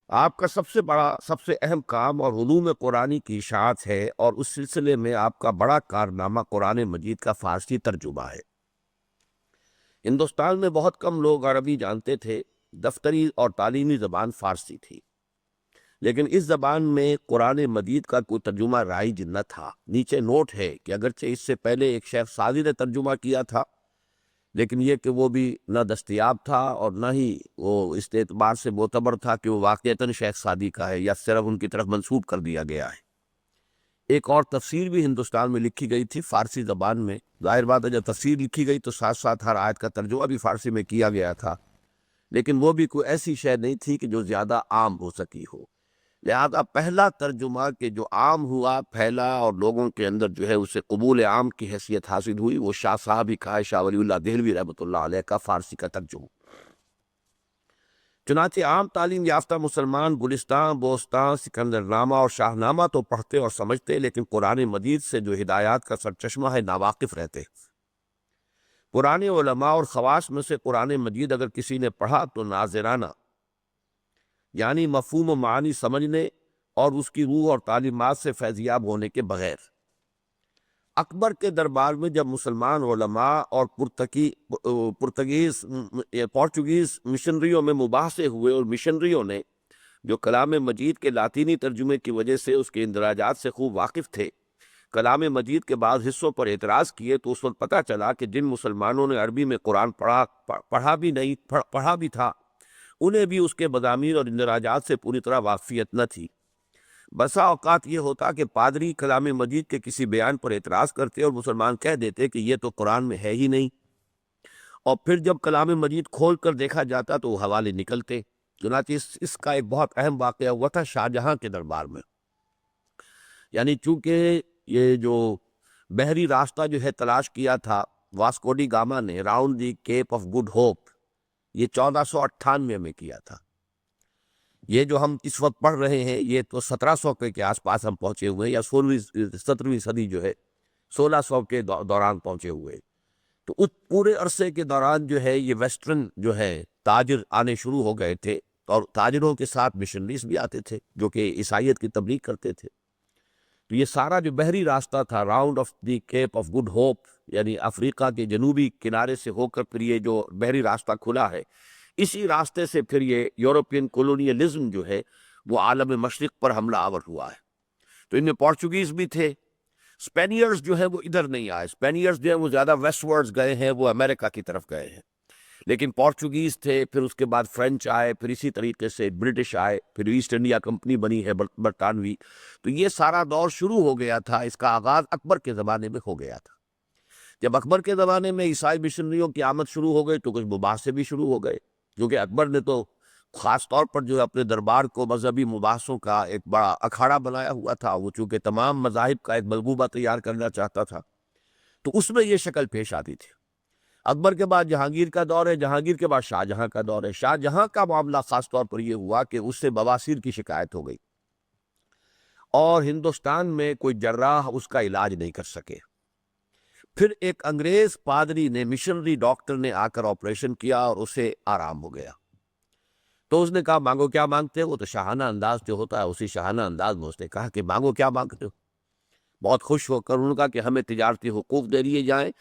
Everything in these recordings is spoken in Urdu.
آپ کا سب سے بڑا سب سے اہم کام اور علوم قرآنی کی اشاعت ہے، اور اس سلسلے میں آپ کا بڑا کارنامہ قرآن مجید کا فارسی ترجمہ ہے۔ ہندوستان میں بہت کم لوگ عربی جانتے تھے، دفتری اور تعلیمی زبان فارسی تھی، لیکن اس زبان میں قرآن مجید کا کوئی ترجمہ رائج نہ تھا۔ نیچے نوٹ ہے کہ اگرچہ اس سے پہلے ایک شیخ سعدی نے ترجمہ کیا تھا، لیکن یہ کہ وہ بھی نہ دستیاب تھا اور نہ ہی وہ اس اعتبار سے معتبر تھا کہ وہ واقعتاً شیخ سعدی کا ہے یا صرف ان کی طرف منسوب کر دیا گیا ہے۔ ایک اور تفسیر بھی ہندوستان میں لکھی گئی تھی فارسی زبان میں۔ ظاہر بات ہے جب تفسیر لکھی گئی تو ساتھ ساتھ ہر آیت کا ترجمہ بھی فارسی میں کیا گیا تھا، لیکن وہ بھی کوئی ایسی شے نہیں تھی کہ جو زیادہ عام ہو سکی ہو۔ لہذا پہلا ترجمہ کہ جو عام ہوا، پھیلا اور لوگوں کے اندر جو ہے اسے قبول عام کی حیثیت حاصل ہوئی، وہ شاہ صاحب ہی کا ہے، شاہ ولی اللہ دہلوی رحمۃ اللہ علیہ کا فارسی کا ترجمہ۔ چنانچہ عام تعلیم یافتہ مسلمان گلستان، بوستان، سکندر نامہ اور شاہ نامہ تو پڑھتے اور سمجھتے، لیکن قرآن مجید سے جو ہدایات کا سرچشمہ ہے ناواقف رہتے۔ پرانے علماء اور خواص میں سے قرآن مجید اگر کسی نے پڑھا تو ناظرانہ، یعنی مفہوم و معانی سمجھنے اور اس کی روح اور تعلیمات سے فیضیاب ہونے کے بغیر۔ اکبر کے دربار میں جب مسلمان علماء اور پورچوگیز مشنریوں میں مباحثے ہوئے، اور مشنریوں نے جو کلام مجید کے لاطینی ترجمے کی وجہ سے اس کے اندراجات سے خوب واقف تھے، کلام مجید کے بعض حصوں پر اعتراض کیے، تو اس وقت پتہ چلا کہ جن مسلمانوں نے عربی میں قرآن پڑھا بھی تھا، انہیں بھی اس کے مضامین اور اندراجات سے پوری طرح واقفیت نہ تھی۔ بسا اوقات یہ ہوتا کہ پادری کلام مجید کے کسی بیان پر اعتراض کرتے اور مسلمان کہہ دیتے کہ یہ تو قرآن میں ہے ہی نہیں، اور پھر جب کلام مجید کھول کر دیکھا جاتا تو وہ حوالے نکلتے۔ چنانچہ اس کا ایک بہت اہم واقعہ ہوا تھا شاہ جہاں کے دربار میں۔ یعنی چونکہ یہ جو بحری راستہ جو ہے تلاش کیا تھا واسکو ڈی گاما نے، round the Cape of Good Hope, یہ 1498 میں کیا تھا۔ یہ جو ہم اس وقت پڑھ رہے ہیں یہ تو 1700 کے آس پاس ہم پہنچے ہوئے ہیں، یا 17ویں صدی جو ہے 1600 کے دوران پہنچے ہوئے۔ تو اس پورے عرصے کے دوران جو ہے یہ ویسٹرن جو ہے تاجر آنے شروع ہو گئے تھے، اور تاجروں کے ساتھ مشنریز بھی آتے تھے جو کہ عیسائیت کی تبلیغ کرتے تھے۔ تو یہ سارا جو بحری راستہ تھا round of the Cape of Good Hope, یعنی افریقہ کے جنوبی کنارے سے ہو کر پھر یہ جو بحری راستہ کھلا ہے، اسی راستے سے پھر یہ یورپین کولونیلزم جو ہے وہ عالم مشرق پر حملہ آور ہوا ہے۔ تو ان میں پورچوگیز بھی تھے، اسپینیئرز جو ہے وہ ادھر نہیں آئے، اسپینیئرز جو ہے وہ زیادہ ویسٹ ورڈز گئے ہیں، وہ امریکہ کی طرف گئے ہیں، لیکن پورچوگیز تھے، پھر اس کے بعد فرینچ آئے، پھر اسی طریقے سے برٹش آئے، پھر ایسٹ انڈیا کمپنی بنی ہے برطانوی۔ تو یہ سارا دور شروع ہو گیا تھا، اس کا آغاز اکبر کے زمانے میں ہو گیا تھا۔ جب اکبر کے زمانے میں عیسائی مشنریوں کی آمد شروع ہو گئی تو کچھ مباحثے بھی شروع ہو گئے، کیونکہ اکبر نے تو خاص طور پر جو ہے اپنے دربار کو مذہبی مباحثوں کا ایک بڑا اکھاڑا بنایا ہوا تھا۔ وہ چونکہ تمام مذاہب کا ایک ملغوبہ تیار کرنا چاہتا تھا، تو اس میں یہ شکل پیش آتی تھی۔ اکبر کے بعد جہانگیر کا دور ہے، جہانگیر کے بعد شاہ جہاں کا دور ہے۔ شاہ جہاں کا معاملہ خاص طور پر یہ ہوا کہ اس سے بواسیر کی شکایت ہو گئی، اور ہندوستان میں کوئی جراح اس کا علاج نہیں کر سکے۔ پھر ایک انگریز پادری نے، مشنری ڈاکٹر نے آ کر آپریشن کیا اور اسے آرام ہو گیا۔ تو اس نے کہا مانگو کیا مانگتے ہو؟ تو شاہانہ انداز جو ہوتا ہے اسی شاہانہ انداز میں اس نے کہا کہ مانگو کیا مانگتے ہو؟ بہت خوش ہو کر انہوں نے کہا کہ ہمیں تجارتی حقوق دے دیے جائیں،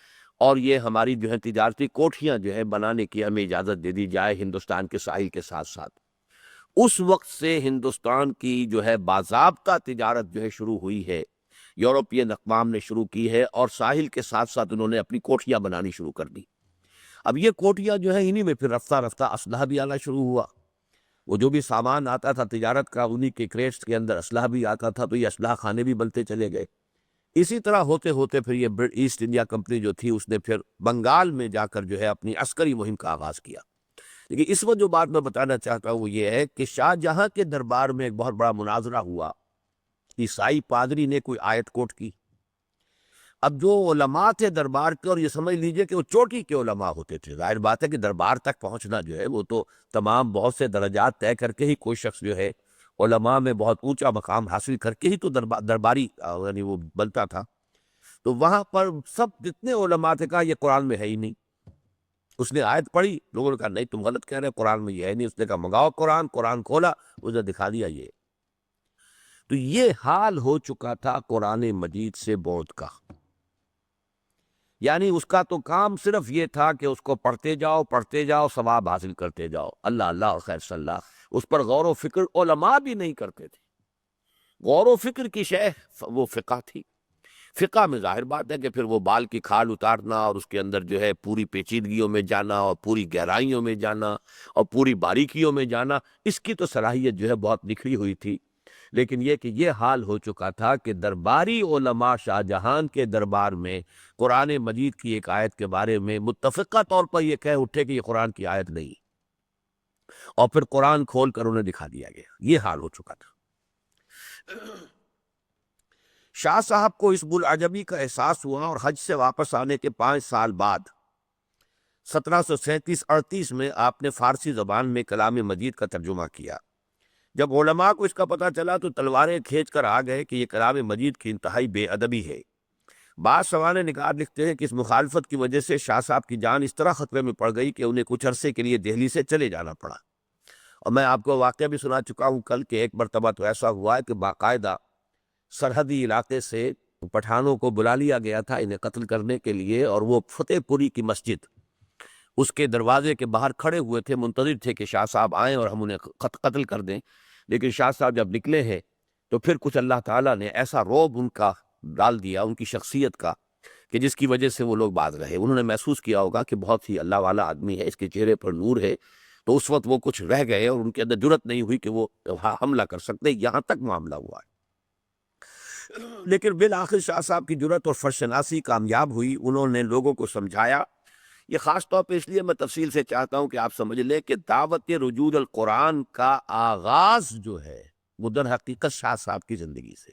اور یہ ہماری جو ہے تجارتی کوٹھیاں جو ہے بنانے کی ہمیں اجازت دے دی جائے ہندوستان کے ساحل کے ساتھ ساتھ۔ اس وقت سے ہندوستان کی جو ہے باضابطہ تجارت جو ہے شروع ہوئی ہے، یورپین اقوام نے شروع کی ہے، اور ساحل کے ساتھ ساتھ انہوں نے اپنی کوٹھیاں بنانی شروع کر دی۔ اب یہ کوٹھیاں جو ہیں انہی میں پھر رفتہ رفتہ اسلحہ بھی آنا شروع ہوا۔ وہ جو بھی سامان آتا تھا تجارت کا انہی کے کریٹس کے اندر اسلحہ بھی آتا تھا، تو یہ اسلحہ خانے بھی بنتے چلے گئے۔ اسی طرح ہوتے ہوتے پھر یہ ایسٹ انڈیا کمپنی جو تھی اس نے پھر بنگال میں جا کر جو ہے اپنی عسکری مہم کا آغاز کیا۔ لیکن اس وقت جو بات میں بتانا چاہتا ہوں وہ یہ ہے کہ شاہ جہاں کے دربار میں ایک بہت بڑا مناظرہ ہوا، عیسائی پادری نے کوئی آیت کوٹ کی۔ اب جو علماء تھے دربار کے، اور یہ سمجھ لیجئے کہ وہ چوٹی کے علماء ہوتے تھے، ظاہر بات ہے کہ دربار تک پہنچنا جو ہے وہ تو تمام بہت سے درجات طے کر کے ہی کوئی شخص جو ہے علماء میں بہت اونچا مقام حاصل کر کے ہی تو درباری یعنی وہ بنتا تھا۔ تو وہاں پر سب جتنے علماء تھے کہا یہ قرآن میں ہے ہی نہیں، اس نے آیت پڑھی، لوگوں نے کہا نہیں تم غلط کہہ رہے، قرآن میں یہ ہے نہیں۔ اس نے کہا منگاؤ قرآن، قرآن کھولا، اسے دکھا دیا یہ۔ تو یہ حال ہو چکا تھا قرآن مجید سے بعد کا، یعنی اس کا تو کام صرف یہ تھا کہ اس کو پڑھتے جاؤ ثواب حاصل کرتے جاؤ، اللہ اللہ اور خیر صلی اللہ۔ اس پر غور و فکر علماء بھی نہیں کرتے تھے۔ غور و فکر کی شے وہ فقہ تھی۔ فقہ میں ظاہر بات ہے کہ پھر وہ بال کی کھال اتارنا اور اس کے اندر جو ہے پوری پیچیدگیوں میں جانا اور پوری گہرائیوں میں جانا اور پوری باریکیوں میں جانا، اس کی تو صلاحیت جو ہے بہت نکھری ہوئی تھی۔ لیکن یہ کہ یہ حال ہو چکا تھا کہ درباری علماء شاہ جہان کے دربار میں قرآن مجید کی ایک آیت کے بارے میں متفقہ طور پر یہ کہہ اٹھے کہ یہ قرآن کی آیت نہیں، اور پھر قرآن کھول کر انہیں دکھا دیا گیا۔ یہ حال ہو چکا تھا۔ شاہ صاحب کو اس بلعجبی کا احساس ہوا اور حج سے واپس آنے کے 5 سال بعد 1737-38 میں آپ نے فارسی زبان میں کلام مجید کا ترجمہ کیا۔ جب علماء کو اس کا پتہ چلا تو تلواریں کھینچ کر آ گئے کہ یہ کلام مجید کی انتہائی بے ادبی ہے۔ بعض سوانح نگار لکھتے ہیں کہ اس مخالفت کی وجہ سے شاہ صاحب کی جان اس طرح خطرے میں پڑ گئی کہ انہیں کچھ عرصے کے لیے دہلی سے چلے جانا پڑا۔ اور میں آپ کو واقعہ بھی سنا چکا ہوں کل کہ ایک مرتبہ تو ایسا ہوا ہے کہ باقاعدہ سرحدی علاقے سے پٹھانوں کو بلا لیا گیا تھا انہیں قتل کرنے کے لیے، اور وہ فتح پوری کی مسجد اس کے دروازے کے باہر کھڑے ہوئے تھے، منتظر تھے کہ شاہ صاحب آئیں اور ہم انہیں قتل کر دیں۔ لیکن شاہ صاحب جب نکلے ہیں تو پھر کچھ اللہ تعالیٰ نے ایسا رعب ان کا ڈال دیا ان کی شخصیت کا کہ جس کی وجہ سے وہ لوگ باز رہے۔ انہوں نے محسوس کیا ہوگا کہ بہت ہی اللہ والا آدمی ہے، اس کے چہرے پر نور ہے، تو اس وقت وہ کچھ رہ گئے اور ان کے اندر جرأت نہیں ہوئی کہ وہ حملہ کر سکتے، یہاں تک معاملہ ہوا ہے۔ لیکن بالآخر شاہ صاحب کی جرأت اور فرشناسی کامیاب ہوئی، انہوں نے لوگوں کو سمجھایا۔ یہ خاص طور پہ اس لیے میں تفصیل سے چاہتا ہوں کہ آپ سمجھ لیں کہ دعوت رجوع القرآن کا آغاز جو ہے وہ در حقیقت شاہ صاحب کی زندگی سے۔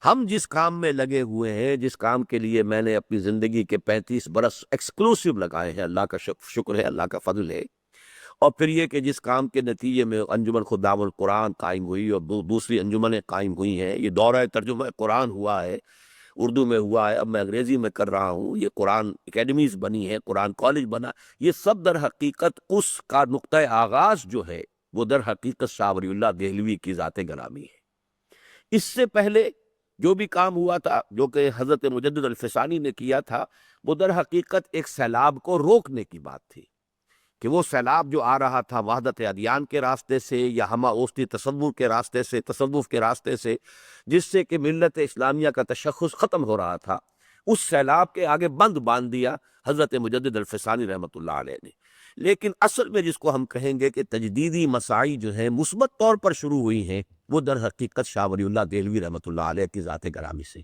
ہم جس کام میں لگے ہوئے ہیں، جس کام کے لیے میں نے اپنی زندگی کے 35 برس ایکسکلوسیو لگائے ہیں، اللہ کا شکر ہے، اللہ کا فضل ہے، اور پھر یہ کہ جس کام کے نتیجے میں انجمن خدام القرآن قائم ہوئی اور دوسری انجمنیں قائم ہوئی ہیں، یہ دورہ ترجمہ قرآن ہوا ہے، اردو میں ہوا ہے، اب میں انگریزی میں کر رہا ہوں، یہ قرآن اکیڈمیز بنی ہے، قرآن کالج بنا، یہ سب در حقیقت اس کا نقطہ آغاز جو ہے وہ در حقیقت شاہ ولی اللہ دہلوی کی ذات گرامی ہے۔ اس سے پہلے جو بھی کام ہوا تھا، جو کہ حضرت مجدد الفسانی نے کیا تھا، وہ در حقیقت ایک سیلاب کو روکنے کی بات تھی، کہ وہ سیلاب جو آ رہا تھا وحدت ادیان کے راستے سے یا ہمہ اوسطی تصور کے راستے سے، تصوف کے راستے سے، جس سے کہ ملت اسلامیہ کا تشخص ختم ہو رہا تھا، اس سیلاب کے آگے بند باندھ دیا حضرت مجدد الفسانی رحمۃ اللہ علیہ نے۔ لیکن اصل میں جس کو ہم کہیں گے کہ تجدیدی مساعی جو ہیں مثبت طور پر شروع ہوئی ہیں، وہ در حقیقت شاہ ولی اللہ دہلوی رحمۃ اللہ علیہ کی ذات گرامی سے۔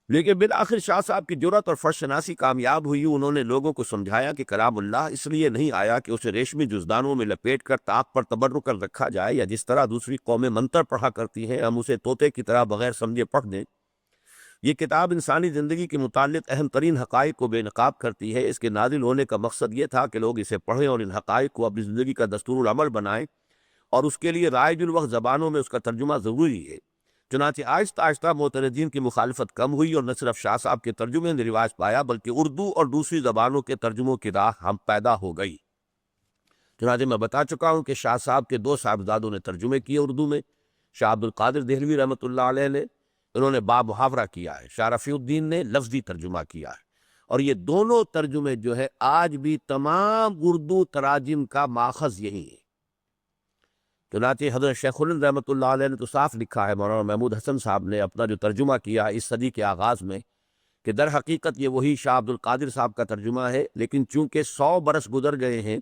لیکن بالآخر شاہ صاحب کی جرأت اور فرشناسی کامیاب ہوئی۔ انہوں نے لوگوں کو سمجھایا کہ کلام اللہ اس لیے نہیں آیا کہ اسے ریشمی جزدانوں میں لپیٹ کر طاق پر تبرک کر رکھا جائے، یا جس طرح دوسری قومیں منتر پڑھا کرتی ہیں ہم اسے طوطے کی طرح بغیر سمجھے پڑھ دیں۔ یہ کتاب انسانی زندگی کے متعلق اہم ترین حقائق کو بے نقاب کرتی ہے۔ اس کے نازل ہونے کا مقصد یہ تھا کہ لوگ اسے پڑھیں اور ان حقائق کو اپنی زندگی کا دستور العمل بنائیں، اور اس کے لیے رائج الوقت زبانوں میں اس کا ترجمہ ضروری ہے۔ چنانچہ آہستہ آہستہ معترضین کی مخالفت کم ہوئی اور نہ صرف شاہ صاحب کے ترجمے نے رواج پایا بلکہ اردو اور دوسری زبانوں کے ترجموں کی راہ ہم پیدا ہو گئی۔ چنانچہ میں بتا چکا ہوں کہ شاہ صاحب کے 2 صاحبزادوں نے ترجمے کیے اردو میں، شاہ عبد القادر دہلوی رحمۃ اللہ علیہ نے، انہوں نے با محاورہ کیا ہے، شاہ رفیع الدین نے لفظی ترجمہ کیا ہے، اور یہ دونوں ترجمے جو ہے آج بھی تمام اردو تراجم کا ماخذ یہی ہے۔ چنانچہ حضرت شیخ الہند رحمۃ اللہ علیہ نے تو صاف لکھا ہے، مولانا محمود حسن صاحب نے اپنا جو ترجمہ کیا اس صدی کے آغاز میں، کہ در حقیقت یہ وہی شاہ عبد القادر صاحب کا ترجمہ ہے، لیکن چونکہ 100 برس گزر گئے ہیں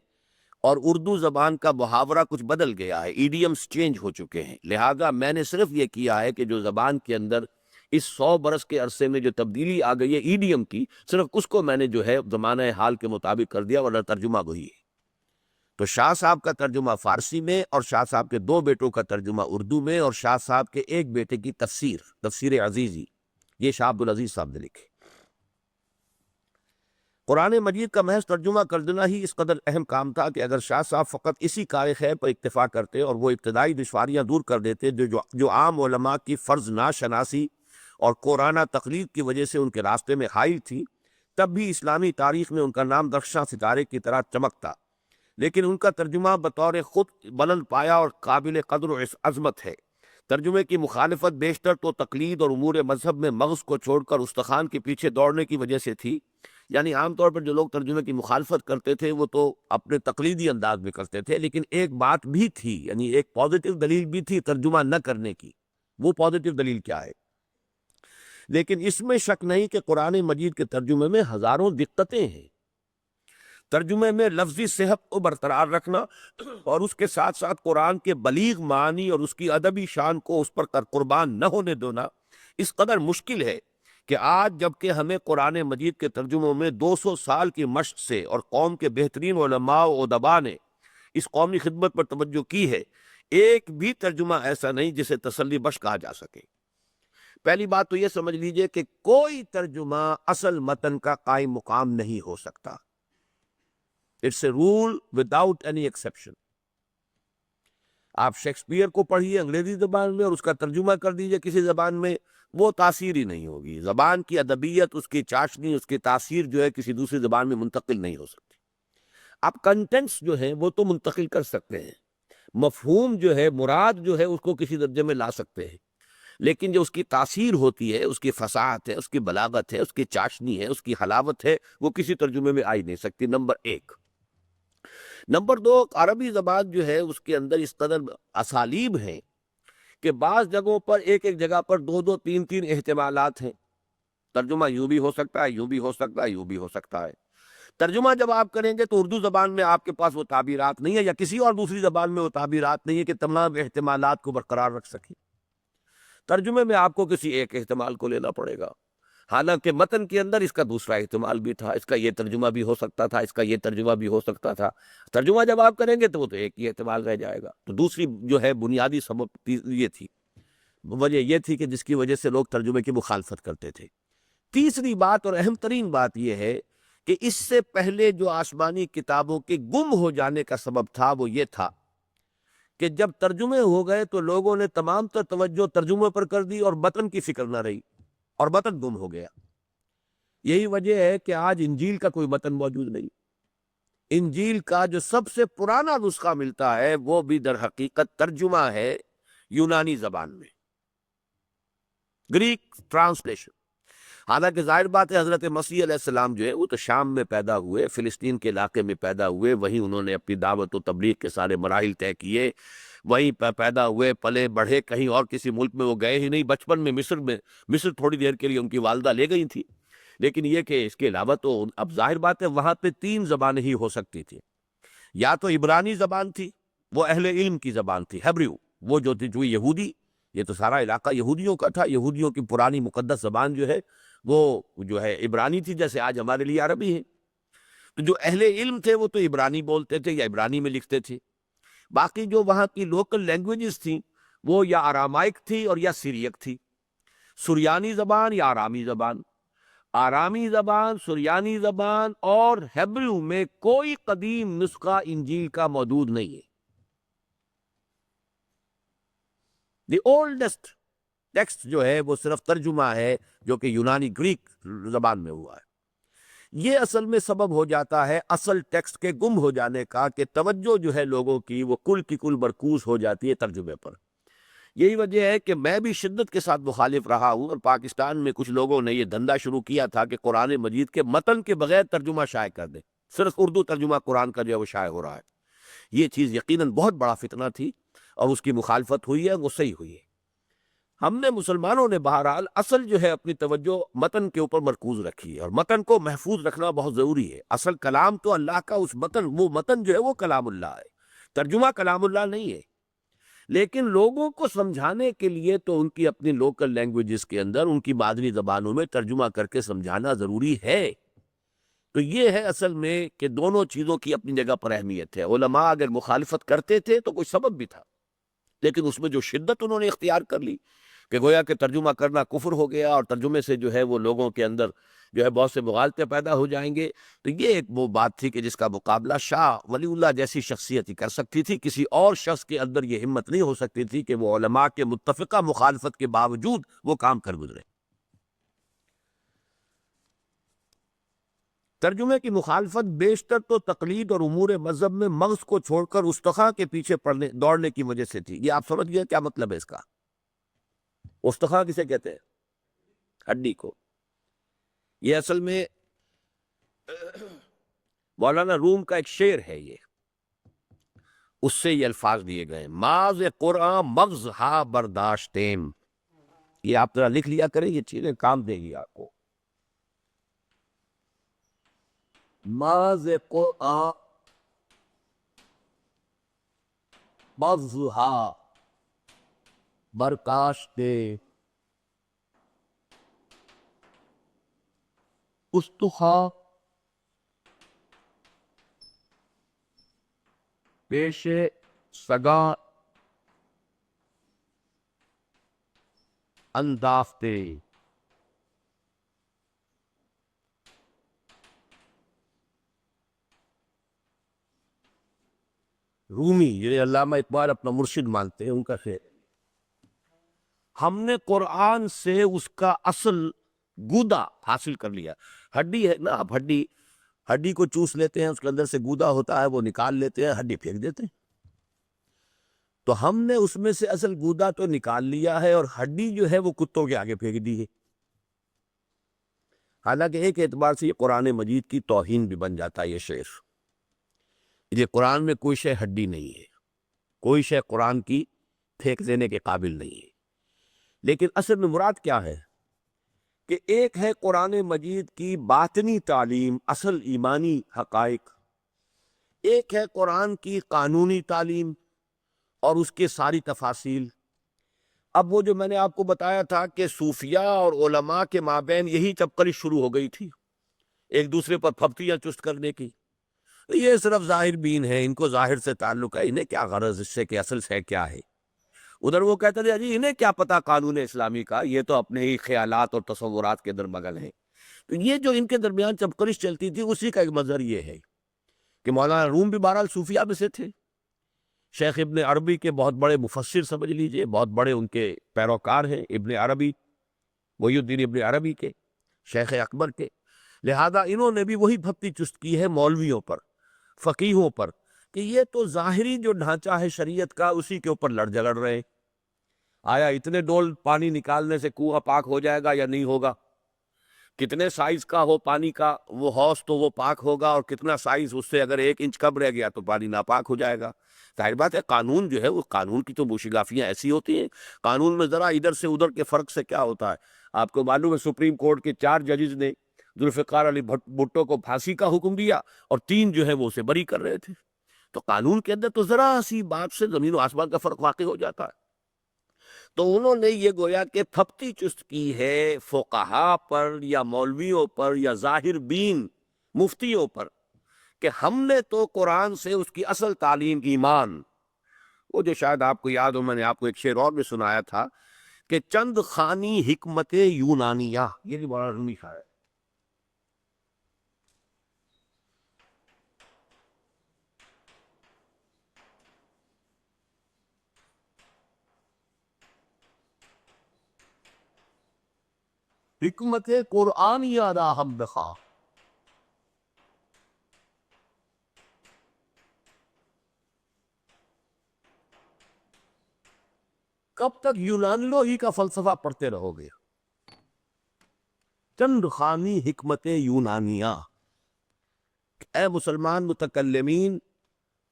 اور اردو زبان کا محاورہ کچھ بدل گیا ہے، ایڈیمز چینج ہو چکے ہیں، لہذا میں نے صرف یہ کیا ہے کہ جو زبان کے اندر اس 100 برس کے عرصے میں جو تبدیلی آ گئی ہے ایڈیم کی، صرف اس کو میں نے جو ہے زمانہ حال کے مطابق کر دیا، ورنہ ترجمہ وہی ہے۔ تو شاہ صاحب کا ترجمہ فارسی میں، اور شاہ صاحب کے 2 بیٹوں کا ترجمہ اردو میں، اور شاہ صاحب کے ایک بیٹے کی تفسیر عزیزی، یہ شاہ عبدالعزیز صاحب نے لکھی۔ قرآن مجید کا محض ترجمہ کر دینا ہی اس قدر اہم کام تھا کہ اگر شاہ صاحب فقط اسی کار خیر پر اکتفا کرتے اور وہ ابتدائی دشواریاں دور کر دیتے جو عام علماء کی فرض ناشناسی اور قرآن تقلید کی وجہ سے ان کے راستے میں حائل تھی، تب بھی اسلامی تاریخ میں ان کا نام درخشاں ستارے کی طرح چمکتا، لیکن ان کا ترجمہ بطور خود بلند پایا اور قابل قدر و عظمت ہے۔ ترجمے کی مخالفت بیشتر تو تقلید اور امور مذہب میں مغز کو چھوڑ کر استخوان کے پیچھے دوڑنے کی وجہ سے تھی، یعنی عام طور پر جو لوگ ترجمے کی مخالفت کرتے تھے وہ تو اپنے تقلیدی انداز میں کرتے تھے، لیکن ایک بات بھی تھی، یعنی ایک پازیٹیو دلیل بھی تھی ترجمہ نہ کرنے کی۔ وہ پازیٹیو دلیل کیا ہے؟ لیکن اس میں شک نہیں کہ قرآن مجید کے ترجمے میں ہزاروں دقتیں ہیں۔ ترجمے میں لفظی صحت کو برقرار رکھنا اور اس کے ساتھ ساتھ قرآن کے بلیغ معنی اور اس کی ادبی شان کو اس پر قربان نہ ہونے دینا اس قدر مشکل ہے کہ آج جبکہ ہمیں قرآن مجید کے ترجموں میں 200 سال کی مشق سے اور قوم کے بہترین علماء و ادباء نے اس قومی خدمت پر توجہ کی ہے، ایک بھی ترجمہ ایسا نہیں جسے تسلی بخش کہا جا سکے۔ پہلی بات تو یہ سمجھ لیجئے کہ کوئی ترجمہ اصل متن کا قائم مقام نہیں ہو سکتا۔ It's a rule without any exception. آپ شیکسپیئر کو پڑھیے انگریزی زبان میں اور اس کا ترجمہ کر دیجئے کسی زبان میں، وہ تاثیر ہی نہیں ہوگی۔ زبان کی ادبیت، اس کی چاشنی، اس کی تاثیر جو ہے کسی دوسری زبان میں منتقل نہیں ہو سکتی۔ آپ کنٹینٹس جو ہیں وہ تو منتقل کر سکتے ہیں، مفہوم جو ہے، مراد جو ہے، اس کو کسی درجے میں لا سکتے ہیں، لیکن جو اس کی تاثیر ہوتی ہے، اس کی فصاحت ہے، اس کی بلاغت ہے، اس کی چاشنی ہے، اس کی حلاوت ہے، وہ کسی ترجمے میں آئی نہیں سکتی۔ نمبر ایک۔ نمبر دو، عربی زبان جو ہے اس کے اندر اس قدر اسالیب ہیں کہ بعض جگہوں پر ایک جگہ پر دو تین احتمالات ہیں۔ ترجمہ یوں بھی ہو سکتا ہے، یوں بھی ہو سکتا ہے، یوں بھی ہو سکتا ہے۔ ترجمہ جب آپ کریں گے تو اردو زبان میں آپ کے پاس وہ تعبیرات نہیں ہے، یا کسی اور دوسری زبان میں وہ تعبیرات نہیں ہے کہ تمام احتمالات کو برقرار رکھ سکیں۔ ترجمے میں آپ کو کسی ایک احتمال کو لینا پڑے گا، حالانکہ متن کے اندر اس کا دوسرا احتمال بھی تھا، اس کا یہ ترجمہ بھی ہو سکتا تھا، اس کا یہ ترجمہ بھی ہو سکتا تھا۔ ترجمہ جب آپ کریں گے تو وہ تو ایک ہی احتمال رہ جائے گا۔ تو دوسری جو ہے بنیادی سبب یہ تھی، وجہ یہ تھی کہ جس کی وجہ سے لوگ ترجمے کی مخالفت کرتے تھے۔ تیسری بات اور اہم ترین بات یہ ہے کہ اس سے پہلے جو آسمانی کتابوں کے گم ہو جانے کا سبب تھا وہ یہ تھا کہ جب ترجمے ہو گئے تو لوگوں نے تمام تر توجہ ترجمے پر کر دی اور متن کی فکر نہ رہی، اور متن گم ہو گیا۔ یہی وجہ ہے کہ آج انجیل کا کوئی متن موجود نہیں۔ انجیل کا جو سب سے پرانا نسخہ ملتا ہے وہ بھی در حقیقت ترجمہ ہے یونانی زبان میں، گریک ٹرانسلیشن۔ حالانکہ ظاہر بات ہے حضرت مسیح علیہ السلام جو ہے وہ تو شام میں پیدا ہوئے، فلسطین کے علاقے میں پیدا ہوئے، وہیں انہوں نے اپنی دعوت و تبلیغ کے سارے مراحل طے کیے، وہیں پیدا ہوئے، پلے بڑھے، کہیں اور کسی ملک میں وہ گئے ہی نہیں۔ بچپن میں مصر تھوڑی دیر کے لیے ان کی والدہ لے گئی تھی، لیکن یہ کہ اس کے علاوہ تو اب ظاہر بات ہے وہاں پہ 3 زبانیں ہی ہو سکتی تھی، یا تو عبرانی زبان تھی، وہ اہل علم کی زبان تھی، ہیبریو، وہ جو تھی جو یہودی، یہ تو سارا علاقہ یہودیوں کا تھا، یہودیوں کی پرانی مقدس زبان جو ہے وہ جو ہے عبرانی تھی، جیسے آج ہمارے لیے عربی ہے۔ تو جو اہل علم تھے وہ تو عبرانی بولتے تھے یا عبرانی میں لکھتے تھے۔ باقی جو وہاں کی لوکل لینگویجز تھیں وہ یا آرامائک تھی اور یا سیریک تھی، سریانی زبان یا آرامی زبان۔ آرامی زبان، سریانی زبان اور ہیبریو میں کوئی قدیم نسخہ انجیل کا موجود نہیں ہے۔ دی اولڈسٹ ٹیکسٹ جو ہے وہ صرف ترجمہ ہے جو کہ یونانی گریک زبان میں ہوا ہے۔ یہ اصل میں سبب ہو جاتا ہے اصل ٹیکسٹ کے گم ہو جانے کا، کہ توجہ جو ہے لوگوں کی وہ کل کی کل مرکوز ہو جاتی ہے ترجمے پر۔ یہی وجہ ہے کہ میں بھی شدت کے ساتھ مخالف رہا ہوں، اور پاکستان میں کچھ لوگوں نے یہ دھندا شروع کیا تھا کہ قرآن مجید کے متن کے بغیر ترجمہ شائع کر دیں، صرف اردو ترجمہ قرآن کا جو ہے وہ شائع ہو رہا ہے۔ یہ چیز یقیناً بہت بڑا فتنہ تھی اور اس کی مخالفت ہوئی ہے، وہ صحیح ہوئی ہے۔ ہم نے مسلمانوں نے بہرحال اصل جو ہے اپنی توجہ متن کے اوپر مرکوز رکھی ہے، اور متن کو محفوظ رکھنا بہت ضروری ہے۔ اصل کلام تو اللہ کا اس متن، وہ متن جو ہے وہ کلام اللہ ہے، ترجمہ کلام اللہ نہیں ہے۔ لیکن لوگوں کو سمجھانے کے لیے تو ان کی اپنی لوکل لینگویجز کے اندر ان کی مادری زبانوں میں ترجمہ کر کے سمجھانا ضروری ہے۔ تو یہ ہے اصل میں کہ دونوں چیزوں کی اپنی جگہ پر اہمیت ہے۔ علماء اگر مخالفت کرتے تھے تو کوئی سبب بھی تھا، لیکن اس میں جو شدت انہوں نے اختیار کر لی کہ گویا کہ ترجمہ کرنا کفر ہو گیا، اور ترجمے سے جو ہے وہ لوگوں کے اندر جو ہے بہت سے مغالطے پیدا ہو جائیں گے، تو یہ ایک وہ بات تھی کہ جس کا مقابلہ شاہ ولی اللہ جیسی شخصیت ہی کر سکتی تھی۔ کسی اور شخص کے اندر یہ ہمت نہیں ہو سکتی تھی کہ وہ علماء کے متفقہ مخالفت کے باوجود وہ کام کر گزرے۔ ترجمے کی مخالفت بیشتر تو تقلید اور امور مذہب میں مغز کو چھوڑ کر استخا کے پیچھے دوڑنے کی وجہ سے تھی۔ یہ آپ سمجھ گئے کیا مطلب ہے اس کا؟ استخا کسے کہتے ہیں؟ ہڈی کو۔ یہ اصل میں مولانا روم کا ایک شعر ہے، یہ اس سے یہ الفاظ دیے گئے، ماز قرآن مغز ہا برداشتیم۔ یہ آپ ذرا لکھ لیا کریں، یہ چیزیں کام دے گی آپ کو۔ ماز قرآن مغز ہا برداشتیم استخا پیش سگا انداختے۔ رومی یہ علامہ اقبال اپنا مرشد مانتے ہیں، ان کا شعر، ہم نے قرآن سے اس کا اصل گودا حاصل کر لیا۔ ہڈی ہے نا، آپ ہڈی کو چوس لیتے ہیں، اس کے اندر سے گودا ہوتا ہے، وہ نکال لیتے ہیں، ہڈی پھینک دیتے ہیں۔ تو ہم نے اس میں سے اصل گودا تو نکال لیا ہے، اور ہڈی جو ہے وہ کتوں کے آگے پھینک دی ہے۔ حالانکہ ایک اعتبار سے یہ قرآن مجید کی توہین بھی بن جاتا ہے یہ شعر۔ یہ قرآن میں کوئی شے ہڈی نہیں ہے، کوئی شے قرآن کی پھینک دینے کے قابل نہیں ہے۔ لیکن اصل میں مراد کیا ہے کہ ایک ہے قرآن مجید کی باطنی تعلیم، اصل ایمانی حقائق، ایک ہے قرآن کی قانونی تعلیم اور اس کے ساری تفاصیل۔ اب وہ جو میں نے آپ کو بتایا تھا کہ صوفیاء اور علماء کے مابین یہی چپکری شروع ہو گئی تھی، ایک دوسرے پر پھپتیاں چست کرنے کی۔ یہ صرف ظاہر بین ہے، ان کو ظاہر سے تعلق ہے، انہیں کیا غرض اس سے کہ اصل سے کیا ہے۔ ادھر وہ کہتے تھے جی انہیں کیا پتا قانون اسلامی کا، یہ تو اپنے ہی خیالات اور تصورات کے درمگل ہیں۔ تو یہ جو ان کے درمیان چپکرش چلتی تھی، اسی کا ایک مظہر یہ ہے کہ مولانا روم بھی بہرحال صوفیاء میں سے تھے، شیخ ابن عربی کے بہت بڑے مفسر سمجھ لیجئے، بہت بڑے ان کے پیروکار ہیں، ابن عربی، محی الدین ابن عربی کے، شیخ اکبر کے، لہذا انہوں نے بھی وہی پھپتی چست کی ہے مولویوں پر، فقیہوں پر، کہ یہ تو ظاہری جو ڈھانچہ ہے شریعت کا اسی کے اوپر لڑ جھگڑ رہے۔ آیا اتنے ڈول پانی نکالنے سے کنواں پاک ہو جائے گا یا نہیں ہوگا؟ کتنے سائز کا ہو پانی کا وہ حوض تو وہ پاک ہوگا، اور کتنا سائز اس سے اگر 1 انچ کم رہ گیا تو پانی ناپاک ہو جائے گا۔ ظاہر بات ہے قانون جو ہے وہ قانون کی تو موشگافیاں ایسی ہوتی ہیں، قانون میں ذرا ادھر سے ادھر کے فرق سے کیا ہوتا ہے۔ آپ کو معلوم ہے سپریم کورٹ کے 4 ججز نے ذوالفقار علی بھٹو کو پھانسی کا حکم دیا، اور 3 جو ہے وہ اسے بری کر رہے تھے۔ تو قانون کے اندر تو ذرا سی بات سے زمین و آسمان کا فرق واقع ہو جاتا ہے۔ تو انہوں نے یہ گویا کہ پھپتی چست کی ہے فقہا پر یا مولویوں پر یا ظاہر بین مفتیوں پر، کہ ہم نے تو قرآن سے اس کی اصل تعلیم ایمان، وہ جو شاید آپ کو یاد ہو، میں نے آپ کو ایک شعر اور بھی سنایا تھا کہ چند خانی حکمت یونانیہ، یہ بھی بڑا رومی شاعر ہے۔ حکمت قرآنیہ راہم بخواہ، کب تک یونانیوں ہی کا فلسفہ پڑھتے رہو گے؟ چند خانی حکمت یونانیہ، اے مسلمان متکلمین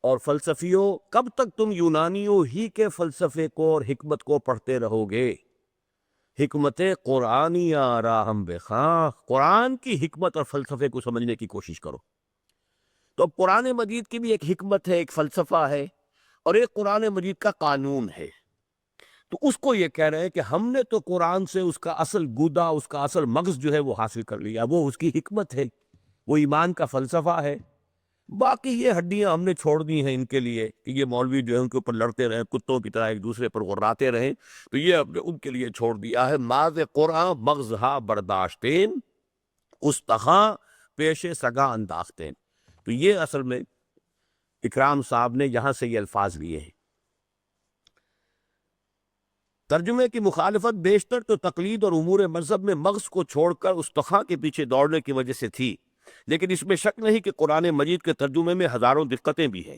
اور فلسفیوں، کب تک تم یونانیوں ہی کے فلسفے کو اور حکمت کو پڑھتے رہو گے؟ حکمت قرآنیہ راہم بخواہ، قرآن کی حکمت اور فلسفے کو سمجھنے کی کوشش کرو۔ تو اب قرآن مجید کی بھی ایک حکمت ہے، ایک فلسفہ ہے، اور ایک قرآن مجید کا قانون ہے۔ تو اس کو یہ کہہ رہے ہیں کہ ہم نے تو قرآن سے اس کا اصل گودا، اس کا اصل مغز جو ہے وہ حاصل کر لیا، وہ اس کی حکمت ہے، وہ ایمان کا فلسفہ ہے۔ باقی یہ ہڈیاں ہم نے چھوڑ دی ہیں ان کے لیے کہ یہ مولوی جو ہے ان کے اوپر لڑتے رہیں، کتوں کی طرح ایک دوسرے پر غراتے رہیں، تو یہ ہم نے ان کے لیے چھوڑ دیا ہے۔ ماذ قرآن مغزہا برداشتین استخاں پیش سگا انداختین۔ تو یہ اصل میں اکرام صاحب نے یہاں سے یہ الفاظ لیے ہیں۔ ترجمے کی مخالفت بیشتر تو تقلید اور امور مذہب میں مغز کو چھوڑ کر استخاں کے پیچھے دوڑنے کی وجہ سے تھی۔ لیکن اس میں شک نہیں کہ قرآن مجید کے ترجمے میں ہزاروں دقتیں بھی ہیں۔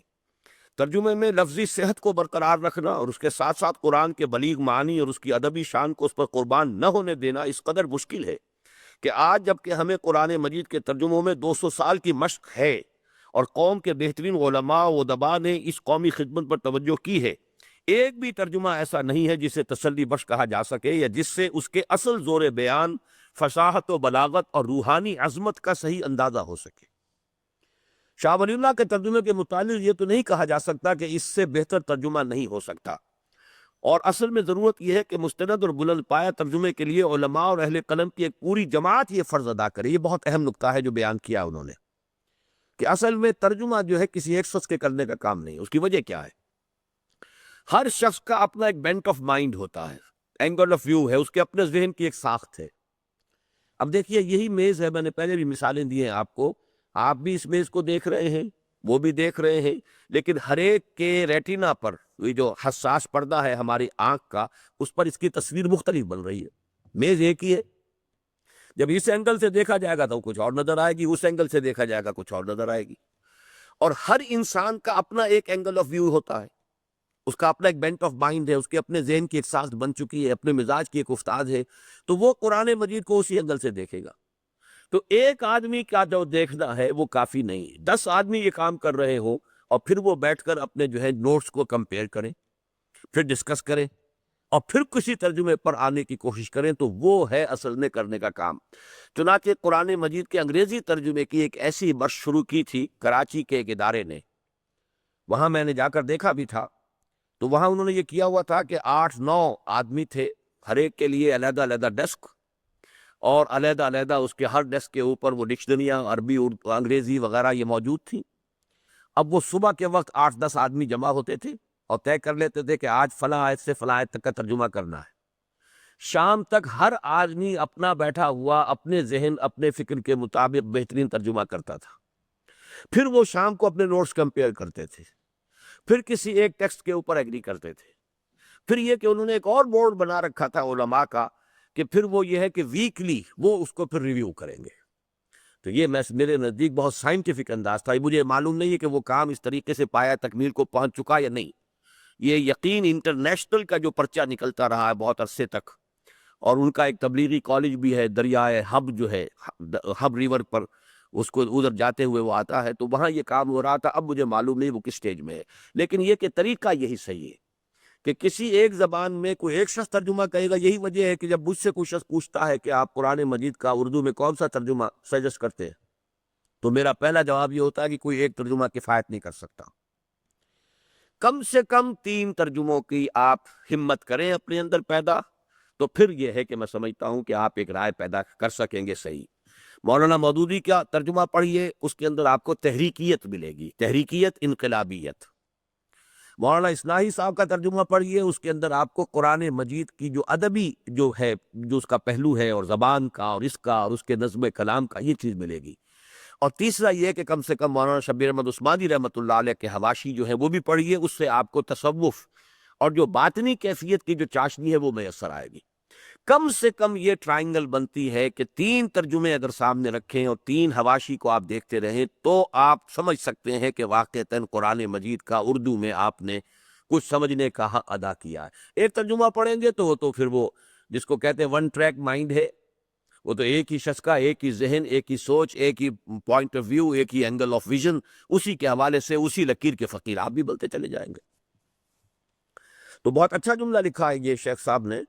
ترجمے میں لفظی صحت کو برقرار رکھنا اور اس کے ساتھ ساتھ قرآن کے بلیغ معنی اور اس کی ادبی شان کو اس پر قربان نہ ہونے دینا اس قدر مشکل ہے کہ آج جب کہ ہمیں قرآن مجید کے ترجموں میں 200 سال کی مشق ہے اور قوم کے بہترین علماء و ادباء نے اس قومی خدمت پر توجہ کی ہے، ایک بھی ترجمہ ایسا نہیں ہے جسے تسلی بخش کہا جا سکے یا جس سے اس کے اصل زور بیان، فصاحت و بلاغت اور روحانی عظمت کا صحیح اندازہ ہو سکے۔ شاہ ولی اللہ کے ترجمے کے متعلق یہ تو نہیں کہا جا سکتا کہ اس سے بہتر ترجمہ نہیں ہو سکتا، اور اصل میں ضرورت یہ ہے کہ مستند اور بلند پایہ ترجمے کے لیے علماء اور اہل قلم کی ایک پوری جماعت یہ فرض ادا کرے۔ یہ بہت اہم نکتہ ہے جو بیان کیا انہوں نے، کہ اصل میں ترجمہ جو ہے کسی ایک شخص کے کرنے کا کام نہیں۔ اس کی وجہ کیا ہے؟ ہر شخص کا اپنا ایک بینٹ آف مائنڈ ہوتا ہے، اینگل آف ویو ہے، اس کے اپنے ذہن کی ایک ساخت ہے۔ اب دیکھیے یہی میز ہے، میں نے پہلے بھی مثالیں دی ہیں آپ کو، آپ بھی اس میز کو دیکھ رہے ہیں، وہ بھی دیکھ رہے ہیں، لیکن ہر ایک کے ریٹینا پر یہ جو حساس پردہ ہے ہماری آنکھ کا، اس پر اس کی تصویر مختلف بن رہی ہے۔ میز ایک ہی ہے، جب اس اینگل سے دیکھا جائے گا تو کچھ اور نظر آئے گی، اس اینگل سے دیکھا جائے گا کچھ اور نظر آئے گی، اور ہر انسان کا اپنا ایک اینگل آف ویو ہوتا ہے، اس کا اپنا ایک بینٹ آف مائنڈ ہے، اس کے اپنے ذہن کی ایک ساخت بن چکی ہے، اپنے مزاج کی ایک افتاد ہے، تو وہ قرآن مجید کو اسی اینگل سے دیکھے گا۔ تو ایک آدمی کا جو دیکھنا ہے وہ کافی نہیں، 10 آدمی یہ کام کر رہے ہوں اور پھر وہ بیٹھ کر اپنے جو ہے نوٹس کو کمپیئر کریں، پھر ڈسکس کریں اور پھر کسی ترجمے پر آنے کی کوشش کریں، تو وہ ہے اصل میں کرنے کا کام۔ چنانچہ قرآن مجید کے انگریزی ترجمے کی ایک ایسی مشق شروع کی تھی کراچی کے ایک ادارے نے، وہاں میں نے جا کر دیکھا بھی تھا، تو وہاں انہوں نے یہ کیا ہوا تھا کہ 8-9 آدمی تھے، ہر ایک کے لیے علیحدہ علیحدہ ڈیسک، اور علیحدہ علیحدہ اس کے ہر ڈیسک کے اوپر وہ ڈکشنریاں عربی اردو انگریزی وغیرہ یہ موجود تھیں۔ اب وہ صبح کے وقت 8-10 آدمی جمع ہوتے تھے اور طے کر لیتے تھے کہ آج فلاں آیت سے فلاں آیت تک کا ترجمہ کرنا ہے۔ شام تک ہر آدمی اپنا بیٹھا ہوا اپنے ذہن اپنے فکر کے مطابق بہترین ترجمہ کرتا تھا، پھر وہ شام کو اپنے نوٹس کمپیئر کرتے تھے، پھر کسی ایک ٹیکسٹ کے اوپر ایگری کرتے تھے، پھر یہ کہ انہوں نے ایک اور بورڈ بنا رکھا تھا علماء کا کہ پھر وہ یہ ہے کہ ویکلی وہ اس کو پھر ریویو کریں گے۔ تو یہ میرے نزدیک بہت سائنٹیفک انداز تھا۔ مجھے معلوم نہیں ہے کہ وہ کام اس طریقے سے پایا تکمیل کو پہنچ چکا یا نہیں، یہ یقین انٹرنیشنل کا جو پرچہ نکلتا رہا ہے بہت عرصے تک، اور ان کا ایک تبلیغی کالج بھی ہے دریائے ہب جو ہے ہب ریور پر، اس کو ادھر جاتے ہوئے وہ آتا ہے، تو وہاں یہ کام ہو رہا تھا۔ اب مجھے معلوم نہیں وہ کس سٹیج میں ہے، لیکن یہ کہ طریقہ یہی صحیح ہے کہ کسی ایک زبان میں کوئی ایک شخص ترجمہ کہے گا۔ یہی وجہ ہے کہ جب مجھ سے کوئی شخص پوچھتا ہے کہ آپ قرآن مجید کا اردو میں کون سا ترجمہ سجیسٹ کرتے ہیں، تو میرا پہلا جواب یہ ہوتا ہے کہ کوئی ایک ترجمہ کفایت نہیں کر سکتا، کم سے کم 3 ترجموں کی آپ ہمت کریں اپنے اندر پیدا، تو پھر یہ ہے کہ میں سمجھتا ہوں کہ آپ ایک رائے پیدا کر سکیں گے صحیح۔ مولانا مودودی کا ترجمہ پڑھیے، اس کے اندر آپ کو تحریکیت ملے گی، تحریکیت، انقلابیت۔ مولانا اصلاحی صاحب کا ترجمہ پڑھیے، اس کے اندر آپ کو قرآن مجید کی جو ادبی جو ہے، جو اس کا پہلو ہے، اور زبان کا اور اس کا اور اس کے نظم کلام کا، یہ چیز ملے گی۔ اور تیسرا یہ کہ کم سے کم مولانا شبیر احمد عثمانی رحمۃ اللہ علیہ کے حواشی جو ہے وہ بھی پڑھیے، اس سے آپ کو تصوف اور جو باطنی کیفیت کی جو چاشنی ہے وہ میسر آئے گی۔ کم سے کم یہ ٹرائنگل بنتی ہے کہ 3 ترجمے اگر سامنے رکھیں اور 3 حواشی کو آپ دیکھتے رہیں، تو آپ سمجھ سکتے ہیں کہ واقعتاً قرآن مجید کا اردو میں آپ نے کچھ سمجھنے کا حق ادا کیا ہے۔ ایک ترجمہ پڑھیں گے تو پھر وہ جس کو کہتے ہیں ون ٹریک مائنڈ ہے، وہ تو ایک ہی شخص کا ایک ہی ذہن، ایک ہی سوچ، ایک ہی پوائنٹ آف ویو، ایک ہی اینگل آف ویژن، اسی کے حوالے سے اسی لکیر کے فقیر آپ بھی بولتے چلے جائیں گے۔ تو بہت اچھا جملہ لکھا ہے یہ شیخ صاحب نے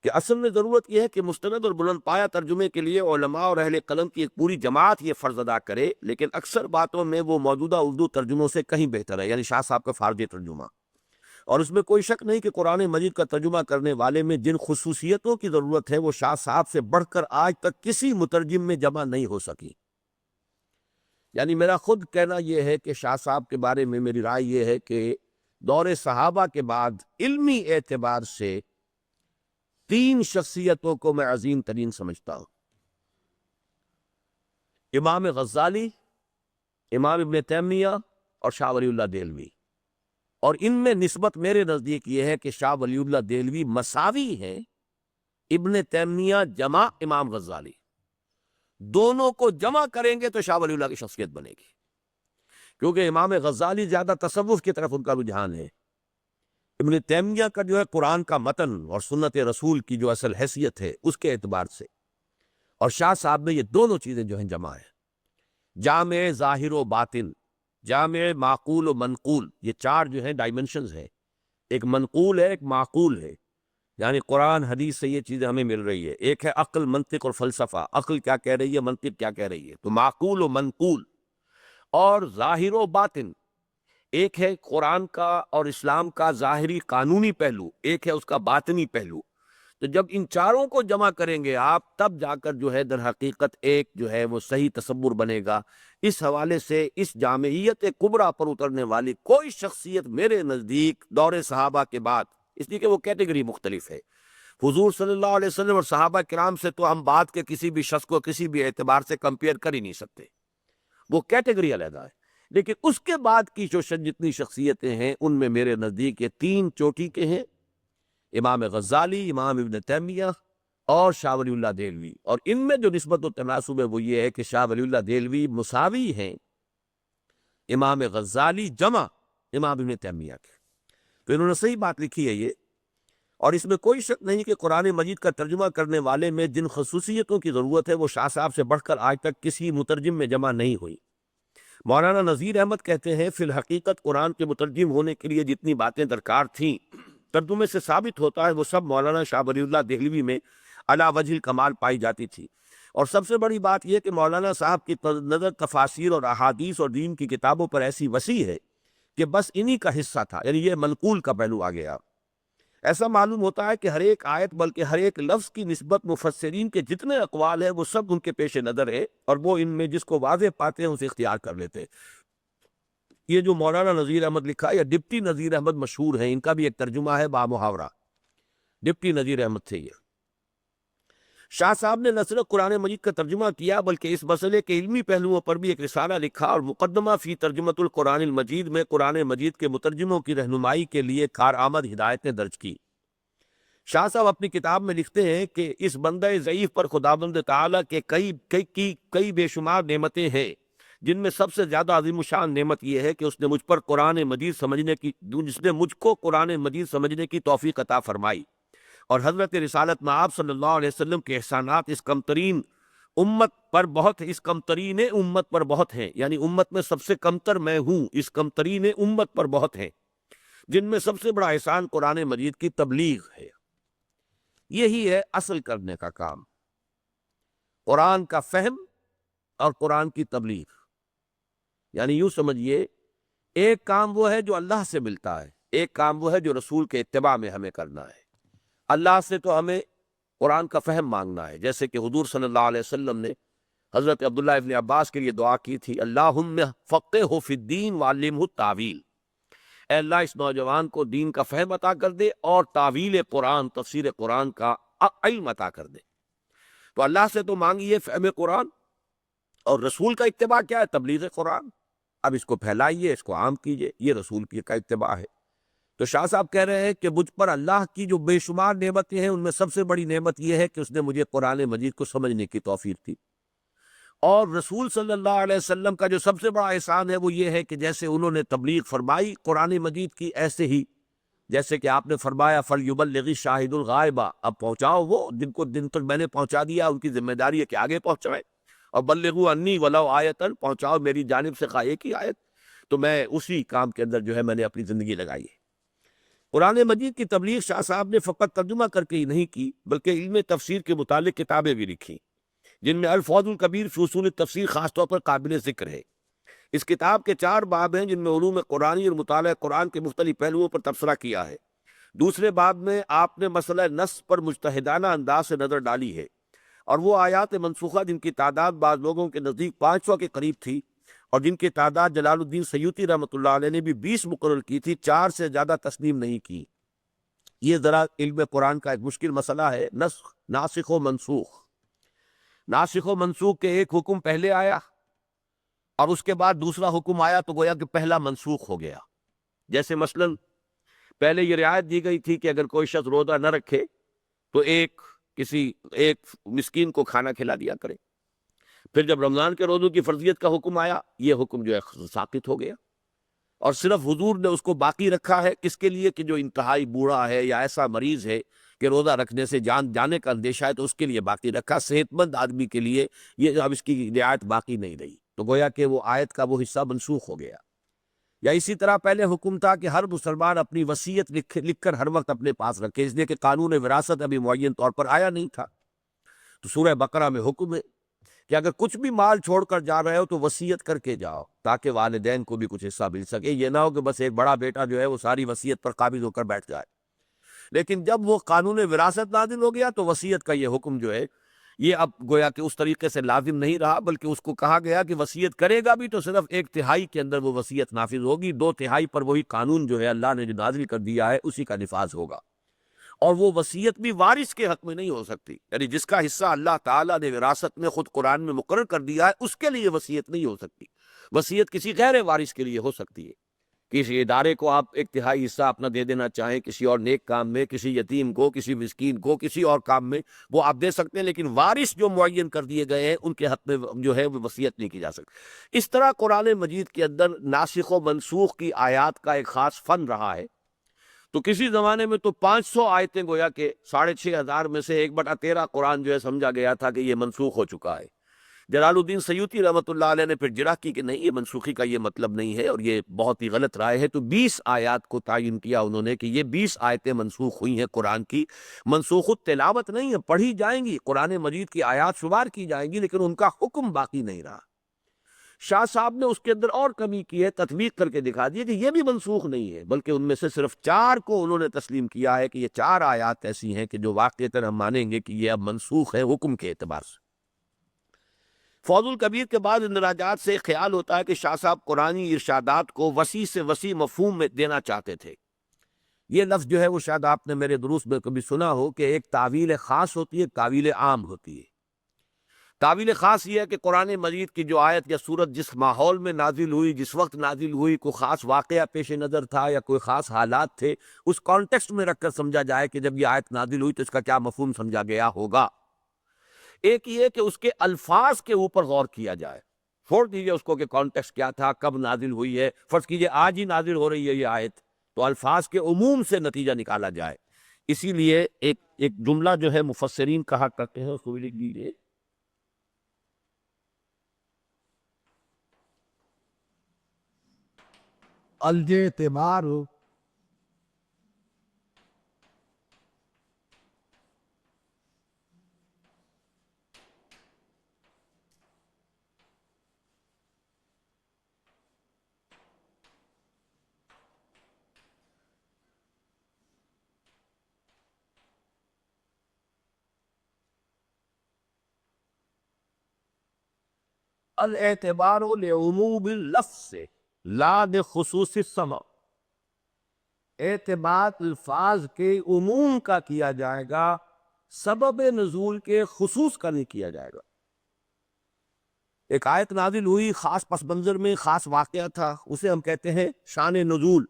کہ اصل میں ضرورت یہ ہے کہ مستند اور بلند پایہ ترجمے کے لیے علماء اور اہل قلم کی ایک پوری جماعت یہ فرض ادا کرے، لیکن اکثر باتوں میں وہ موجودہ اردو ترجموں سے کہیں بہتر ہے، یعنی شاہ صاحب کا فارسی ترجمہ۔ اور اس میں کوئی شک نہیں کہ قرآن مجید کا ترجمہ کرنے والے میں جن خصوصیتوں کی ضرورت ہے وہ شاہ صاحب سے بڑھ کر آج تک کسی مترجم میں جمع نہیں ہو سکی۔ یعنی میرا خود کہنا یہ ہے کہ شاہ صاحب کے بارے میں میری رائے یہ ہے کہ دور صحابہ کے بعد علمی اعتبار سے 3 شخصیتوں کو میں عظیم ترین سمجھتا ہوں: امام غزالی، امام ابن تیمیہ اور شاہ ولی اللہ دہلوی۔ اور ان میں نسبت میرے نزدیک یہ ہے کہ شاہ ولی اللہ دہلوی مساوی ہیں ابن تیمیہ جمع امام غزالی، دونوں کو جمع کریں گے تو شاہ ولی اللہ کی شخصیت بنے گی، کیونکہ امام غزالی زیادہ تصوف کی طرف ان کا رجحان ہے، ابن تیمیہ کا جو ہے قرآن کا متن اور سنت رسول کی جو اصل حیثیت ہے اس کے اعتبار سے، اور شاہ صاحب میں یہ دونوں چیزیں جو ہیں جمع ہیں، جامع ظاہر و باطن، جامع معقول و منقول، یہ چار جو ہیں ڈائمنشنز ہیں، ایک منقول ہے ایک معقول ہے، یعنی قرآن حدیث سے یہ چیزیں ہمیں مل رہی ہے، ایک ہے عقل منطق اور فلسفہ، عقل کیا کہہ رہی ہے منطق کیا کہہ رہی ہے، تو معقول و منقول، اور ظاہر و باطن، ایک ہے قرآن کا اور اسلام کا ظاہری قانونی پہلو، ایک ہے اس کا باطنی پہلو، تو جب ان چاروں کو جمع کریں گے آپ تب جا کر جو ہے در حقیقت ایک جو ہے وہ صحیح تصور بنے گا۔ اس حوالے سے اس جامعیت کبریٰ پر اترنے والی کوئی شخصیت میرے نزدیک دور صحابہ کے بعد، اس لیے کہ وہ کیٹیگری مختلف ہے، حضور صلی اللہ علیہ وسلم اور صحابہ کرام سے تو ہم بعد کے کسی بھی شخص کو کسی بھی اعتبار سے کمپیئر کر ہی نہیں سکتے، وہ کیٹیگری علیحدہ ہے، لیکن اس کے بعد کی جو جتنی شخصیتیں ہیں ان میں میرے نزدیک یہ تین چوٹی کے ہیں، امام غزالی، امام ابن تیمیہ اور شاہ ولی اللہ دہلوی، اور ان میں جو نسبت و تناسب ہے وہ یہ ہے کہ شاہ ولی اللہ دہلوی مساوی ہیں امام غزالی جمع امام ابن تیمیہ کے، تو انہوں نے صحیح بات لکھی ہے یہ، اور اس میں کوئی شک نہیں کہ قرآن مجید کا ترجمہ کرنے والے میں جن خصوصیتوں کی ضرورت ہے وہ شاہ صاحب سے بڑھ کر آج تک کسی مترجم میں جمع نہیں ہوئی۔ مولانا نذیر احمد کہتے ہیں فی الحقیقت قرآن کے مترجم ہونے کے لیے جتنی باتیں درکار تھیں ترجمے سے ثابت ہوتا ہے وہ سب مولانا شاہ ولی اللہ دہلوی میں علی وجہ الکمال پائی جاتی تھی، اور سب سے بڑی بات یہ کہ مولانا صاحب کی نظر تفاسیر اور احادیث اور دین کی کتابوں پر ایسی وسیع ہے کہ بس انہی کا حصہ تھا، یعنی یہ منقول کا پہلو آ گیا۔ ایسا معلوم ہوتا ہے کہ ہر ایک آیت بلکہ ہر ایک لفظ کی نسبت مفسرین کے جتنے اقوال ہیں وہ سب ان کے پیش نظر ہے، اور وہ ان میں جس کو واضح پاتے ہیں اسے اختیار کر لیتے ہیں۔ یہ جو مولانا نذیر احمد لکھا ہے یا ڈپٹی نذیر احمد مشہور ہیں، ان کا بھی ایک ترجمہ ہے با محاورہ، ڈپٹی نذیر احمد تھے یہ۔ شاہ صاحب نے نہ صرف قرآن مجید کا ترجمہ کیا بلکہ اس مسئلے کے علمی پہلوؤں پر بھی ایک رسالہ لکھا، اور مقدمہ فی ترجمۃ القرآن المجید میں قرآن مجید کے مترجموں کی رہنمائی کے لیے کارآمد ہدایتیں درج کی۔ شاہ صاحب اپنی کتاب میں لکھتے ہیں کہ اس بندہ ضعیف پر خداوند تعالیٰ کے کئی بے شمار نعمتیں ہیں، جن میں سب سے زیادہ عظیم الشان نعمت یہ ہے کہ اس نے مجھ پر قرآن مجید سمجھنے کی جس نے مجھ کو قرآن مجید سمجھنے کی توفیق عطا فرمائی، اور حضرت رسالت مآب صلی اللہ علیہ وسلم کے احسانات اس کمترین امت پر بہت ہیں، یعنی امت میں سب سے کمتر میں ہوں، اس کمترین امت پر بہت ہیں، جن میں سب سے بڑا احسان قرآن مجید کی تبلیغ ہے۔ یہی ہے اصل کرنے کا کام، قرآن کا فہم اور قرآن کی تبلیغ، یعنی یوں سمجھیے ایک کام وہ ہے جو اللہ سے ملتا ہے، ایک کام وہ ہے جو رسول کے اتباع میں ہمیں کرنا ہے۔ اللہ سے تو ہمیں قرآن کا فہم مانگنا ہے، جیسے کہ حضور صلی اللہ علیہ وسلم نے حضرت عبداللہ ابن عباس کے لیے دعا کی تھی، اللہم فقہہ فی الدین وعلمہ التاویل، اے اللہ اس نوجوان کو دین کا فہم عطا کر دے اور تعویل قرآن، تفسیر قرآن کا علم عطا کر دے۔ تو اللہ سے تو مانگیے فہم قرآن، اور رسول کا اتباع کیا ہے؟ تبلیغ قرآن، اب اس کو پھیلائیے، اس کو عام کیجئے، یہ رسول کی کا اتباع ہے۔ تو شاہ صاحب کہہ رہے ہیں کہ مجھ پر اللہ کی جو بے شمار نعمتیں ہیں ان میں سب سے بڑی نعمت یہ ہے کہ اس نے مجھے قرآن مجید کو سمجھنے کی توفیق دی، اور رسول صلی اللہ علیہ وسلم کا جو سب سے بڑا احسان ہے وہ یہ ہے کہ جیسے انہوں نے تبلیغ فرمائی قرآن مجید کی، ایسے ہی جیسے کہ آپ نے فرمایا فَلْيُبَلِّغِ الشَّاهِدُ الْغَائِبَ، اب پہنچاؤ وہ جن تک میں نے پہنچا دیا، ان کی ذمہ داری ہے کہ آگے پہنچائیں، اور بلغوا انی ولو آیۃ، پہنچاؤ میری جانب سے خواہ ایک ہی آیت، تو میں اسی کام کے اندر جو ہے میں نے اپنی زندگی لگائی ہے۔ قرآن مجید کی تبلیغ شاہ صاحب نے فقط ترجمہ کر کے ہی نہیں کی بلکہ علم تفسیر کے متعلق کتابیں بھی لکھی، جن میں الفوز الکبیر فی اصول التفسیر خاص طور پر قابل ذکر ہے۔ اس کتاب کے 4 باب ہیں جن میں علوم قرآنی اور مطالعہ قرآن کے مختلف پہلوؤں پر تبصرہ کیا ہے۔ دوسرے باب میں آپ نے مسئلہ نص پر مجتہدانہ انداز سے نظر ڈالی ہے، اور وہ آیات منسوخہ جن کی تعداد بعض لوگوں کے نزدیک 500 کے قریب تھی، اور جن کی تعداد جلال الدین سیوطی رحمۃ اللہ علیہ نے بھی 20 مقرر کی تھی، 4 سے زیادہ تسلیم نہیں کی۔ یہ ذرا علم قرآن کا ایک مشکل مسئلہ ہے، ناسخ و منسوخ۔ ناسخ و منسوخ کے ایک حکم پہلے آیا اور اس کے بعد دوسرا حکم آیا تو گویا کہ پہلا منسوخ ہو گیا۔ جیسے مثلا پہلے یہ رعایت دی گئی تھی کہ اگر کوئی شخص روزہ نہ رکھے تو ایک مسکین کو کھانا کھلا دیا کرے، پھر جب رمضان کے روزوں کی فرضیت کا حکم آیا، یہ حکم جو ہے ساقط ہو گیا، اور صرف حضور نے اس کو باقی رکھا ہے کس کے لیے کہ جو انتہائی بوڑھا ہے یا ایسا مریض ہے کہ روزہ رکھنے سے جان جانے کا اندیشہ ہے، تو اس کے لیے باقی رکھا۔ صحت مند آدمی کے لیے یہ اب اس کی رعایت باقی نہیں رہی، تو گویا کہ وہ آیت کا وہ حصہ منسوخ ہو گیا۔ یا اسی طرح پہلے حکم تھا کہ ہر مسلمان اپنی وصیت لکھ کر ہر وقت اپنے پاس رکھے، اس لیے کہ قانون وراثت ابھی معین طور پر آیا نہیں تھا۔ تو سورہ بقرہ میں حکم ہے کہ اگر کچھ بھی مال چھوڑ کر جا رہے ہو تو وصیت کر کے جاؤ، تاکہ والدین کو بھی کچھ حصہ مل سکے۔ یہ نہ ہو کہ بس ایک بڑا بیٹا جو ہے وہ ساری وصیت پر قابض ہو کر بیٹھ جائے۔ لیکن جب وہ قانون وراثت نازل ہو گیا تو وصیت کا یہ حکم جو ہے یہ اب گویا کہ اس طریقے سے لازم نہیں رہا، بلکہ اس کو کہا گیا کہ وصیت کرے گا بھی تو صرف 1/3 کے اندر وہ وصیت نافذ ہوگی، 2/3 پر وہی قانون جو ہے اللہ نے جو نازل کر دیا ہے اسی کا نفاذ ہوگا۔ اور وہ وصیت بھی وارث کے حق میں نہیں ہو سکتی، یعنی جس کا حصہ اللہ تعالیٰ نے وراثت میں خود قرآن میں مقرر کر دیا ہے اس کے لیے وصیت نہیں ہو سکتی۔ وصیت کسی غیر وارث کے لیے ہو سکتی ہے، کسی ادارے کو آپ 1/3 حصہ اپنا دے دینا چاہیں، کسی اور نیک کام میں، کسی یتیم کو، کسی مسکین کو، کسی اور کام میں وہ آپ دے سکتے ہیں، لیکن وارث جو معین کر دیے گئے ہیں ان کے حق میں جو ہے وہ وصیت نہیں کی جا سکتی۔ اس طرح قرآن مجید کے اندر ناسخ و منسوخ کی آیات کا ایک خاص فن رہا ہے۔ تو کسی زمانے میں تو 500 آیتیں گویا کہ 6500 میں سے 1/13 قرآن جو ہے سمجھا گیا تھا کہ یہ منسوخ ہو چکا ہے۔ جلال الدین سیوطی رحمۃ اللہ علیہ نے پھر جرح کی کہ نہیں، یہ منسوخی کا یہ مطلب نہیں ہے اور یہ بہت ہی غلط رائے ہے، تو 20 آیات کو تعین کیا انہوں نے کہ یہ 20 آیتیں منسوخ ہوئی ہیں قرآن کی۔ منسوخ التلاوت نہیں ہے، پڑھی جائیں گی، قرآن مجید کی آیات شمار کی جائیں گی، لیکن ان کا حکم باقی نہیں رہا۔ شاہ صاحب نے اس کے اندر اور کمی کی ہے، تطبیق کر کے دکھا دیا کہ یہ بھی منسوخ نہیں ہے، بلکہ ان میں سے صرف 4 کو انہوں نے تسلیم کیا ہے کہ یہ 4 آیات ایسی ہیں کہ جو واقعتاً ہم مانیں گے کہ یہ اب منسوخ ہے حکم کے اعتبار سے۔ فوز الکبیر کے بعد اندراجات سے خیال ہوتا ہے کہ شاہ صاحب قرآنی ارشادات کو وسیع سے وسیع مفہوم میں دینا چاہتے تھے۔ یہ لفظ جو ہے وہ شاید آپ نے میرے دروس میں کبھی سنا ہو کہ ایک تعویل خاص ہوتی ہے، ایک تعویل عام ہوتی ہے۔ تعویل خاص یہ ہے کہ قرآن مجید کی جو آیت یا سورت جس ماحول میں نازل ہوئی، جس وقت نازل ہوئی، کوئی خاص واقعہ پیش نظر تھا یا کوئی خاص حالات تھے، اس کانٹیکسٹ میں رکھ کر سمجھا جائے کہ جب یہ آیت نازل ہوئی تو اس کا کیا مفہوم سمجھا گیا ہوگا۔ ایک یہ کہ اس کے الفاظ کے اوپر غور کیا جائے، چھوڑ دیجیے اس کو کہ کانٹیکسٹ کیا تھا، کب نازل ہوئی ہے، فرض کیجیے آج ہی نازل ہو رہی ہے یہ آیت، تو الفاظ کے عموم سے نتیجہ نکالا جائے۔ اسی لیے ایک جملہ جو ہے مفسرین کہا کرتے ہیں، اس کو بھی لکھ دیجیے۔ الاعتبار الاعتبار لعموم اللفظ لا لخصوص السبب۔ اعتبار الفاظ کے عموم کا کیا جائے گا، سبب نزول کے خصوص کا نہیں کیا جائے گا۔ ایک آیت نازل ہوئی، خاص پس منظر میں خاص واقعہ تھا، اسے ہم کہتے ہیں شان نزول،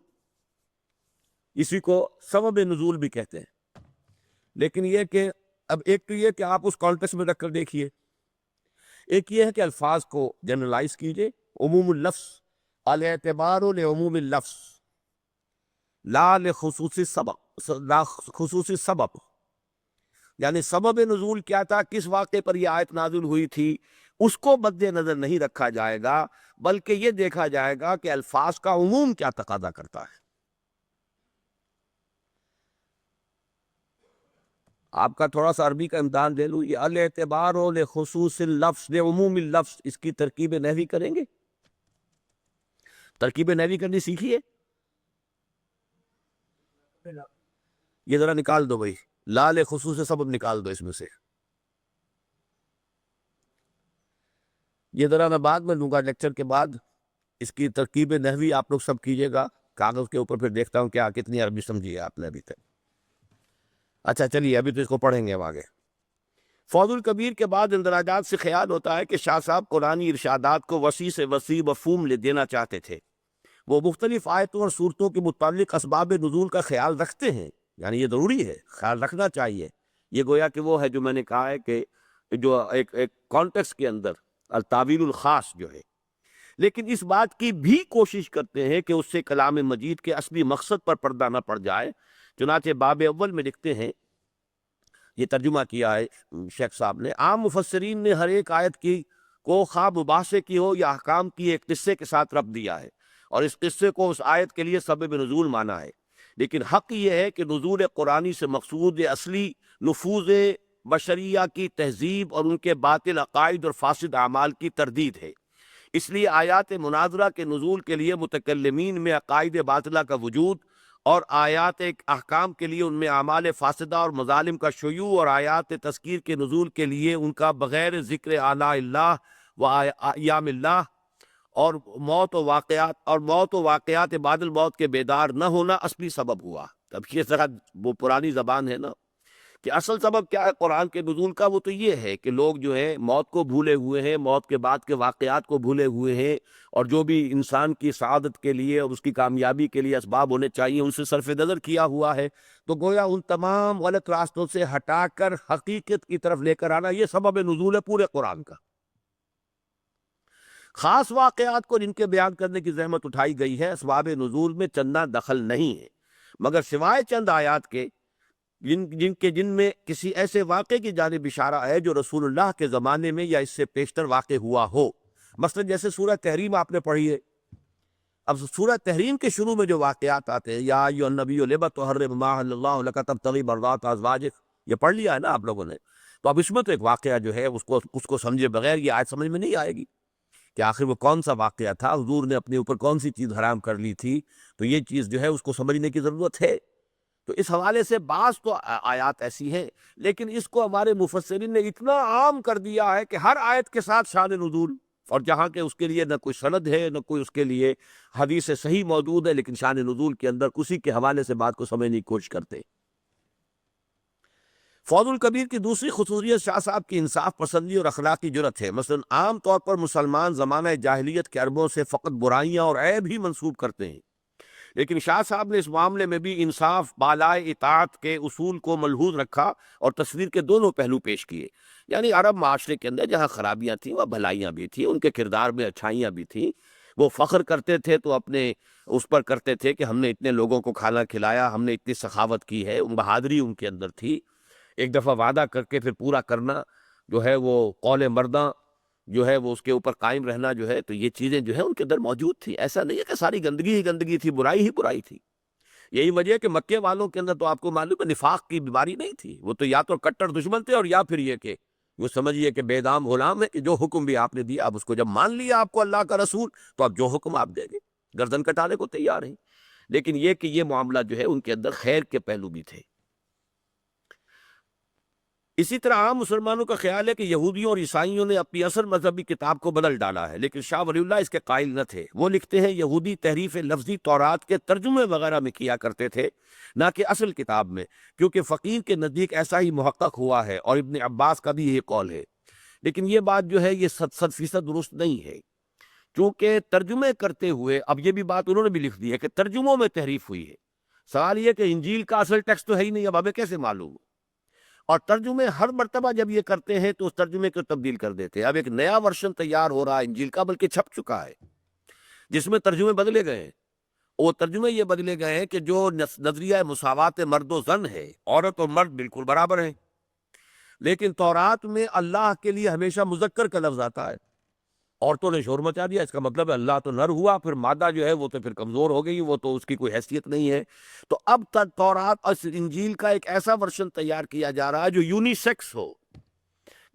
اسی کو سبب نزول بھی کہتے ہیں۔ لیکن یہ کہ اب ایک تو یہ کہ آپ اس کانٹیکسٹ میں رکھ کر دیکھیے، ایک یہ ہے کہ الفاظ کو جنرلائز کیجئے، عموم اللفظ، الاعتبار لعموم اللفظ لا لخصوص سبب، لا خصوص سبب، یعنی سبب نزول کیا تھا، کس واقعے پر یہ آیت نازل ہوئی تھی، اس کو مد نظر نہیں رکھا جائے گا، بلکہ یہ دیکھا جائے گا کہ الفاظ کا عموم کیا تقاضا کرتا ہے۔ آپ کا تھوڑا سا عربی کا امتحان دے لوں، یہ الاعتبار لخصوص اللفظ لعموم اللفظ، اس کی ترکیب نحوی کریں گے؟ ترکیب نحوی کرنی سیکھیے، یہ ذرا نکال دو بھائی، لال خصوص سبب نکال دو اس میں سے، یہ ذرا میں بعد میں لوں گا لیکچر کے بعد، اس کی ترکیب نحوی آپ لوگ سب کیجئے گا کاغذ کے اوپر، پھر دیکھتا ہوں کیا کتنی عربی سمجھی ہے آپ نے ابھی تک۔ اچھا چلیے ابھی تو اس کو پڑھیں گے ہم آگے۔ فوز الکبیر کے بعد اندراجات سے خیال ہوتا ہے کہ شاہ صاحب قرآنی ارشادات کو وسیع سے وسیع مفہوم لے دینا چاہتے تھے۔ وہ مختلف آیتوں اور صورتوں کے متعلق اسباب نزول کا خیال رکھتے ہیں، یعنی یہ ضروری ہے، خیال رکھنا چاہیے۔ یہ گویا کہ وہ ہے جو میں نے کہا ہے کہ جو ایک کانٹیکسٹ کے اندر التاویل الخاص جو ہے، لیکن اس بات کی بھی کوشش کرتے ہیں کہ اس سے کلام مجید کے اصلی مقصد پر پردہ نہ پڑ جائے۔ چنانچہ باب اول میں لکھتے ہیں، یہ ترجمہ کیا ہے شیخ صاحب نے، عام مفسرین نے ہر ایک آیت کی کو خواہ مباحثے کی ہو یا احکام کی ایک قصے کے ساتھ ربط دیا ہے، اور اس قصے کو اس آیت کے لیے سبب نزول مانا ہے، لیکن حق یہ ہے کہ نزول قرآنی سے مقصود اصلی نفوذ بشریہ کی تہذیب اور ان کے باطل عقائد اور فاسد اعمال کی تردید ہے۔ اس لیے آیات مناظرہ کے نزول کے لیے متکلمین میں عقائد باطلہ کا وجود، اور آیات احکام کے لیے ان میں اعمال فاسدہ اور مظالم کا شیوع، اور آیات تذکیر کے نزول کے لیے ان کا بغیر ذکر آلاء اللہ و ایام اللہ اور موت و واقعات بعد الموت کے بیدار نہ ہونا اصلی سبب ہوا۔ اب یہ ذرا وہ پرانی زبان ہے نا، کہ اصل سبب کیا ہے قرآن کے نزول کا؟ وہ تو یہ ہے کہ لوگ جو ہے موت کو بھولے ہوئے ہیں، موت کے بعد کے واقعات کو بھولے ہوئے ہیں، اور جو بھی انسان کی سعادت کے لیے اور اس کی کامیابی کے لیے اسباب ہونے چاہیے ان سے صرف نظر کیا ہوا ہے۔ تو گویا ان تمام غلط راستوں سے ہٹا کر حقیقت کی طرف لے کر آنا، یہ سبب نزول ہے پورے قرآن کا۔ خاص واقعات کو جن کے بیان کرنے کی زحمت اٹھائی گئی ہے، اسباب نزول میں چندہ دخل نہیں ہے، مگر سوائے چند آیات کے جن میں کسی ایسے واقعے کی جانب اشارہ ہے جو رسول اللہ کے زمانے میں یا اس سے پیشتر واقع ہوا ہو۔ مثلا جیسے سورہ تحریم آپ نے پڑھی ہے، اب سورہ تحریم کے شروع میں جو واقعات آتے ہیں، یا ایھا النبی لم تحرم ما احل اللہ لک تبتغی مرضات ازواجک، یہ پڑھ لیا ہے نا آپ لوگوں نے، تو اب اس میں تو ایک واقعہ جو ہے اس کو سمجھے بغیر یہ آیت سمجھ میں نہیں آئے گی کہ آخر وہ کون سا واقعہ تھا، حضور نے اپنے اوپر کون سی چیز حرام کر لی تھی، تو یہ چیز جو ہے اس کو سمجھنے کی ضرورت ہے۔ تو اس حوالے سے بعض تو آیات ایسی ہیں، لیکن اس کو ہمارے مفسرین نے اتنا عام کر دیا ہے کہ ہر آیت کے ساتھ شان نزول، اور جہاں کہ اس کے لیے نہ کوئی سند ہے نہ کوئی اس کے لیے حدیث صحیح موجود ہے، لیکن شان نزول کے اندر اسی کے حوالے سے بات کو سمجھنے کی کوشش کرتے۔ فوز الکبیر کی دوسری خصوصیت شاہ صاحب کی انصاف پسندی اور اخلاقی جرت ہے۔ مثلا عام طور پر مسلمان زمانہ جاہلیت کے عربوں سے فقط برائیاں اور عیب ہی منسوب کرتے ہیں، لیکن شاہ صاحب نے اس معاملے میں بھی انصاف بالائے اطاعت کے اصول کو ملحوظ رکھا اور تصویر کے دونوں پہلو پیش کیے۔ یعنی عرب معاشرے کے اندر جہاں خرابیاں تھیں وہاں بھلائیاں بھی تھیں، ان کے کردار میں اچھائیاں بھی تھیں، وہ فخر کرتے تھے تو اپنے اس پر کرتے تھے کہ ہم نے اتنے لوگوں کو کھانا کھلایا، ہم نے اتنی سخاوت کی ہے، بہادری ان کے اندر تھی۔ ایک دفعہ وعدہ کر کے پھر پورا کرنا جو ہے، وہ قول مرداں جو ہے وہ اس کے اوپر قائم رہنا جو ہے، تو یہ چیزیں جو ہے ان کے اندر موجود تھی۔ ایسا نہیں ہے کہ ساری گندگی ہی گندگی تھی، برائی ہی برائی تھی۔ یہی وجہ ہے کہ مکے والوں کے اندر تو آپ کو معلوم ہے نفاق کی بیماری نہیں تھی، وہ تو یا تو کٹر دشمن تھے، اور یا پھر یہ کہ وہ سمجھیے کہ بے دام غلام ہے، کہ جو حکم بھی آپ نے دیا اب اس کو جب مان لیا آپ کو اللہ کا رسول، تو اب جو حکم آپ دیں گے گردن کٹانے کو تیار ہیں۔ لیکن یہ کہ یہ معاملہ جو ہے ان کے اندر خیر کے پہلو بھی تھے۔ اسی طرح عام مسلمانوں کا خیال ہے کہ یہودیوں اور عیسائیوں نے اپنی اصل مذہبی کتاب کو بدل ڈالا ہے، لیکن شاہ ولی اللہ اس کے قائل نہ تھے۔ وہ لکھتے ہیں یہودی تحریف لفظی تورات کے ترجمے وغیرہ میں کیا کرتے تھے، نہ کہ اصل کتاب میں، کیونکہ فقیر کے نزدیک ایسا ہی محقق ہوا ہے، اور ابن عباس کا بھی یہ قول ہے۔ لیکن یہ بات جو ہے یہ 100% درست نہیں ہے، چونکہ ترجمے کرتے ہوئے اب یہ بھی بات انہوں نے بھی لکھ دی ہے کہ ترجموں میں تحریف ہوئی ہے۔ سوال یہ کہ انجیل کا اصل ٹیکسٹ تو ہے ہی نہیں، اب ہمیں کیسے معلوم؟ اور ترجمے ہر مرتبہ جب یہ کرتے ہیں تو اس ترجمے کو تبدیل کر دیتے ہیں۔ اب ایک نیا ورژن تیار ہو رہا ہے انجیل کا، بلکہ چھپ چکا ہے، جس میں ترجمے بدلے گئے ہیں۔ وہ ترجمے یہ بدلے گئے ہیں کہ جو نظریہ مساوات مرد و زن ہے، عورت اور مرد بالکل برابر ہیں، لیکن تورات میں اللہ کے لیے ہمیشہ مذکر کا لفظ آتا ہے۔ عورتوں نے شور مچا دیا، اس کا مطلب ہے اللہ تو نر ہوا، پھر مادہ جو ہے وہ تو پھر کمزور ہو گئی، وہ تو اس کی کوئی حیثیت نہیں ہے۔ تو اب تک تورات اور انجیل کا ایک ایسا ورژن تیار کیا جا رہا ہے جو یونی سیکس ہو،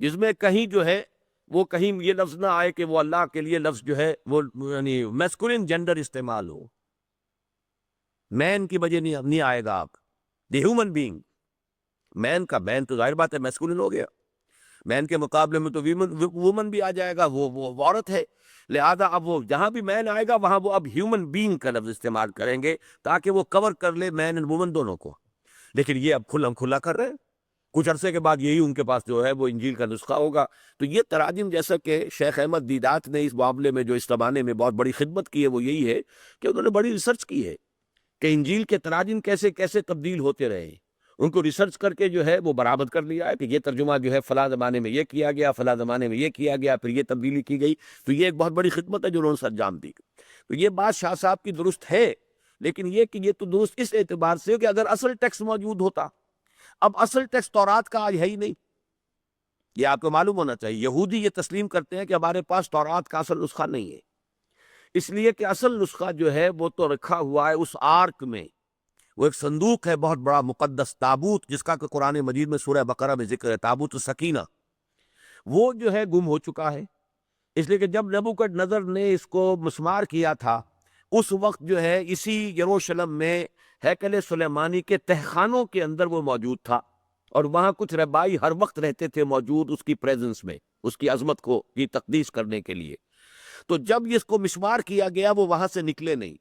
جس میں کہیں جو ہے وہ کہیں یہ لفظ نہ آئے کہ وہ اللہ کے لیے لفظ جو ہے وہ یعنی میسکولین جینڈر استعمال ہو، مین کی وجہ نہیں آئے گا۔ آپ دی ہیومن بینگ، مین کا مین تو ظاہر بات ہے میسکولین ہو گیا، مین کے مقابلے میں تو وومن بھی آ جائے گا، وہ عورت ہے، لہذا اب وہ جہاں بھی مین آئے گا وہاں وہ اب ہیومن بینگ کا لفظ استعمال کریں گے تاکہ وہ کور کر لے مین اینڈ وومن دونوں کو۔ لیکن یہ اب کھلم کھلا کر رہے ہیں، کچھ عرصے کے بعد یہی ان کے پاس جو ہے وہ انجیل کا نسخہ ہوگا۔ تو یہ تراجم جیسا کہ شیخ احمد دیدات نے اس معاملے میں جو اس زمانے میں بہت بڑی خدمت کی ہے وہ یہی ہے کہ انہوں نے بڑی ریسرچ کی ہے کہ انجیل کے تراجم کیسے کیسے تبدیل ہوتے رہے، ان کو ریسرچ کر کے جو ہے وہ برآمد کر لیا ہے کہ یہ ترجمہ جو ہے فلاں زمانے میں یہ کیا گیا، فلاں زمانے میں یہ کیا گیا، پھر یہ تبدیلی کی گئی. تو یہ ایک بہت بڑی خدمت ہے جو انہوں نے انجام دی. تو یہ بات شاہ صاحب کی درست ہے، لیکن یہ کہ یہ تو درست اس اعتبار سے کہ اگر اصل ٹیکسٹ موجود ہوتا. اب اصل ٹیکسٹ تورات کا آج ہے ہی نہیں. یہ آپ کو معلوم ہونا چاہیے. یہودی یہ تسلیم کرتے ہیں کہ ہمارے پاس تورات کا اصل نسخہ نہیں ہے، اس لیے کہ اصل نسخہ جو ہے وہ تو رکھا ہوا ہے اس آرک میں. وہ ایک صندوق ہے بہت بڑا مقدس تابوت، جس کا کہ قرآن مجید میں سورہ بقرہ میں ذکر ہے، تابوت سکینہ. وہ جو ہے گم ہو چکا ہے. اس لیے کہ جب نبوکدنضر نے اس کو مسمار کیا تھا، اس وقت جو ہے اسی یروشلم میں ہیکل سلیمانی کے تہخانوں کے اندر وہ موجود تھا، اور وہاں کچھ رہبائی ہر وقت رہتے تھے موجود اس کی پریزنس میں، اس کی عظمت کو کی تقدیس کرنے کے لیے. تو جب اس کو مسمار کیا گیا وہ وہاں سے نکلے نہیں.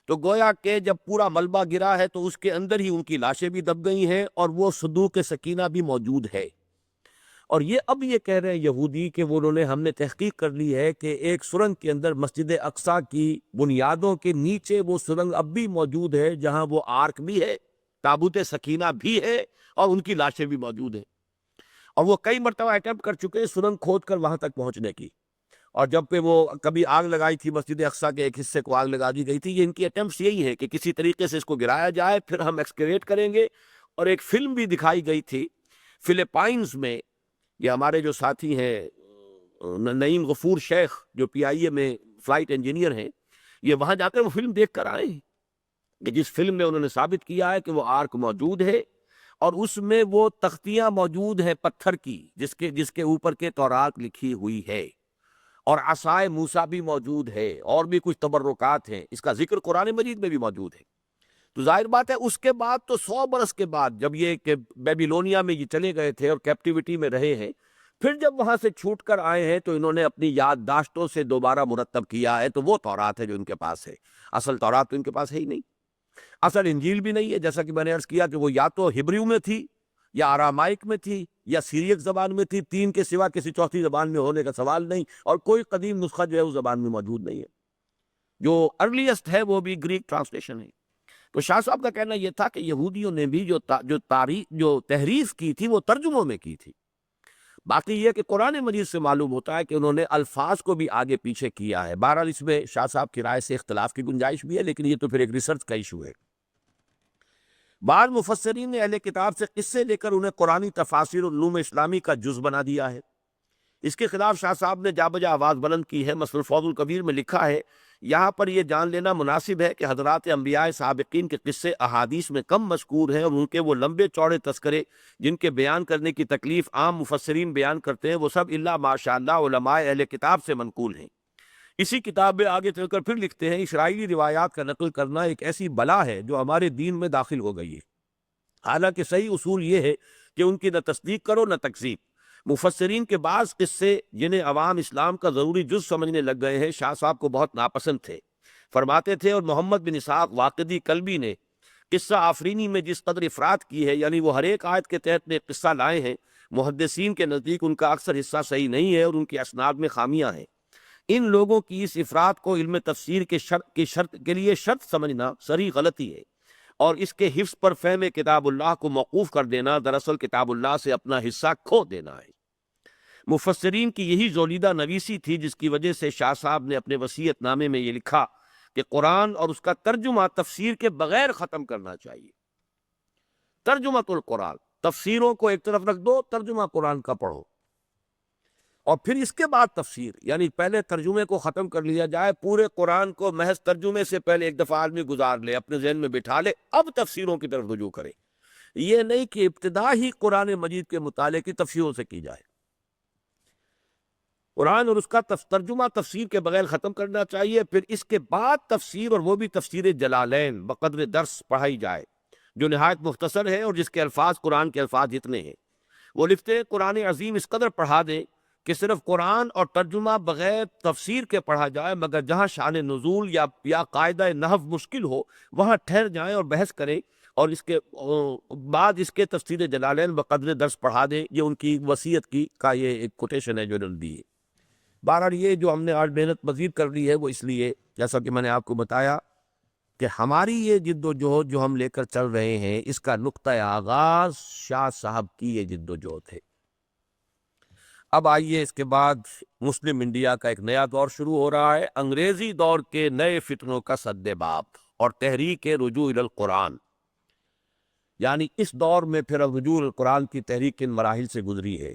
تو گویا کہ جب پورا ملبہ گرا ہے تو اس کے اندر ہی ان کی لاشیں بھی دب گئی ہیں، اور وہ صندوق سکینہ بھی موجود ہے. اور یہ اب یہ کہہ رہے ہیں یہودی کہ ہم نے تحقیق کر لی ہے کہ ایک سرنگ کے اندر مسجد اقصیٰ کی بنیادوں کے نیچے وہ سرنگ اب بھی موجود ہے، جہاں وہ آرک بھی ہے، تابوت سکینہ بھی ہے، اور ان کی لاشیں بھی موجود ہیں. اور وہ کئی مرتبہ اٹیمپٹ کر چکے ہیں سرنگ کھود کر وہاں تک پہنچنے کی. اور جب پہ وہ کبھی آگ لگائی تھی مسجد اقصیٰ کے ایک حصے کو آگ لگا دی گئی تھی. یہ ان کی اٹیمپٹس یہی ہے کہ کسی طریقے سے اس کو گرایا جائے، پھر ہم ایکسکیویٹ کریں گے. اور ایک فلم بھی دکھائی گئی تھی فلپائنز میں. یہ ہمارے جو ساتھی ہیں نعیم غفور شیخ جو PIA میں فلائٹ انجینئر ہیں، یہ وہاں جا کر وہ فلم دیکھ کر آئے ہیں کہ جس فلم میں انہوں نے ثابت کیا ہے کہ وہ آرک موجود ہے، اور اس میں وہ تختیاں موجود ہیں پتھر کی جس کے اوپر کے تورات لکھی ہوئی ہے، اور عصائے موسیٰ بھی موجود ہے، اور بھی کچھ تبرکات ہیں. اس کا ذکر قرآن مجید میں بھی موجود ہے. تو ظاہر بات ہے اس کے بعد تو 100 برس کے بعد جب یہ کہ بیبیلونیا میں یہ چلے گئے تھے اور کیپٹیوٹی میں رہے ہیں، پھر جب وہاں سے چھوٹ کر آئے ہیں تو انہوں نے اپنی یادداشتوں سے دوبارہ مرتب کیا ہے. تو وہ تورات ہے جو ان کے پاس ہے. اصل تورات تو ان کے پاس ہے ہی نہیں. اصل انجیل بھی نہیں ہے، جیسا کہ میں نے عرض کیا کہ وہ یا تو ہبریو میں تھی، یا آرامائک میں تھی، یا سیریک زبان میں تھی. 3 کے سوا کسی چوتھی زبان میں ہونے کا سوال نہیں. اور کوئی قدیم نسخہ جو ہے اس زبان میں موجود نہیں ہے. جو ارلیسٹ ہے وہ بھی گریک ٹرانسلیشن ہے. تو شاہ صاحب کا کہنا یہ تھا کہ یہودیوں نے بھی جو تحریف کی تھی وہ ترجموں میں کی تھی. باقی یہ کہ قرآن مجید سے معلوم ہوتا ہے کہ انہوں نے الفاظ کو بھی آگے پیچھے کیا ہے. بہرحال اس میں شاہ صاحب کی رائے سے اختلاف کی گنجائش بھی ہے، لیکن یہ تو پھر ایک ریسرچ کا ایشو ہے. بعض مفسرین نے اہل کتاب سے قصے لے کر انہیں قرآنی تفاسیر علوم اسلامی کا جز بنا دیا ہے. اس کے خلاف شاہ صاحب نے جا بجا آواز بلند کی ہے. مثلا الفوز الکبیر میں لکھا ہے، یہاں پر یہ جان لینا مناسب ہے کہ حضرات انبیاء سابقین کے قصے احادیث میں کم مذکور ہیں، اور ان کے وہ لمبے چوڑے تذکرے جن کے بیان کرنے کی تکلیف عام مفسرین بیان کرتے ہیں، وہ سب الا ماشاءاللہ علماء اہل کتاب سے منقول ہیں. اسی کتاب میں آگے چل کر پھر لکھتے ہیں، اسرائیلی روایات کا نقل کرنا ایک ایسی بلا ہے جو ہمارے دین میں داخل ہو گئی ہے. حالانکہ صحیح اصول یہ ہے کہ ان کی نہ تصدیق کرو نہ تکذیب. مفسرین کے بعض قصے جنہیں عوام اسلام کا ضروری جز سمجھنے لگ گئے ہیں، شاہ صاحب کو بہت ناپسند تھے. فرماتے تھے، اور محمد بن اسحاق واقدی کلبی نے قصہ آفرینی میں جس قدر افراد کی ہے، یعنی وہ ہر ایک آیت کے تحت ایک قصہ لائے ہیں، محدثین کے نزدیک ان کا اکثر حصہ صحیح نہیں ہے اور ان کی اسناد میں خامیاں ہیں. ان لوگوں کی اس افراد کو علم تفسیر کے شرط کے لیے شرط سمجھنا صریح غلطی ہے، اور اس کے حفظ پر فہم کتاب اللہ کو موقوف کر دینا دراصل کتاب اللہ سے اپنا حصہ کھو دینا ہے. مفسرین کی یہی زولیدہ نویسی تھی جس کی وجہ سے شاہ صاحب نے اپنے وصیت نامے میں یہ لکھا کہ قرآن اور اس کا ترجمہ تفسیر کے بغیر ختم کرنا چاہیے. ترجمۃ القرآن، تفسیروں کو ایک طرف رکھ دو، ترجمہ قرآن کا پڑھو، اور پھر اس کے بعد تفسیر. یعنی پہلے ترجمے کو ختم کر لیا جائے، پورے قرآن کو محض ترجمے سے پہلے ایک دفعہ آدمی گزار لے، اپنے ذہن میں بٹھا لے، اب تفسیروں کی طرف رجوع کرے. یہ نہیں کہ ابتدا ہی قرآن مجید کے مطالعے کی تفسیروں سے کی جائے. قرآن اور اس کا ترجمہ تفسیر کے بغیر ختم کرنا چاہیے، پھر اس کے بعد تفسیر، اور وہ بھی تفسیر جلالین بقدر درس پڑھائی جائے، جو نہایت مختصر ہے اور جس کے الفاظ قرآن کے الفاظ جتنے ہیں. وہ لکھتے ہیں، قرآن عظیم اس قدر پڑھا دیں کہ صرف قرآن اور ترجمہ بغیر تفسیر کے پڑھا جائے، مگر جہاں شان نزول یا قاعدہ نحو مشکل ہو وہاں ٹھہر جائیں اور بحث کریں، اور اس کے بعد اس کے تفسیر جلالین بقدر درس پڑھا دیں. یہ ان کی وصیت کا یہ ایک کوٹیشن ہے جو انہوں نے دی ہے. بہرحال یہ جو ہم نے آج محنت مزید کر لی ہے وہ اس لیے، جیسا کہ میں نے آپ کو بتایا کہ ہماری یہ جد و جہد جو ہم لے کر چل رہے ہیں اس کا نقطہ آغاز شاہ صاحب کی یہ جد و جہد ہے۔ اب آئیے اس کے بعد مسلم انڈیا کا ایک نیا دور شروع ہو رہا ہے، انگریزی دور کے نئے فتنوں کا سد باب اور تحریک رجوع الی القرآن، یعنی اس دور میں پھر اب رجوع الی القرآن کی تحریک کن مراحل سے گزری ہے۔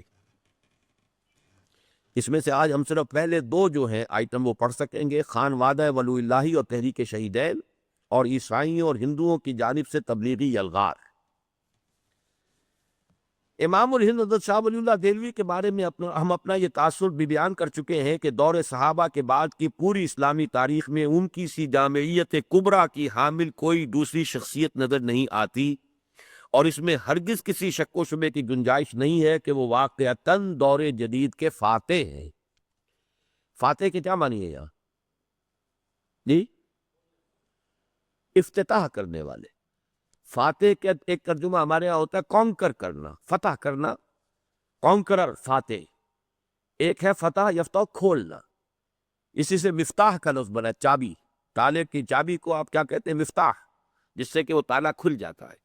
اس میں سے آج ہم صرف پہلے دو جو ہیں آئٹم وہ پڑھ سکیں گے، خان وعدہ ولو اللہ اور تحریک شہیدین، اور عیسائیوں اور ہندوؤں کی جانب سے تبلیغی الغار۔ امام الہند حضرت شاہ ولی اللہ دہلوی کے بارے میں ہم اپنا یہ تاثر بھی بیان کر چکے ہیں کہ دور صحابہ کے بعد کی پوری اسلامی تاریخ میں ان کی سی جامعیت کبریٰ کی حامل کوئی دوسری شخصیت نظر نہیں آتی، اور اس میں ہرگز کسی شک و شبے کی گنجائش نہیں ہے کہ وہ واقعتاً دور جدید کے فاتح ہیں۔ فاتح کے کیا معنی ہے یہاں؟ جی، افتتاح کرنے والے۔ فاتح کے ایک ترجمہ ہمارے یہاں ہوتا ہے کانکر کرنا، فتح کرنا، کانکرر فاتح۔ ایک ہے فتح یفتح کھولنا، اسی سے مفتاح کا لفظ بنا، چابی، تالے کی چابی کو آپ کیا کہتے ہیں؟ مفتاح، جس سے کہ وہ تالا کھل جاتا ہے۔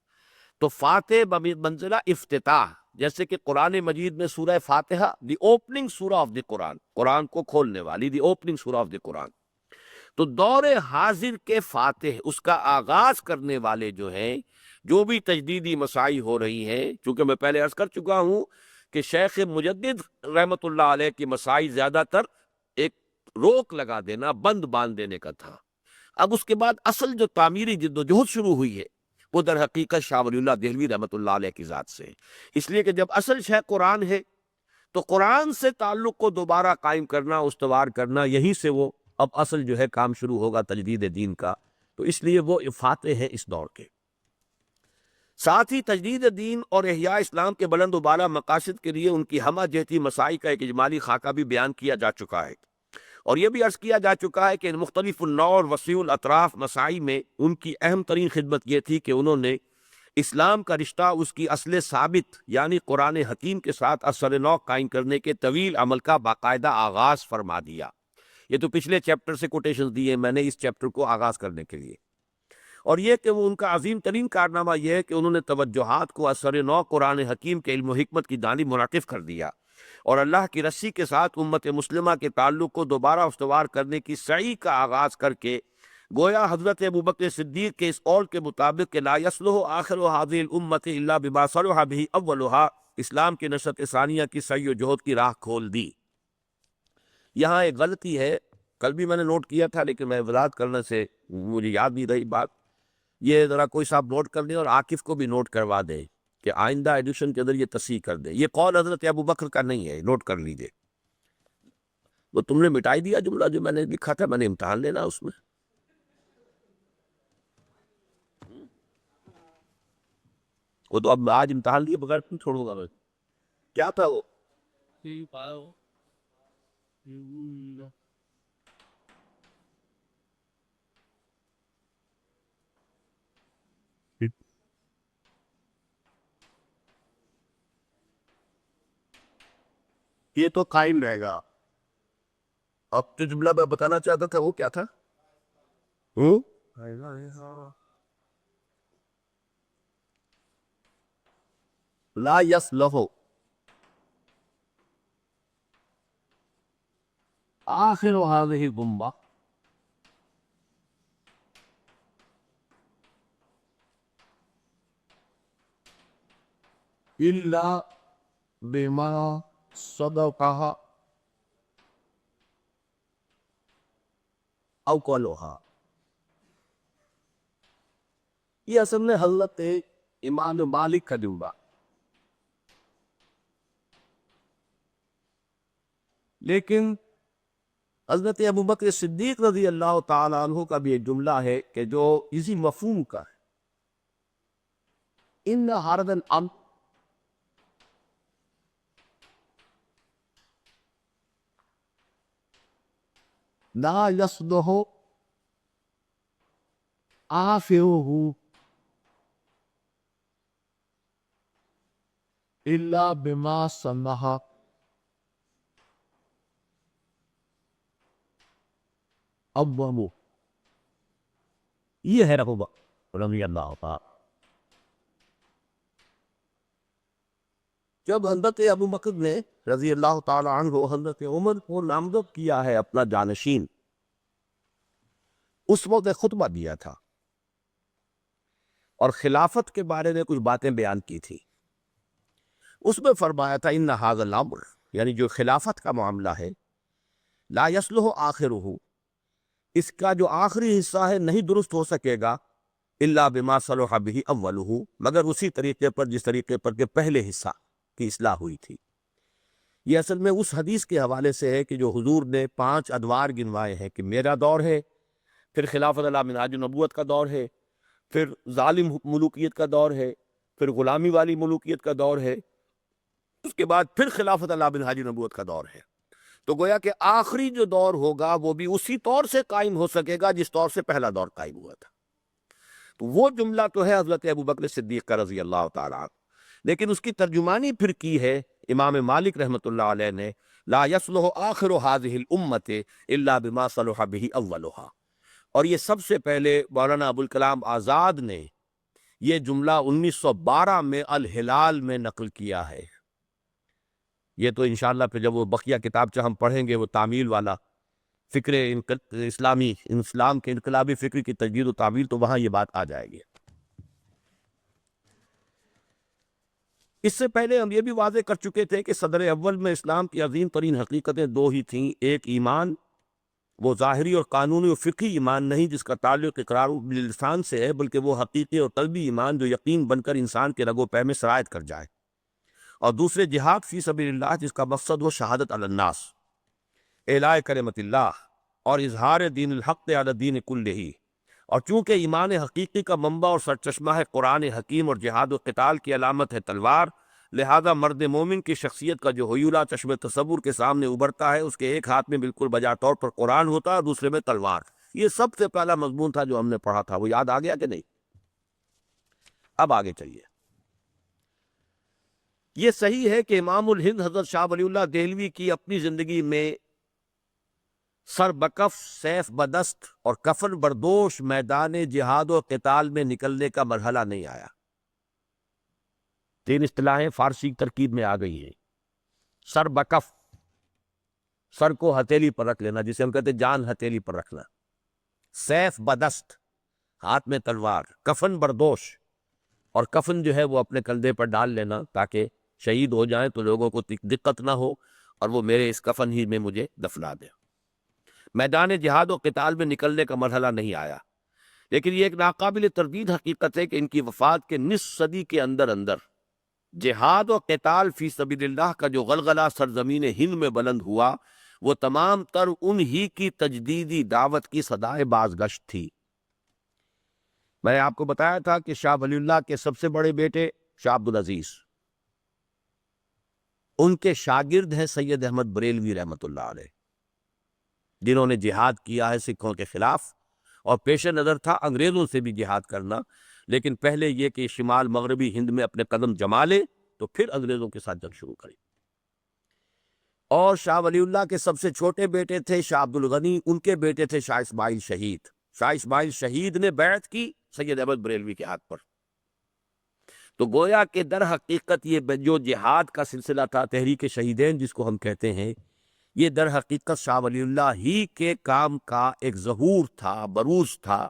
تو فاتح بمنزلہ افتتاح، جیسے کہ قرآن مجید میں سورہ فاتحہ دی اوپننگ سورہ آف دی قرآن، قرآن کو کھولنے والی، دی اوپننگ سورہ آف دی قرآن۔ تو دور حاضر کے فاتح، اس کا آغاز کرنے والے جو ہیں، جو بھی تجدیدی مسائی ہو رہی ہیں، چونکہ میں پہلے عرض کر چکا ہوں کہ شیخ مجدد رحمت اللہ علیہ کی مسائی زیادہ تر ایک روک لگا دینا، بند باندھ دینے کا تھا۔ اب اس کے بعد اصل جو تعمیری جد و جہد شروع ہوئی ہے وہ در حقیقت شاہ ولی اللہ دہلوی رحمت اللہ علیہ کی ذات سے ہے۔ اس لیے کہ جب اصل شے قرآن ہے تو قرآن سے تعلق کو دوبارہ قائم کرنا، استوار کرنا، یہیں سے وہ اب اصل جو ہے کام شروع ہوگا تجدید دین کا۔ تو اس لیے وہ فاتح ہیں اس دور کے۔ ساتھ ہی تجدید دین اور احیاء اسلام کے بلند و بالا مقاصد کے لیے ان کی ہمہ جہتی مسائی کا ایک اجمالی خاکہ بھی بیان کیا جا چکا ہے، اور یہ بھی عرض کیا جا چکا ہے کہ ان مختلف النوع اور وسیع الاطراف مسائی میں ان کی اہم ترین خدمت یہ تھی کہ انہوں نے اسلام کا رشتہ اس کی اصل ثابت یعنی قرآن حکیم کے ساتھ اثر نو قائم کرنے کے طویل عمل کا باقاعدہ آغاز فرما دیا۔ یہ تو پچھلے چیپٹر سے کوٹیشنز دی ہیں میں نے اس چیپٹر کو آغاز کرنے کے لیے، اور یہ کہ وہ ان کا عظیم ترین کارنامہ یہ ہے کہ انہوں نے توجہات کو اثر نو قرآن حکیم کے علم و حکمت کی جانب منعطف کر دیا، اور اللہ کی رسی کے ساتھ امت مسلمہ کے تعلق کو دوبارہ استوار کرنے کی سعی کا آغاز کر کے گویا حضرت ابوبکر صدیق کے اس قول کے مطابق کہ لا یصلح آخر هذه الامت الا بما صلح به اولها، اسلام کی نشأت ثانیہ کی سعی و جہد کی راہ کھول دی۔ یہاں ایک غلطی ہے، کل بھی میں نے نوٹ کیا تھا لیکن میں وضاحت کرنے سے مجھے یاد نہیں رہی بات، یہ ذرا کوئی صاحب نوٹ کر لیں اور عاکف کو بھی نوٹ کروا دیں کہ آئندہ ایڈیشن کے اندر یہ تصحیح کر دیں۔ یہ قول حضرت ابوبکر کا نہیں ہے، نوٹ کر لیجئے۔ وہ تم نے مٹائی دیا جملہ جو میں نے لکھا تھا، میں نے امتحان لینا اس میں۔ وہ تو اب آج امتحان لیے بغیر کیوں چھوڑوں گا میں؟ کیا تھا وہ؟ یہ تو قائم رہے گا۔ اب جو جملہ میں بتانا چاہتا تھا وہ کیا تھا؟ لا یصلح آخر هذه الامة إلا بما صدقها او قولها۔ یہ اصل میں حضرت امام مالک کا جملہ، لیکن حضرت ابوبکر صدیق رضی اللہ تعالیٰ عنہ کا بھی ایک جملہ ہے کہ جو اسی مفہوم کا ہے، ان ہارد الامر لا يصلح آخره إلا بما صلح أوله۔ یہ ہے ابو بکر رضی اللہ تعالی۔ جب حضرت ابو بکر نے رضی اللہ تعالی عنہ حضرت عمر کو نامزد کیا ہے اپنا جانشین، اس وقت ایک خطبہ دیا تھا اور خلافت کے بارے میں کچھ باتیں بیان کی تھی۔ اس میں فرمایا تھا ان ھذا الامر، یعنی جو خلافت کا معاملہ ہے، لا یصلح آخرہ، اس کا جو آخری حصہ ہے نہیں درست ہو سکے گا الا بما صلح به اولہ، مگر اسی طریقے پر جس طریقے پر کہ پہلے حصہ کی اصلاح ہوئی تھی۔ یہ اصل میں اس حدیث کے حوالے سے ہے کہ جو حضور نے 5 ادوار گنوائے ہیں کہ میرا دور ہے، پھر خلافت اللہ منہاج النبوت کا دور ہے، پھر ظالم ملوکیت کا دور ہے، پھر غلامی والی ملوکیت کا دور ہے، اس کے بعد پھر خلافت اللہ منہاج النبوت کا دور ہے۔ تو گویا کہ آخری جو دور ہوگا وہ بھی اسی طور سے قائم ہو سکے گا جس طور سے پہلا دور قائم ہوا تھا۔ تو وہ جملہ تو ہے حضرت ابوبکر صدیق کا رضی اللہ تعالیٰ عنہ، لیکن اس کی ترجمانی پھر کی ہے امام مالک رحمۃ اللہ علیہ نے، لا یصلح آخر هذه الامة الا بما صلح به اولها، اور یہ سب سے پہلے مولانا ابوالکلام آزاد نے یہ جملہ 1912 میں الہلال میں نقل کیا ہے۔ یہ تو انشاءاللہ پھر جب وہ بقیہ کتابچہ ہم پڑھیں گے، وہ تعمیل والا فکر اسلام کے انقلابی فکر کی تجدید و تعمیل، تو وہاں یہ بات آ جائے گی۔ اس سے پہلے ہم یہ بھی واضح کر چکے تھے کہ صدر اول میں اسلام کی عظیم ترین حقیقتیں 2 ہی تھیں، ایک ایمان، وہ ظاہری اور قانونی اور فقہی ایمان نہیں جس کا تعلق اقرار باللسان سے ہے، بلکہ وہ حقیقی اور قلبی ایمان جو یقین بن کر انسان کے رگ و پے میں سرایت کر جائے، اور دوسرے جہاد فی سبیل اللہ جس کا مقصد وہ شہادت علی الناس، اعلاء کلمت اللہ اور اظہار دین الحق علی الدین کلہ۔ اور چونکہ ایمان حقیقی کا منبع اور سرچشمہ ہے قرآن حکیم اور جہاد و قتال کی علامت ہے تلوار، لہذا مرد مومن کی شخصیت کا جو حیولہ چشم تصور کے سامنے ابھرتا ہے، اس کے ایک ہاتھ میں بالکل بجا طور پر قرآن ہوتا ہے اور دوسرے میں تلوار۔ یہ سب سے پہلا مضمون تھا جو ہم نے پڑھا تھا، وہ یاد آ گیا کہ نہیں؟ اب آگے چلیے۔ یہ صحیح ہے کہ امام الہند حضرت شاہ ولی اللہ دہلوی کی اپنی زندگی میں سر بکف، سیف بدست اور کفن بردوش میدان جہاد و قتال میں نکلنے کا مرحلہ نہیں آیا۔ 3 اصطلاحیں فارسی ترکیب میں آ گئی ہیں۔ سر بکف، سر کو ہتھیلی پر رکھ لینا، جسے ہم کہتے ہیں جان ہتھیلی پر رکھنا۔ سیف بدست، ہاتھ میں تلوار۔ کفن بردوش، اور کفن جو ہے وہ اپنے کندھے پر ڈال لینا تاکہ شہید ہو جائیں تو لوگوں کو دقت نہ ہو اور وہ میرے اس کفن ہی میں مجھے دفنا دیں۔ میدان جہاد و قتال میں نکلنے کا مرحلہ نہیں آیا، لیکن یہ ایک ناقابل تردید حقیقت ہے کہ ان کی وفات کے نصف صدی کے اندر اندر جہاد و قتال فی سبیل اللہ کا جو غلغلہ سرزمین ہند میں بلند ہوا، وہ تمام تر انہی کی تجدیدی دعوت کی صدائے بازگشت تھی۔ میں نے آپ کو بتایا تھا کہ شاہ ولی اللہ کے سب سے بڑے بیٹے شاہ عبدالعزیز، ان کے شاگرد ہیں سید احمد بریلوی رحمۃ اللہ علیہ، جنہوں نے جہاد کیا ہے سکھوں کے خلاف، اور پیش نظر تھا انگریزوں سے بھی جہاد کرنا، لیکن پہلے یہ کہ شمال مغربی ہند میں اپنے قدم جما لے تو پھر انگریزوں کے ساتھ جنگ شروع کرے۔ اور شاہ ولی اللہ کے سب سے چھوٹے بیٹے تھے شاہ عبدالغنی، ان کے بیٹے تھے شاہ اسماعیل شہید۔ شاہ اسماعیل شہید نے بیعت کی سید احمد بریلوی کے ہاتھ پر۔ تو گویا کہ در حقیقت یہ جو جہاد کا سلسلہ تھا، تحریک شہیدین جس کو ہم کہتے ہیں، یہ در حقیقت شاہ ولی اللہ ہی کے کام کا ایک ظہور تھا، بروز تھا۔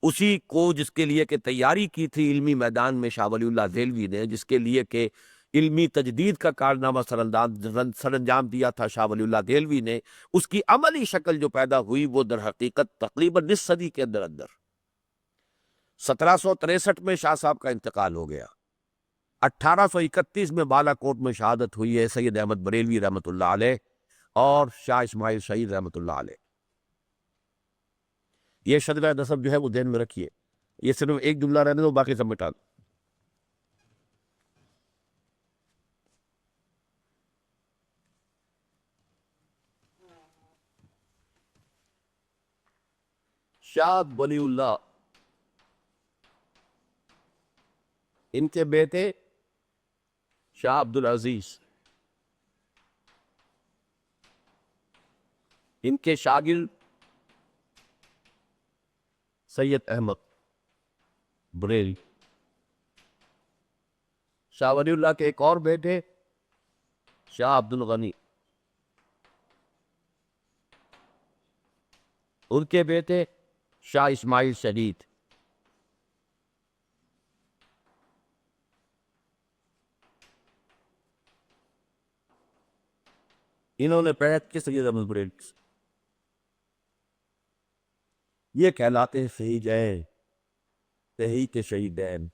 اسی کو جس کے لیے کہ تیاری کی تھی علمی میدان میں شاہ ولی اللہ دہلوی نے، جس کے لیے کہ علمی تجدید کا کارنامہ سر انجام دیا تھا شاہ ولی اللہ دہلوی نے، اس کی عملی شکل جو پیدا ہوئی وہ در حقیقت تقریباً نصف صدی کے اندر اندر 1763 میں شاہ صاحب کا انتقال ہو گیا۔ 1831 میں بالا کوٹ میں شہادت ہوئی ہے سید احمد بریلوی رحمۃ اللہ علیہ اور شاہ اسماعیل شہید رحمۃ اللہ علیہ۔ یہ شجرہ نسب جو ہے وہ ذہن میں رکھیے، یہ صرف ایک جملہ رہنے دو، باقی سب مٹا دو۔ شاہ ولی اللہ، ان کے بیٹے شاہ عبدالعزیز، ان کے شاگرد سید احمد، بریلوی۔ شاہ ولی اللہ کے ایک اور بیٹے شاہ عبد الغنی، ان کے بیٹے شاہ اسماعیل شہید۔ انہوں نے بیعت کی سید احمد بریلوی سے۔ یہ کہلاتے ہیں شہیدین، شہید کے شہیدین۔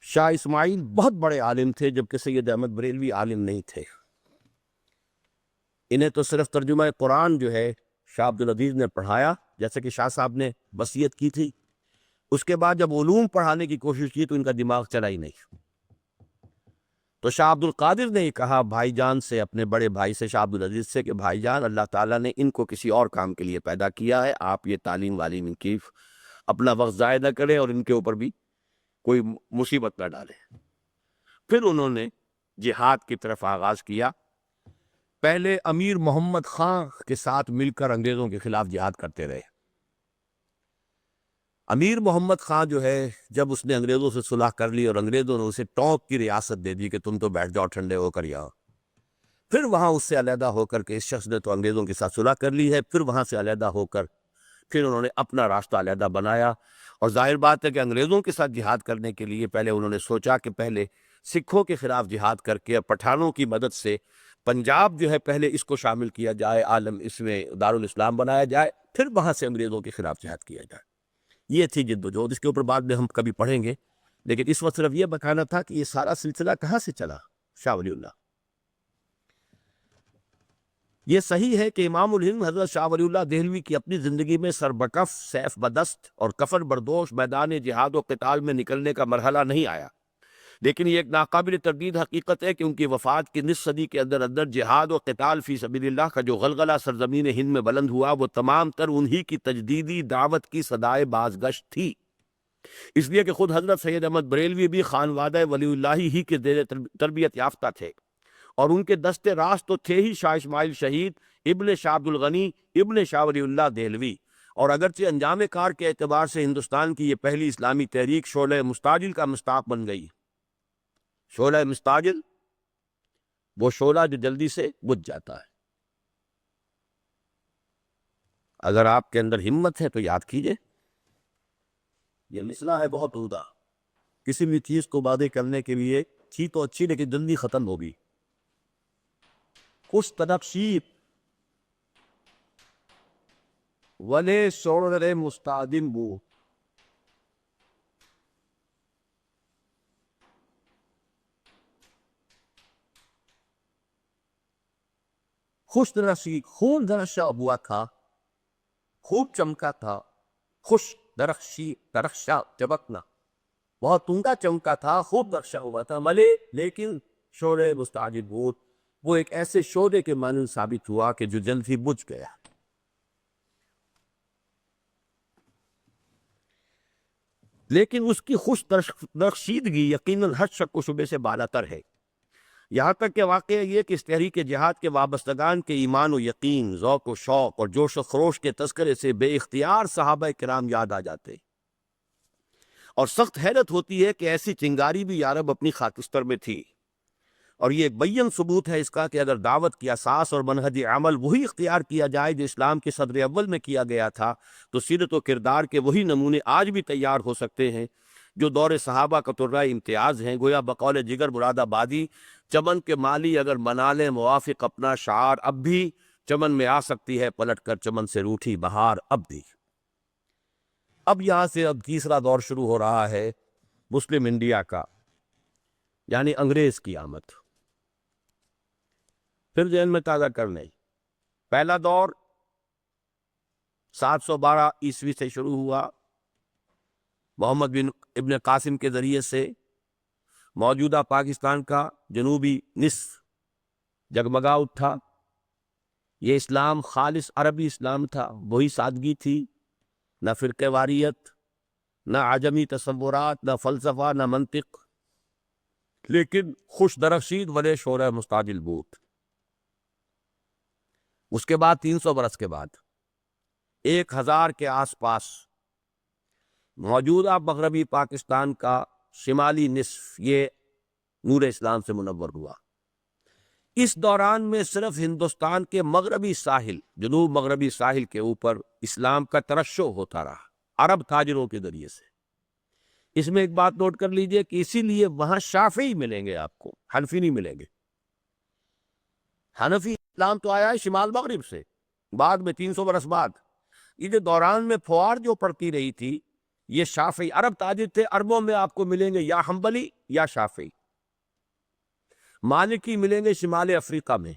شاہ اسماعیل بہت بڑے عالم تھے، جبکہ سید احمد بریلوی عالم نہیں تھے۔ انہیں تو صرف ترجمہ قرآن جو ہے شاہ عبد العزیز نے پڑھایا، جیسے کہ شاہ صاحب نے وصیت کی تھی۔ اس کے بعد جب علوم پڑھانے کی کوشش کی تو ان کا دماغ چلا ہی نہیں۔ تو شاہ عبد القادر نے یہ کہا بھائی جان سے، اپنے بڑے بھائی سے، شاہ عبد العزیز سے، کہ بھائی جان اللہ تعالیٰ نے ان کو کسی اور کام کے لیے پیدا کیا ہے، آپ یہ تعلیم والیم ان کی اپنا وقت ضائع نہ کریں اور ان کے اوپر بھی کوئی مصیبت نہ ڈالیں۔ پھر انہوں نے جہاد کی طرف آغاز کیا۔ پہلے امیر محمد خان کے ساتھ مل کر انگریزوں کے خلاف جہاد کرتے رہے۔ امیر محمد خان جو ہے، جب اس نے انگریزوں سے صلح کر لی اور انگریزوں نے اسے ٹونک کی ریاست دے دی کہ تم تو بیٹھ جاؤ ٹھنڈے ہو کر یہاں، پھر وہاں اس سے علیحدہ ہو کر کے اس شخص نے تو انگریزوں کے ساتھ صلح کر لی ہے، پھر وہاں سے علیحدہ ہو کر پھر انہوں نے اپنا راستہ علیحدہ بنایا۔ اور ظاہر بات ہے کہ انگریزوں کے ساتھ جہاد کرنے کے لیے پہلے انہوں نے سوچا کہ پہلے سکھوں کے خلاف جہاد کر کے اور پٹھانوں کی مدد سے پنجاب جو ہے پہلے اس کو شامل کیا جائے، عالم اس میں دارالاسلام بنایا جائے، پھر وہاں سے انگریزوں کے خلاف جہاد کیا جائے۔ یہ تھی جد و جہد، اس کے اوپر بعد میں ہم کبھی پڑھیں گے، لیکن اس وقت صرف یہ بتانا تھا کہ یہ سارا سلسلہ کہاں سے چلا۔ شاہ ولی اللہ، یہ صحیح ہے کہ امام الہند حضرت شاہ ولی اللہ دہلوی کی اپنی زندگی میں سربکف، سیف بدست اور کفن بردوش میدان جہاد و قتال میں نکلنے کا مرحلہ نہیں آیا، لیکن یہ ایک ناقابل تردید حقیقت ہے کہ ان کی وفات کی نصف صدی کے اندر اندر جہاد و قتال فی سبیل اللہ کا جو غلغلہ سرزمین ہند میں بلند ہوا، وہ تمام تر انہی کی تجدیدی دعوت کی صدائے بازگشت تھی۔ اس لیے کہ خود حضرت سید احمد بریلوی بھی خانوادہ ولی اللہ ہی کے زیر تربیت یافتہ تھے، اور ان کے دستے راست تو تھے ہی شاہ اسماعیل شہید، ابن شاہ عبد الغنی، ابن شاہ ولی اللہ دہلوی۔ اور اگرچہ انجام کار کے اعتبار سے ہندوستان کی یہ پہلی اسلامی تحریک شعلہ مستعجل کا مصداق بن گئی۔ شعلہ مستعجل، وہ شعلہ جو جلدی سے بجھ جاتا ہے۔ اگر آپ کے اندر ہمت ہے تو یاد کیجئے، یہ مسئلہ ہے بہت عمدہ۔ کسی بھی چیز کو وعدے کرنے کے لیے تھی تو اچھی، لیکن جلدی ختم ہوگی۔ خوش تنقشیب ولی سوڑ مستعدم بو۔ خوش درخشی، خون درخشا ہوا تھا، خوب چمکا تھا۔ خوش درخشی، درخشا چمکنا، بہت عمدہ چمکا تھا، خوب درخشا ہوا تھا، ملے لیکن شعلہ مستعجل بود، وہ ایک ایسے شعلے کے مانند ثابت ہوا کہ جو جلد ہی بجھ گیا۔ لیکن اس کی خوش درخشیدگی یقیناً ہر شک و شبے سے بالاتر ہے، یہاں تک کہ واقعہ یہ کہ اس تحریک جہاد کے وابستگان کے ایمان و یقین، ذوق و شوق اور جوش و خروش کے تذکرے سے بے اختیار صحابہ کرام یاد آ جاتے، اور سخت حیرت ہوتی ہے کہ ایسی چنگاری بھی یارب اپنی خاکستر میں تھی۔ اور یہ ایک بیان ثبوت ہے اس کا کہ اگر دعوت کی اساس اور منہج عمل وہی اختیار کیا جائے جو اسلام کے صدر اول میں کیا گیا تھا، تو سیرت و کردار کے وہی نمونے آج بھی تیار ہو سکتے ہیں جو دور صحابہ کا طرہ امتیاز ہیں۔ گویا بقول جگر مراد آبادی، چمن کے مالی اگر منا لے موافق اپنا شعار، اب بھی چمن میں آ سکتی ہے پلٹ کر چمن سے روٹھی بہار اب بھی۔ اب یہاں سے اب تیسرا دور شروع ہو رہا ہے مسلم انڈیا کا، یعنی انگریز کی آمد۔ پھر ذہن میں تازہ کر لیں، پہلا دور 712 عیسوی سے شروع ہوا، محمد بن ابن قاسم کے ذریعے سے موجودہ پاکستان کا جنوبی نصف جگمگا اٹھا۔ یہ اسلام خالص عربی اسلام تھا، وہی سادگی تھی، نہ فرقہ واریت، نہ عجمی تصورات، نہ فلسفہ، نہ منطق، لیکن خوش درخشید ولے شعلہ مستعجل بود۔ اس کے بعد 300 برس کے بعد 1000 کے آس پاس موجودہ مغربی پاکستان کا شمالی نصف یہ نور اسلام سے منور ہوا۔ اس دوران میں صرف ہندوستان کے مغربی ساحل، جنوب مغربی ساحل کے اوپر اسلام کا ترشح ہوتا رہا عرب تاجروں کے ذریعے سے۔ اس میں ایک بات نوٹ کر لیجئے کہ اسی لیے وہاں شافعی ملیں گے آپ کو، حنفی نہیں ملیں گے۔ حنفی اسلام تو آیا ہے شمال مغرب سے، بعد میں 300 برس بعد۔ یہ جو دوران میں پھوار جو پڑتی رہی تھی، یہ شافعی عرب تاجر تھے۔ عربوں میں آپ کو ملیں گے یا حنبلی یا شافعی۔ مالکی ملیں گے شمال افریقہ میں،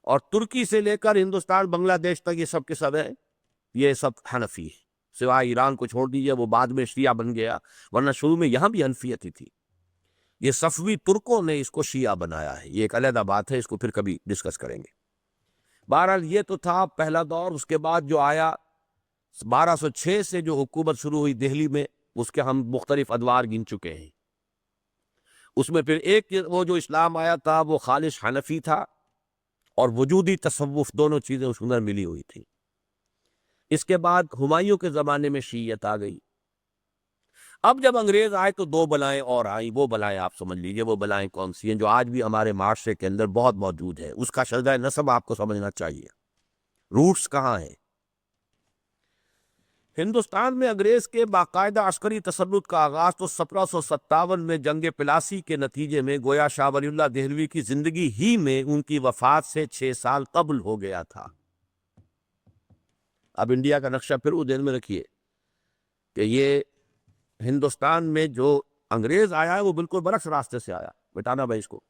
اور ترکی سے لے کر ہندوستان بنگلہ دیش تک یہ سب کے سب ہیں، یہ سب حنفی ہے، سوائے ایران کو چھوڑ دیجئے، وہ بعد میں شیعہ بن گیا، ورنہ شروع میں یہاں بھی حنفیت ہی تھی۔ یہ صفوی ترکوں نے اس کو شیعہ بنایا ہے، یہ ایک علیحدہ بات ہے، اس کو پھر کبھی ڈسکس کریں گے۔ بہرحال یہ تو تھا پہلا دور۔ اس کے بعد جو آیا 1206 سے جو حکومت شروع ہوئی دہلی میں، اس کے ہم مختلف ادوار گن چکے ہیں۔ اس میں پھر ایک وہ جو اسلام آیا تھا وہ خالص حنفی تھا، اور وجودی تصوف، دونوں چیزیں اس کے اندر ملی ہوئی تھی۔ اس کے بعد ہمایوں کے زمانے میں شیعیت آ گئی۔ اب جب انگریز آئے تو دو بلائیں اور آئیں۔ وہ بلائیں آپ سمجھ لیجئے، وہ بلائیں کون سی ہیں جو آج بھی ہمارے معاشرے کے اندر بہت موجود ہے۔ اس کا شجرہ نسب آپ کو سمجھنا چاہیے، روٹس کہاں ہیں۔ ہندوستان میں انگریز کے باقاعدہ عسکری تسلط کا آغاز تو 1757 میں جنگ پلاسی کے نتیجے میں گویا شاہ ولی اللہ دہلوی کی زندگی ہی میں ان کی وفات سے 6 سال قبل ہو گیا تھا۔ اب انڈیا کا نقشہ پھر وہ ذہن میں رکھیے کہ یہ ہندوستان میں جو انگریز آیا ہے وہ بالکل برعکس راستے سے آیا۔ بٹانا بھائی اس کو۔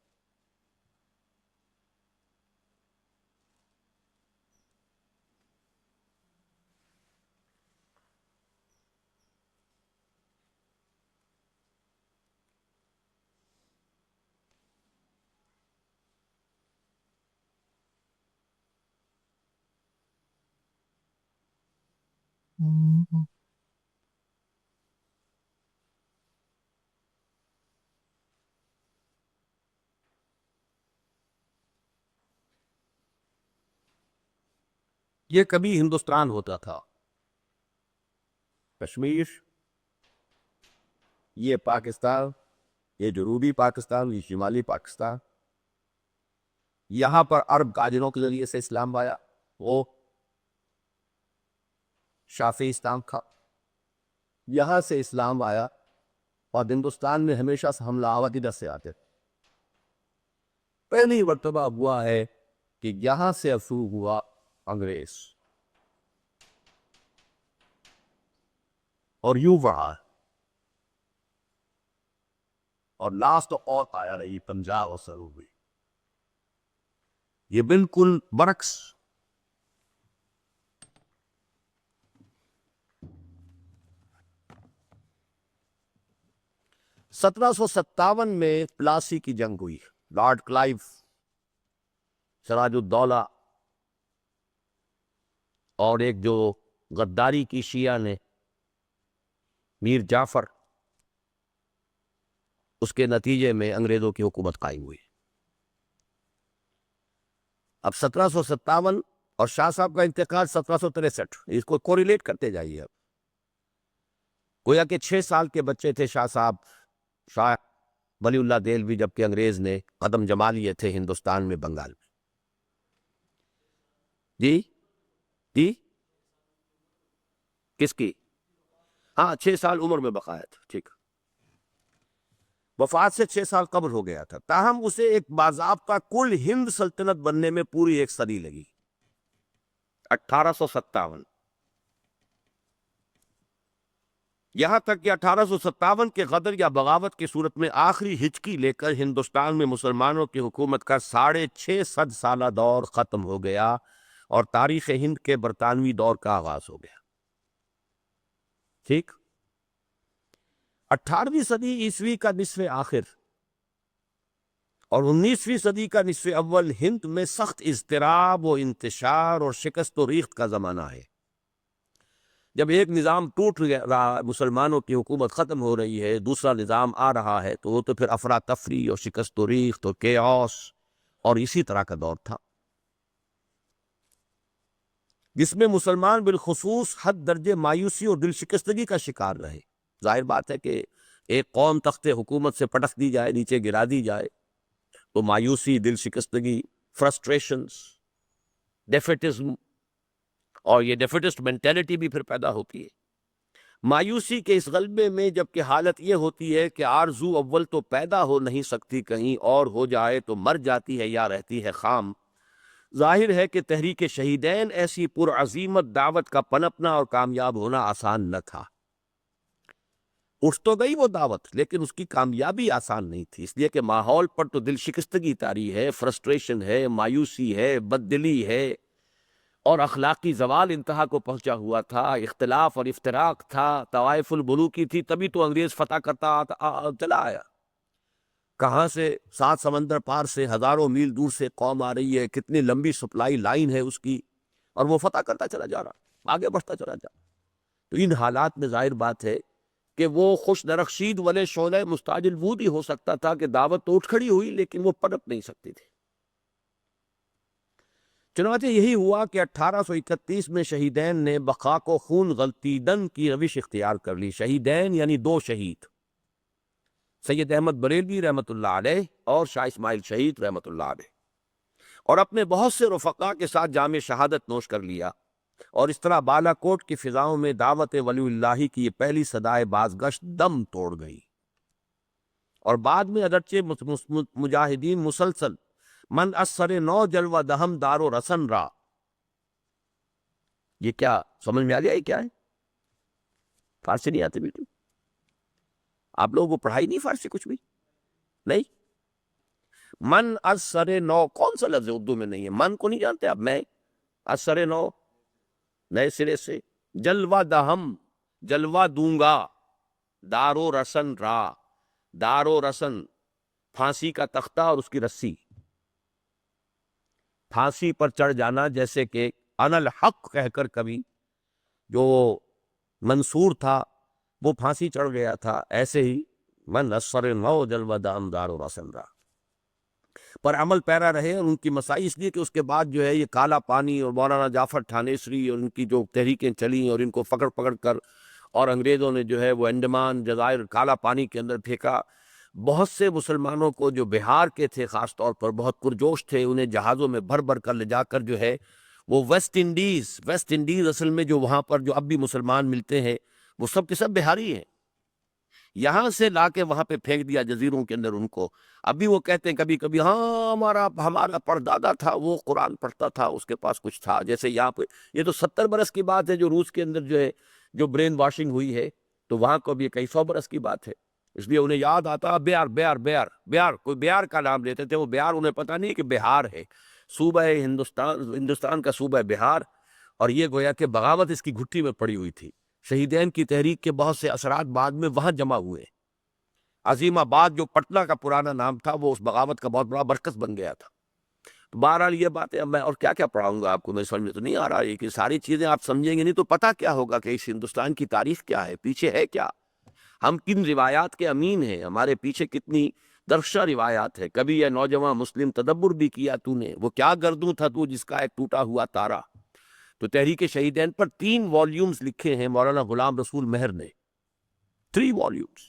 یہ کبھی ہندوستان ہوتا تھا، کشمیر، یہ پاکستان، یہ جنوبی پاکستان، یہ شمالی پاکستان۔ یہاں پر عرب تاجروں کے ذریعے سے اسلام آیا، وہ شافعی اسلام تھا۔ یہاں سے اسلام آیا، اور ہندوستان میں ہمیشہ سے حملہ آور ادھر سے آتے تھے۔ پہلی مرتبہ ہوا ہے کہ یہاں سے افروغ ہوا انگریز، اور یوں بڑھا، اور لاسٹ اور آیا رہی پنجاب اور سرو ہوئی۔ یہ بالکل برعکس۔ 1757 میں پلاسی کی جنگ ہوئی، لارڈ کلائیو، سراج الدولہ اور ایک جو غداری کی شیعہ نے میر جعفر، اس کے نتیجے میں انگریزوں کی حکومت قائم ہوئی۔ اب 1757 اور شاہ صاحب کا انتقال 1763، اس کو کوریلیٹ کرتے جائیے۔ اب گویا کہ 6 سال کے بچے تھے شاہ صاحب، شاہ ولی اللہ دہلوی، جبکہ انگریز نے قدم جما لیے تھے ہندوستان میں، بنگال میں۔ جی جی کس کی؟ ہاں 6 سال عمر میں بقایا تھا، ٹھیک۔ وفات سے 6 سال قبل ہو گیا تھا، تاہم اسے ایک باضابطہ کل ہند سلطنت بننے میں پوری 1 صدی لگی، 1857۔ یہاں تک کہ 1857 کے غدر یا بغاوت کی صورت میں آخری ہچکی لے کر ہندوستان میں مسلمانوں کی حکومت کا 650 سالہ دور ختم ہو گیا، اور تاریخ ہند کے برطانوی دور کا آغاز ہو گیا، ٹھیک۔ 18ویں صدی عیسوی کا نصف آخر اور 19ویں صدی کا نصف اول ہند میں سخت اضطراب و انتشار اور شکست و ریخت کا زمانہ ہے۔ جب ایک نظام ٹوٹ رہا، مسلمانوں کی حکومت ختم ہو رہی ہے، دوسرا نظام آ رہا ہے، تو وہ تو پھر افراتفری اور شکست و ریخت اور کیوس اور اسی طرح کا دور تھا۔ جس میں مسلمان بالخصوص حد درجے مایوسی اور دل شکستگی کا شکار رہے۔ ظاہر بات ہے کہ ایک قوم تخت حکومت سے پٹک دی جائے، نیچے گرا دی جائے، تو مایوسی، دل شکستگی، فرسٹریشنز، ڈیفیٹزم، اور یہ ڈیفیٹسٹ مینٹیلٹی بھی پھر پیدا ہوتی ہے۔ مایوسی کے اس غلبے میں جبکہ حالت یہ ہوتی ہے کہ آرزو اول تو پیدا ہو نہیں سکتی، کہیں اور ہو جائے تو مر جاتی ہے یا رہتی ہے خام۔ ظاہر ہے کہ تحریک شہیدین ایسی پرعزیمت دعوت کا پنپنا اور کامیاب ہونا آسان نہ تھا۔ اٹھ تو گئی وہ دعوت، لیکن اس کی کامیابی آسان نہیں تھی، اس لیے کہ ماحول پر تو دل شکستگی طاری ہے، فرسٹریشن ہے، مایوسی ہے، بددلی ہے، اور اخلاقی زوال انتہا کو پہنچا ہوا تھا، اختلاف اور افتراق تھا، طوائف الملوکی تھی، تبھی تو انگریز فتح کرتا چلا آیا۔ کہاں سے 7 سمندر پار سے، ہزاروں میل دور سے قوم آ رہی ہے، کتنی لمبی سپلائی لائن ہے اس کی، اور وہ فتح کرتا چلا جا رہا، آگے بڑھتا چلا جا رہا۔ تو ان حالات میں ظاہر بات ہے کہ وہ خوش درخشید ولے شعلہ مستعجل وود ہی ہو سکتا تھا کہ دعوت تو اٹھ کھڑی ہوئی لیکن وہ پنپ نہیں سکتی تھی۔ چنانچہ یہی ہوا کہ 1831 میں شہیدین نے بقا کو خون غلطیدن کی روش اختیار کر لی۔ شہیدین یعنی 2 شہید، سید احمد بریلوی رحمۃ اللہ علیہ اور شاہ اسماعیل شہید رحمۃ اللہ علیہ، اور اپنے بہت سے رفقا کے ساتھ جام شہادت نوش کر لیا، اور اس طرح بالا کوٹ کی فضاؤں میں دعوت ولی اللہ کی یہ پہلی صدائے بازگشت دم توڑ گئی۔ اور بعد میں اگرچہ مجاہدین مسلسل من اثر نو جلوہ دہم دارو رسن را، یہ کیا سمجھ میں آ گیا؟ یہ کیا ہے؟ فارسی نہیں آتی بالکل؟ آپ لوگوں کو پڑھائی نہیں فارسی کچھ بھی نہیں؟ من اثر نو کون سا لفظ ہے اردو میں؟ نہیں ہے، من کو نہیں جانتے آپ؟ میں اثر نو نئے سرے سے، جلوہ دہم جلوہ دوں گا، دارو رسن را، دارو رسن پھانسی کا تختہ اور اس کی رسی، پھانسی پر چڑھ جانا، جیسے کہ انا الحق کہہ کر کبھی جو منصور تھا وہ پھانسی چڑھ گیا تھا، ایسے ہی من اثر نو جلوہ دہم دارو رسن را پر عمل پیرا رہے۔ اور ان کی مسائی اس لیے کہ اس کے بعد جو ہے یہ کالا پانی اور مولانا جعفر ٹھانیسری اور ان کی جو تحریکیں چلیں اور ان کو پکڑ پکڑ کر اور انگریزوں نے جو ہے وہ انڈمان جزائر کالا پانی کے اندر پھینکا، بہت سے مسلمانوں کو جو بہار کے تھے خاص طور پر بہت پرجوش تھے، انہیں جہازوں میں بھر بھر کر لے جا کر جو ہے وہ ویسٹ انڈیز اصل میں جو وہاں پر جو اب بھی مسلمان ملتے ہیں وہ سب کے سب بہاری ہیں، یہاں سے لا کے وہاں پہ پھینک دیا جزیروں کے اندر ان کو۔ ابھی وہ کہتے ہیں کبھی کبھی ہاں ہمارا پردادا تھا وہ قرآن پڑھتا تھا، اس کے پاس کچھ تھا، جیسے یہاں پہ یہ تو 70 برس کی بات ہے جو روس کے اندر جو ہے جو برین واشنگ ہوئی ہے، تو وہاں کو بھی کئی 100 برس کی بات ہے، اس لیے انہیں یاد آتا بیار کوئی بیار کا نام لیتے تھے، وہ بیار انہیں پتہ نہیں کہ بہار ہے، صوبہ ہندوستان کا صوبہ بہار، اور یہ گویا کہ بغاوت اس کی گھٹی میں پڑی ہوئی تھی۔ شہیدین کی تحریک کے بہت سے اثرات بعد میں وہاں جمع ہوئے۔ عظیم آباد جو پٹنہ کا پرانا نام تھا وہ اس بغاوت کا بہت بڑا مرکز بن گیا تھا۔ بہرحال یہ باتیں اب میں اور کیا کیا پڑھاؤں گا آپ کو، میں سمجھ میں تو نہیں آ رہا ہے کہ ساری چیزیں آپ سمجھیں گے نہیں تو پتہ کیا ہوگا کہ اس ہندوستان کی تاریخ کیا ہے، پیچھے ہے کیا، ہم کن روایات کے امین ہیں، ہمارے پیچھے کتنی درخشاں روایات ہے۔ کبھی یہ نوجوان مسلم تدبر بھی کیا تو نے، وہ کیا گردوں تھا تو جس کا ایک ٹوٹا ہوا تارا۔ تو تحریک شہیدین پر 3 والیومز لکھے ہیں مولانا غلام رسول مہر نے، 3 والیومز،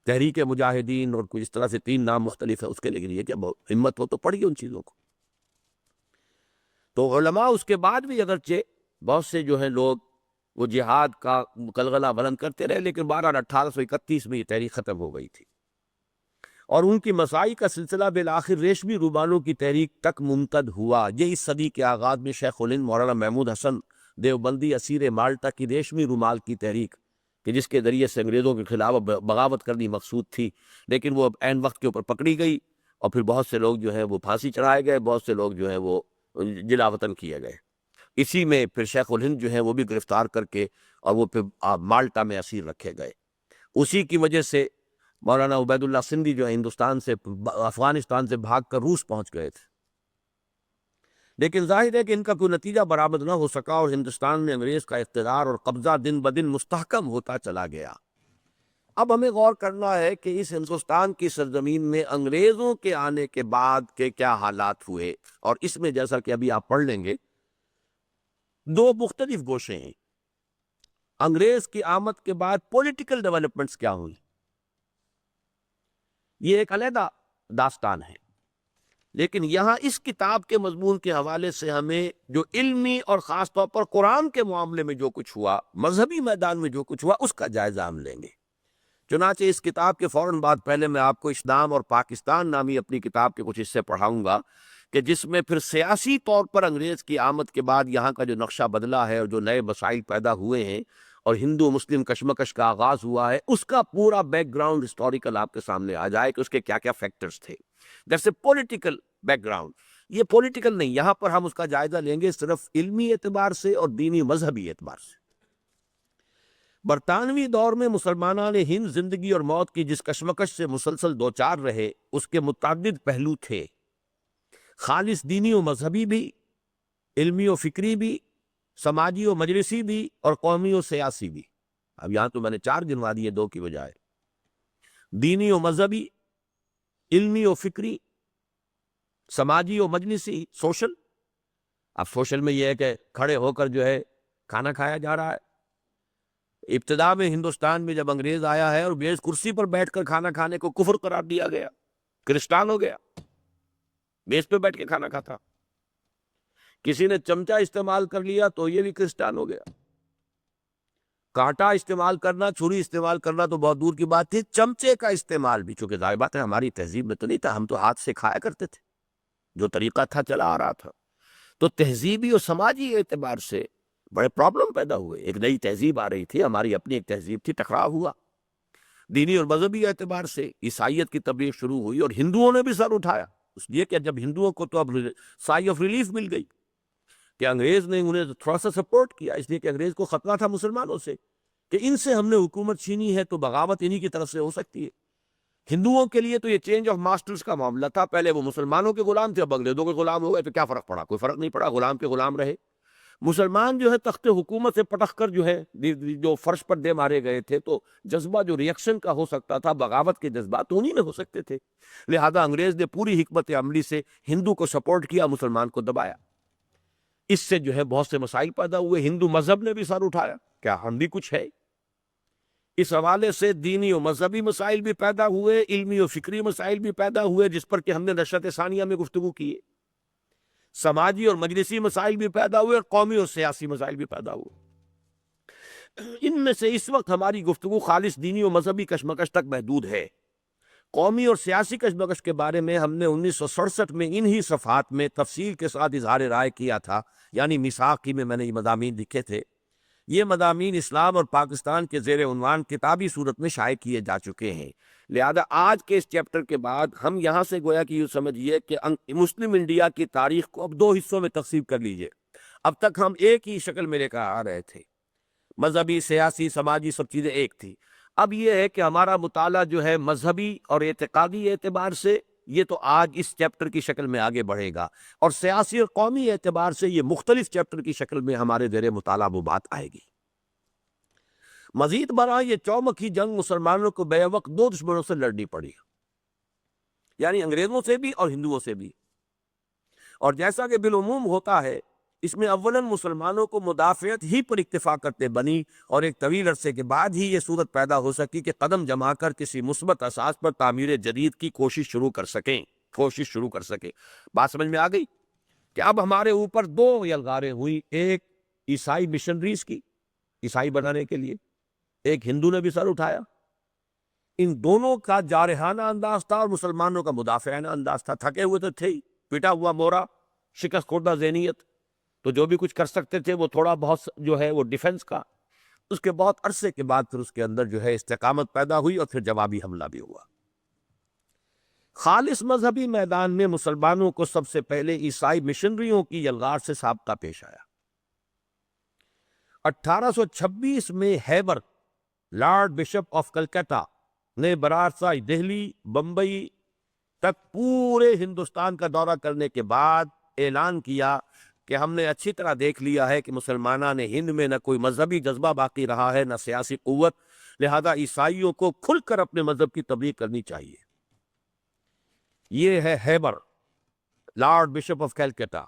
تحریک مجاہدین اور کچھ اس طرح سے 3 نام مختلف ہے اس کے، لیکن یہ کہ ہمت ہو تو پڑھیے ان چیزوں کو۔ تو علماء اس کے بعد بھی اگرچہ بہت سے جو ہیں لوگ وہ جہاد کا غلغلہ بلند کرتے رہے، لیکن بہرحال 1831 میں یہ تحریک ختم ہو گئی تھی، اور ان کی مسائی کا سلسلہ بالآخر ریشمی رومالوں کی تحریک تک ممتد ہوا۔ یہ اس صدی کے آغاز میں شیخ الہند مولانا محمود حسن دیوبندی اسیر مالٹا کی ریشمی رومال کی تحریک، کہ جس کے ذریعے سے انگریزوں کے خلاف بغاوت کرنی مقصود تھی، لیکن وہ عین وقت کے اوپر پکڑی گئی، اور پھر بہت سے لوگ جو ہیں وہ پھانسی چڑھائے گئے، بہت سے لوگ جو ہیں وہ جلا وطن کیے گئے۔ اسی میں پھر شیخ الہند جو ہیں وہ بھی گرفتار کر کے اور وہ پھر مالٹا میں اسیر رکھے گئے۔ اسی کی وجہ سے مولانا عبید اللہ سندھی جو ہے افغانستان سے بھاگ کر روس پہنچ گئے تھے، لیکن ظاہر ہے کہ ان کا کوئی نتیجہ برآمد نہ ہو سکا، اور ہندوستان میں انگریز کا اقتدار اور قبضہ دن بدن مستحکم ہوتا چلا گیا۔ اب ہمیں غور کرنا ہے کہ اس ہندوستان کی سرزمین میں انگریزوں کے آنے کے بعد کے کیا حالات ہوئے، اور اس میں جیسا کہ ابھی آپ پڑھ لیں گے دو مختلف گوشے ہیں۔ انگریز کی آمد کے بعد پولیٹیکل ڈیولپمنٹس کیا ہوئی، یہ ایک علیحدہ داستان ہے، لیکن یہاں اس کتاب کے مضمون کے حوالے سے ہمیں جو علمی اور خاص طور پر قرآن کے معاملے میں جو کچھ ہوا، مذہبی میدان میں جو کچھ ہوا، اس کا جائزہ ہم لیں گے۔ چنانچہ اس کتاب کے فوراً بعد پہلے میں آپ کو اسلام اور پاکستان نامی اپنی کتاب کے کچھ حصے پڑھاؤں گا کہ جس میں پھر سیاسی طور پر انگریز کی آمد کے بعد یہاں کا جو نقشہ بدلا ہے اور جو نئے مسائل پیدا ہوئے ہیں اور ہندو مسلم کشمکش کا آغاز ہوا ہے، اس کا پورا بیک گراؤنڈ ہسٹوریکل آپ کے سامنے آ جائے کہ اس کے کیا کیا فیکٹرز تھے۔ جیسے پولیٹیکل بیک گراؤنڈ، یہ پولیٹیکل نہیں، یہاں پر ہم اس کا جائزہ لیں گے صرف علمی اعتبار سے اور دینی مذہبی اعتبار سے۔ برطانوی دور میں مسلمانان ہند زندگی اور موت کی جس کشمکش سے مسلسل دوچار رہے، اس کے متعدد پہلو تھے، خالص دینی و مذہبی بھی، علمی و فکری بھی، سماجی و مجلسی بھی، اور قومی و سیاسی بھی۔ اب یہاں تو میں نے 4 گنوا دیے 2 کی بجائے۔ دینی و مذہبی، علمی و فکری، سماجی و مجلسی، سوشل۔ اب سوشل میں یہ ہے کہ کھڑے ہو کر جو ہے کھانا کھایا جا رہا ہے۔ ابتدا میں ہندوستان میں جب انگریز آیا ہے اور میز کرسی پر بیٹھ کر کھانا کھانے کو کفر قرار دیا گیا، کرسٹان ہو گیا، میز پہ بیٹھ کے کھانا کھاتا۔ کسی نے چمچہ استعمال کر لیا تو یہ بھی کرسٹان ہو گیا۔ کانٹا استعمال کرنا، چھری استعمال کرنا تو بہت دور کی بات تھی، چمچے کا استعمال بھی، چونکہ ظاہر بات ہے ہماری تہذیب میں تو نہیں تھا، ہم تو ہاتھ سے کھایا کرتے تھے، جو طریقہ تھا چلا آ رہا تھا۔ تو تہذیبی اور سماجی اعتبار سے بڑے پرابلم پیدا ہوئے۔ ایک نئی تہذیب آ رہی تھی، ہماری اپنی ایک تہذیب تھی، ٹکراؤ ہوا۔ دینی اور مذہبی اعتبار سے عیسائیت کی تبلیغ شروع ہوئی اور ہندوؤں نے بھی سر اٹھایا، اس لیے کہ جب ہندوؤں کو تو اب سائی آف ریلیف مل گئی کہ انگریز نے انہیں تھوڑا سا سپورٹ کیا، اس لیے کہ انگریز کو خطرہ تھا مسلمانوں سے کہ ان سے ہم نے حکومت چھینی ہے تو بغاوت انہی کی طرف سے ہو سکتی ہے۔ ہندوؤں کے لیے تو یہ چینج آف ماسٹرز کا معاملہ تھا، پہلے وہ مسلمانوں کے غلام تھے، اب انگریزوں کے غلام ہو گئے، تو کیا فرق پڑا؟ کوئی فرق نہیں پڑا، غلام کے غلام رہے۔ مسلمان جو ہے تخت حکومت سے پٹخ کر جو ہے جو فرش پر دے مارے گئے تھے، تو جذبہ جو ریئیکشن کا ہو سکتا تھا، بغاوت کے جذبات انہی میں ہو سکتے تھے، لہذا انگریز نے پوری حکمت عملی سے ہندو کو سپورٹ کیا، مسلمان کو دبایا۔ اس سے جو ہے بہت سے مسائل پیدا ہوئے، ہندو مذہب نے بھی سر اٹھایا، کیا ہم بھی کچھ ہے؟ اس حوالے سے دینی و مذہبی مسائل بھی پیدا ہوئے، علمی و فکری مسائل بھی پیدا ہوئے، جس پر کہ ہم نے نشرت ثانیہ میں گفتگو کی ہے۔ سماجی اور مجلسی مسائل بھی پیدا ہوئے اور قومی اور سیاسی مسائل بھی پیدا ہوئے۔ ان میں سے اس وقت ہماری گفتگو خالص دینی و مذہبی کشمکش تک محدود ہے۔ قومی اور سیاسی کشمکش کے بارے میں ہم نے 1967 میں انہی صفحات میں تفصیل کے ساتھ اظہار رائے کیا تھا، یعنی میثاقی میں میں نے یہ مضامین لکھے تھے۔ یہ مضامین اسلام اور پاکستان کے زیر عنوان کتابی صورت میں شائع کیے جا چکے ہیں، لہذا آج کے اس چیپٹر کے بعد ہم یہاں سے گویا کہ یہ سمجھیے کہ مسلم انڈیا کی تاریخ کو اب 2 حصوں میں تقسیم کر لیجئے۔ اب تک ہم ایک ہی شکل میں لے کر آ رہے تھے، مذہبی، سیاسی، سماجی، سب چیزیں ایک تھی۔ اب یہ ہے کہ ہمارا مطالعہ جو ہے مذہبی اور اعتقادی اعتبار سے یہ تو آج اس چیپٹر کی شکل میں آگے بڑھے گا، اور سیاسی اور قومی اعتبار سے یہ مختلف چیپٹر کی شکل میں ہمارے زیر مطالعہ وہ بات آئے گی۔ مزید برآں یہ چومکھی جنگ مسلمانوں کو بے وقت 2 دشمنوں سے لڑنی پڑی، یعنی انگریزوں سے بھی اور ہندوؤں سے بھی، اور جیسا کہ بالعموم ہوتا ہے اس میں اولاً مسلمانوں کو مدافعت ہی پر اکتفا کرتے بنی، اور ایک طویل عرصے کے بعد ہی یہ صورت پیدا ہو سکی کہ قدم جما کر کسی مثبت اساس پر تعمیر جدید کی کوشش شروع کر سکیں۔ بات سمجھ میں آ گئی کہ اب ہمارے اوپر 2 یلغاریں ہوئی، ایک عیسائی مشنریز کی، عیسائی بنانے کے لیے، ایک ہندو نے بھی سر اٹھایا۔ ان دونوں کا جارحانہ انداز تھا اور مسلمانوں کا مدافعانہ انداز تھا۔ تھکے ہوئے تو تھے ہی، پیٹا ہوا مورا، شکست خوردہ ذہنیت، تو جو بھی کچھ کر سکتے تھے وہ تھوڑا بہت جو ہے وہ ڈیفنس کا۔ اس کے بہت عرصے کے بعد پھر اس کے اندر جو ہے استقامت پیدا ہوئی اور پھر جوابی حملہ بھی ہوا۔ خالص مذہبی میدان میں مسلمانوں کو سب سے پہلے عیسائی مشنریوں کی یلغار سے سابقہ پیش آیا۔ 1826 میں Heber Lord Bishop of Calcutta نے برارسائی دہلی، بمبئی تک پورے ہندوستان کا دورہ کرنے کے بعد اعلان کیا کہ ہم نے اچھی طرح دیکھ لیا ہے کہ مسلمانان ہند میں نہ کوئی مذہبی جذبہ باقی رہا ہے، نہ سیاسی قوت، لہذا عیسائیوں کو کھل کر اپنے مذہب کی تبلیغ کرنی چاہیے۔ یہ ہے Heber Lord Bishop of Calcutta,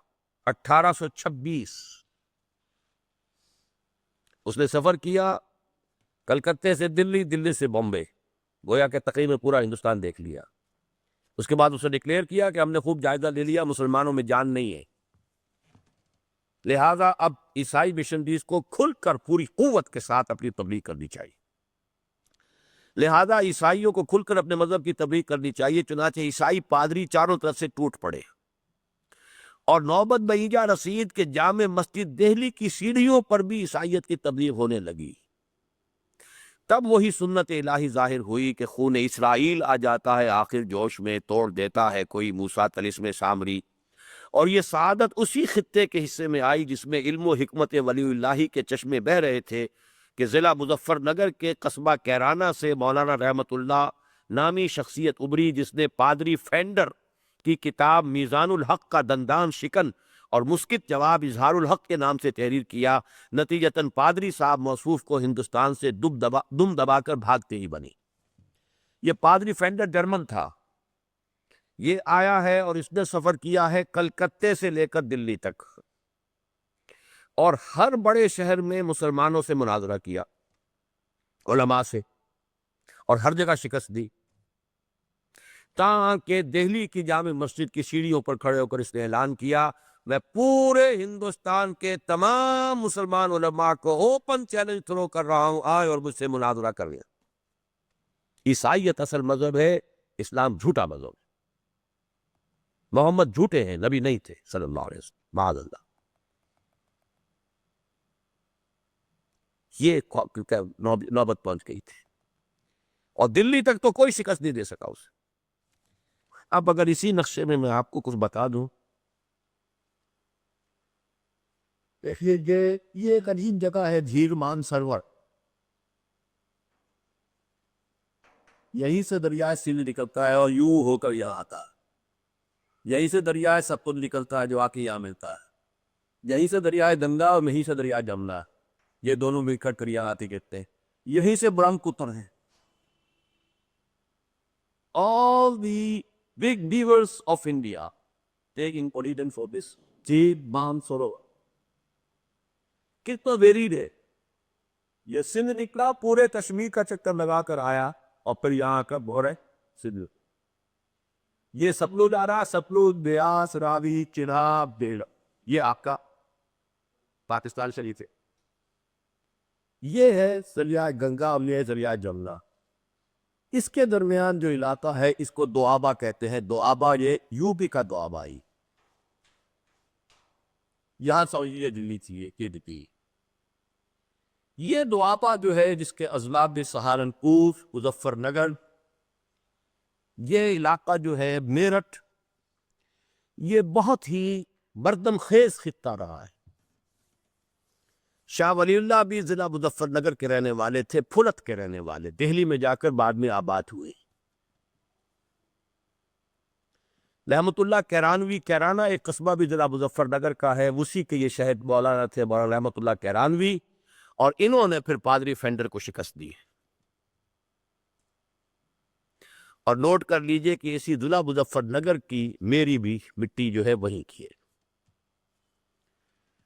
1826۔ اس نے سفر کیا کلکتے سے دلی، دلی سے بامبے، گویا کہ تقریباً پورا ہندوستان دیکھ لیا۔ اس کے بعد اس نے ڈکلیئر کیا کہ ہم نے خوب جائزہ لے لیا، مسلمانوں میں جان نہیں ہے، لہذا اب عیسائی مشنریز کو کھل کر پوری قوت کے ساتھ اپنی تبلیغ کرنی چاہیے، لہذا عیسائیوں کو کھل کر اپنے مذہب کی تبلیغ کرنی چاہیے۔ چنانچہ عیسائی پادری چاروں طرف سے ٹوٹ پڑے اور نوبت بہیجا رسید کہ جامع مسجد دہلی کی سیڑھیوں پر بھی عیسائیت کی تبلیغ ہونے لگی۔ تب وہی سنت الہی ظاہر ہوئی کہ خون اسرائیل آ جاتا ہے آخر جوش میں، توڑ دیتا ہے کوئی موسیٰ طلسم سامری۔ اور یہ سعادت اسی خطے کے حصے میں آئی جس میں علم و حکمت ولی اللہ کے چشمے بہہ رہے تھے کہ ضلع مظفر نگر کے قصبہ کیرانہ سے مولانا رحمت اللہ نامی شخصیت ابری، جس نے پادری فینڈر کی کتاب میزان الحق کا دندان شکن اور مسکت جواب اظہار الحق کے نام سے تحریر کیا۔ نتیجتاً پادری صاحب موصوف کو ہندوستان سے دم دبا کر بھاگتے ہی بنی۔ یہ پادری فینڈر جرمن تھا، یہ آیا ہے اور اس نے سفر کیا ہے کلکتے سے لے کر دلی تک، اور ہر بڑے شہر میں مسلمانوں سے مناظرہ کیا، علماء سے، اور ہر جگہ شکست دی، تاکہ دہلی کی جامع مسجد کی سیڑھیوں پر کھڑے ہو کر اس نے اعلان کیا، میں پورے ہندوستان کے تمام مسلمان علماء کو اوپن چیلنج تھرو کر رہا ہوں، آئے اور مجھ سے مناظرہ کر لیں۔ عیسائیت اصل مذہب ہے، اسلام جھوٹا مذہب ہے، محمد جھوٹے ہیں، نبی نہیں تھے صلی اللہ علیہ وسلم، معاذ اللہ۔ یہ نوبت پہنچ گئی تھی اور دلی تک تو کوئی شکست نہیں دے سکا اسے۔ اب اگر اسی نقشے میں آپ کو کچھ بتا دوں، دیکھیے یہ ایک عجیب جگہ ہے، دھیرمان سرور، یہیں سے دریائے سندھ نکلتا ہے اور یوں ہو کر یہاں آتا ہے، یہیں سے دریائے سپت نکلتا ہے جو آ کے یہاں ملتا ہے، یہیں سے دریائے گنگا اور یہیں سے دریائے جمنا، یہ دونوں مل کر یہاں آتے گرتے ہیں، یہیں سے برہم پتر ہیں۔ All the big rivers of India take incidence for this دھیرمان Sarovar. کتنا ویریڈ ہے، یہ سندھ نکلا، پورے کشمیر کا چکر لگا کر آیا اور پھر یہاں کا بہر ہے سندھ، یہ ستلج آ رہا، ستلج، بیاس، راوی، چناب، بیڑ، یہ آپ کا پاکستان شریف ہے، یہ ہے دریائے گنگا اور یہ دریائے جمنا۔ اس کے درمیان جو علاقہ ہے اس کو دوآبا کہتے ہیں، دوآبا یہ یو پی کا دوآبا ہی، یہاں سمجھیے دلی تھی KDP۔ یہ دوآبا جو ہے جس کے اضلاع میں سہارنپور، مظفر نگر، یہ علاقہ جو ہے میرٹھ، یہ بہت ہی مردم خیز خطہ رہا ہے۔ شاہ ولی اللہ بھی ضلع مظفر نگر کے رہنے والے تھے، پھلت کے رہنے والے، دہلی میں جا کر بعد میں آباد ہوئے۔ رحمت اللہ کیرانوی، کیرانہ ایک قصبہ بھی ضلع مظفر نگر کا ہے، اسی کے یہ شہید مولانا تھے، مولانا رحمت اللہ کیرانوی، اور انہوں نے پھر پادری فینڈر کو شکست دی۔ اور نوٹ کر لیجئے کہ اسی ضلع مظفر نگر کی میری بھی مٹی جو ہے وہیں کی ہے،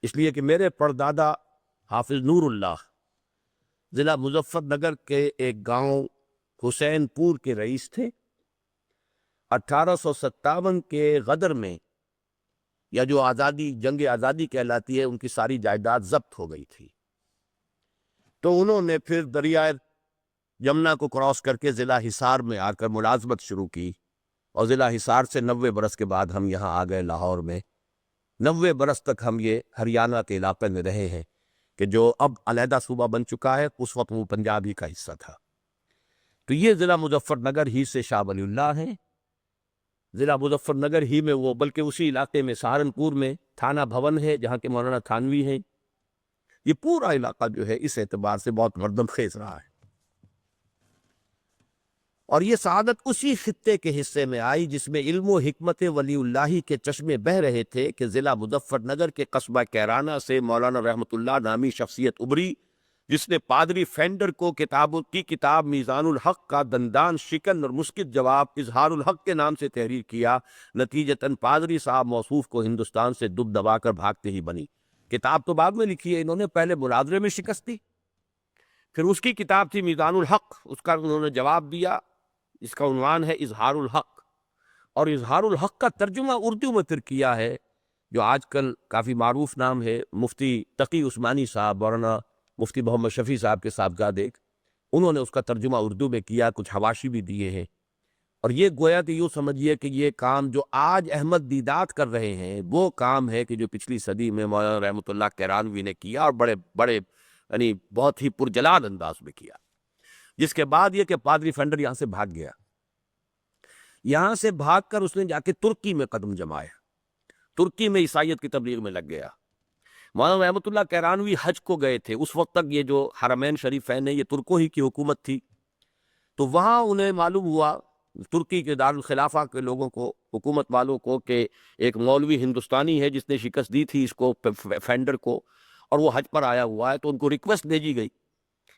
اس لیے کہ میرے پردادا حافظ نور اللہ ضلع مظفر نگر کے ایک گاؤں حسین پور کے رئیس تھے۔ 1857 کے غدر میں، یا جو آزادی، جنگ آزادی کہلاتی ہے، ان کی ساری جائیداد ضبط ہو گئی تھی، تو انہوں نے پھر دریائے جمنا کو کراس کر کے ضلع حصار میں آ کر ملازمت شروع کی، اور ضلع حصار سے 90 برس کے بعد ہم یہاں آ گئے لاہور میں۔ 90 برس تک ہم یہ ہریانہ کے علاقے میں رہے ہیں کہ جو اب علیحدہ صوبہ بن چکا ہے، اس وقت وہ پنجاب ہی کا حصہ تھا۔ تو یہ ضلع مظفر نگر ہی سے شاہ ولی اللہ ہیں، ضلع مظفر نگر ہی میں وہ، بلکہ اسی علاقے میں سہارنپور میں تھانہ بھون ہے جہاں کے مولانا تھانوی ہیں۔ یہ پورا علاقہ جو ہے اس اعتبار سے بہت مردم خیز رہا ہے، اور یہ سعادت اسی خطے کے حصے میں آئی جس میں علم و حکمت ولی اللہ کے چشمے بہہ رہے تھے کہ ضلع مظفر نگر کے قصبہ کیرانہ سے مولانا رحمت اللہ نامی شخصیت ابری، جس نے پادری فینڈر کو کتاب میزان الحق کا دندان شکن اور مسکت جواب اظہار الحق کے نام سے تحریر کیا۔ نتیجتاً پادری صاحب موصوف کو ہندوستان سے دب دبا کر بھاگتے ہی بنی۔ کتاب تو بعد میں لکھی ہے انہوں نے، پہلے مناظرے میں شکست دی، پھر اس کی کتاب تھی میزان الحق، اس کا انہوں نے جواب دیا، اس کا عنوان ہے اظہار الحق، اور اظہار الحق کا ترجمہ اردو میں پھر کیا ہے جو آج کل کافی معروف نام ہے مفتی تقی عثمانی صاحب، ورنہ مفتی محمد شفیع صاحب کے صاحبزاد ایک، انہوں نے اس کا ترجمہ اردو میں کیا، کچھ حواشی بھی دیے ہیں۔ اور یہ گویا کہ یوں سمجھیے کہ یہ کام جو آج احمد دیدات کر رہے ہیں وہ کام ہے کہ جو پچھلی صدی میں مولانا رحمۃ اللہ کیرانوی نے کیا، اور بڑے بڑے یعنی بہت ہی پرجلال انداز میں کیا۔ جس کے بعد یہ کہ پادری فینڈر یہاں سے بھاگ گیا، یہاں سے بھاگ کر اس نے جا کے ترکی میں قدم جمایا، ترکی میں عیسائیت کی تبلیغ میں لگ گیا۔ مولانا رحمۃ اللہ کیرانوی حج کو گئے تھے، اس وقت تک یہ جو حرمین شریفین ہے یہ ترکوں ہی کی حکومت تھی، تو وہاں انہیں معلوم ہوا ترکی کے دارالخلافہ کے لوگوں کو، حکومت والوں کو، کہ ایک مولوی ہندوستانی ہے جس نے شکست دی تھی اس کو فینڈر کو، اور وہ حج پر آیا ہوا ہے، تو ان کو ریکویسٹ بھیجی گئی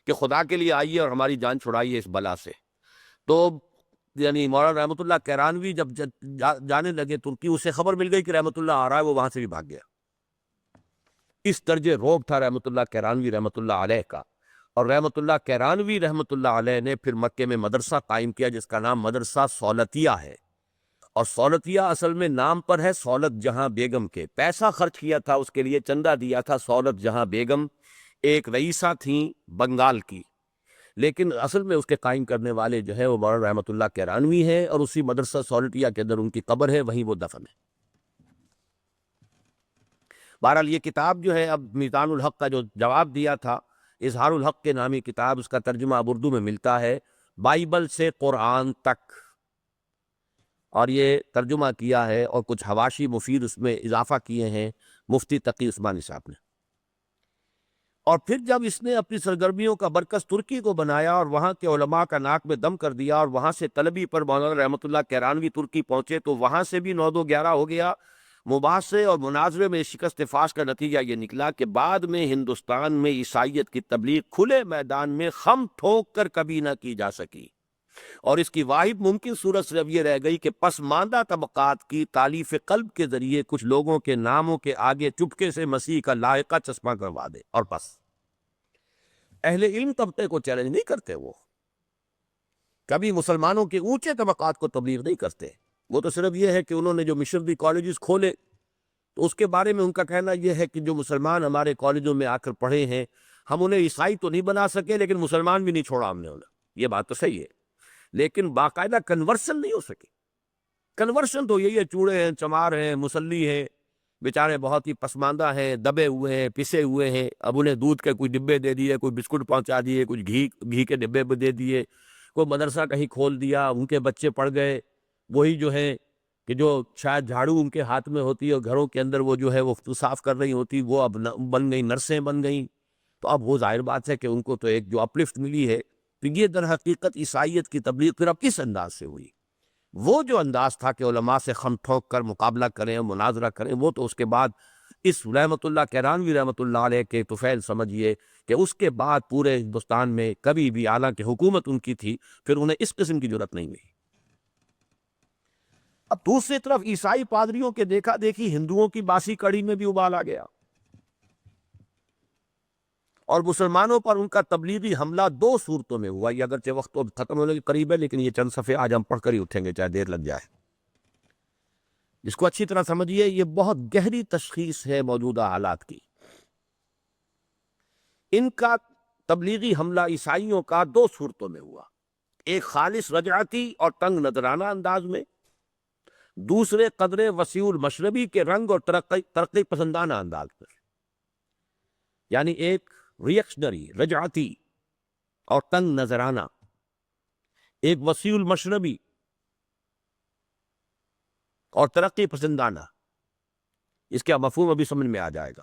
کہ خدا کے لیے آئیے اور ہماری جان چھڑائیے اس بلا سے۔ تو یعنی مولانا رحمۃ اللہ کیرانوی جب جانے لگے ترکی، اسے خبر مل گئی کہ رحمۃ اللہ آ رہا ہے، وہ وہاں سے بھی بھاگ گیا۔ اس درجے روب تھا رحمۃ اللہ کیرانوی رحمۃ اللہ علیہ کا۔ اور رحمۃ اللہ کیرانوی رحمۃ اللہ علیہ نے پھر مکے میں مدرسہ قائم کیا جس کا نام مدرسہ سولتیہ ہے، اور سولتیہ اصل میں نام پر ہے سولت جہاں بیگم کے، پیسہ خرچ کیا تھا اس کے لیے، چندہ دیا تھا سولت جہاں بیگم، ایک رئیسہ تھیں بنگال کی، لیکن اصل میں اس کے قائم کرنے والے جو ہے وہ مولانا رحمۃ اللہ کیرانوی ہے، اور اسی مدرسہ سولتیہ کے اندر ان کی قبر ہے، وہیں وہ دفن ہے۔ بہرحال یہ کتاب جو ہے، اب میزان الحق کا جو جواب دیا تھا، اظہار الحق کے نامی کتاب، اس کا ترجمہ اب اردو میں ملتا ہے، بائبل سے قرآن تک، اور یہ ترجمہ کیا ہے اور کچھ حواشی مفید اس میں اضافہ کیے ہیں مفتی تقی عثمانی صاحب نے۔ اور پھر جب اس نے اپنی سرگرمیوں کا مرکز ترکی کو بنایا اور وہاں کے علماء کا ناک میں دم کر دیا، اور وہاں سے طلبی پر مولانا رحمۃ اللہ کیرانوی ترکی پہنچے، تو وہاں سے بھی 9-2-11 ہو گیا۔ مباحثے اور مناظرے میں شکست فاش کا نتیجہ یہ نکلا کہ بعد میں ہندوستان میں عیسائیت کی تبلیغ کھلے میدان میں خم ٹھوک کر کبھی نہ کی جا سکی، اور اس کی واحد ممکن صورت صرف یہ رہ گئی کہ پسماندہ طبقات کی تالیف قلب کے ذریعے کچھ لوگوں کے ناموں کے آگے چپکے سے مسیح کا لائقہ چشمہ کروا دے، اور بس۔ اہل علم طبقے کو چیلنج نہیں کرتے، وہ کبھی مسلمانوں کے اونچے طبقات کو تبلیغ نہیں کرتے، وہ تو صرف یہ ہے کہ انہوں نے جو مشنری کالجز کھولے تو اس کے بارے میں ان کا کہنا یہ ہے کہ جو مسلمان ہمارے کالجوں میں آ کر پڑھے ہیں، ہم انہیں عیسائی تو نہیں بنا سکے لیکن مسلمان بھی نہیں چھوڑا ہم نے انہیں۔ یہ بات تو صحیح ہے، لیکن باقاعدہ کنورشن نہیں ہو سکی۔ کنورشن تو یہی ہے، چوڑے ہیں، چمار ہیں، مسلی ہیں، بیچارے بہت ہی پسماندہ ہیں، دبے ہوئے ہیں، پسے ہوئے ہیں، اب انہیں دودھ کے کوئی ڈبے دے دیے، کوئی بسکٹ پہنچا دیے، کچھ گھی کے ڈبے دے دیے، کوئی مدرسہ کہیں کھول دیا، ان کے بچے پڑھ گئے، وہی جو ہے کہ جو شاید جھاڑو ان کے ہاتھ میں ہوتی ہے اور گھروں کے اندر وہ جو ہے وہ صاف کر رہی ہوتی، وہ اب بن گئی نرسیں بن گئیں۔ تو اب وہ ظاہر بات ہے کہ ان کو تو ایک جو اپلفٹ ملی ہے، تو یہ در حقیقت عیسائیت کی تبلیغ پھر اب کس انداز سے ہوئی؟ وہ جو انداز تھا کہ علماء سے خم ٹھوک کر مقابلہ کریں، مناظرہ کریں، وہ تو اس کے بعد اس رحمۃ اللہ کیرانوی رحمۃ اللہ علیہ کے طفیل سمجھیے کہ اس کے بعد پورے ہندوستان میں کبھی بھی، حالانکہ حکومت ان کی تھی، پھر انہیں اس قسم کی جرت نہیں ملی۔ اب دوسری طرف عیسائی پادریوں کے دیکھا دیکھی ہندوؤں کی باسی کڑی میں بھی ابال آ گیا، اور مسلمانوں پر ان کا تبلیغی حملہ 2 صورتوں میں ہوا۔ یہ اگرچہ وقت تو ختم ہونے کے قریب ہے، لیکن یہ چند صفحے آج ہم پڑھ کر ہی اٹھیں گے چاہے دیر لگ جائے۔ اس کو اچھی طرح سمجھیے، یہ بہت گہری تشخیص ہے موجودہ حالات کی۔ ان کا تبلیغی حملہ عیسائیوں کا 2 صورتوں میں ہوا، ایک خالص رجعتی اور تنگ نظرانہ انداز میں، دوسرے قدرے وسیع المشربی کے رنگ اور ترقی پسندانہ انداز میں۔ یعنی ایک ریئیکشنری، رجعتی اور تنگ نظرانہ، ایک وسیع المشربی اور ترقی پسندانہ۔ اس کا مفہوم ابھی سمجھ میں آ جائے گا۔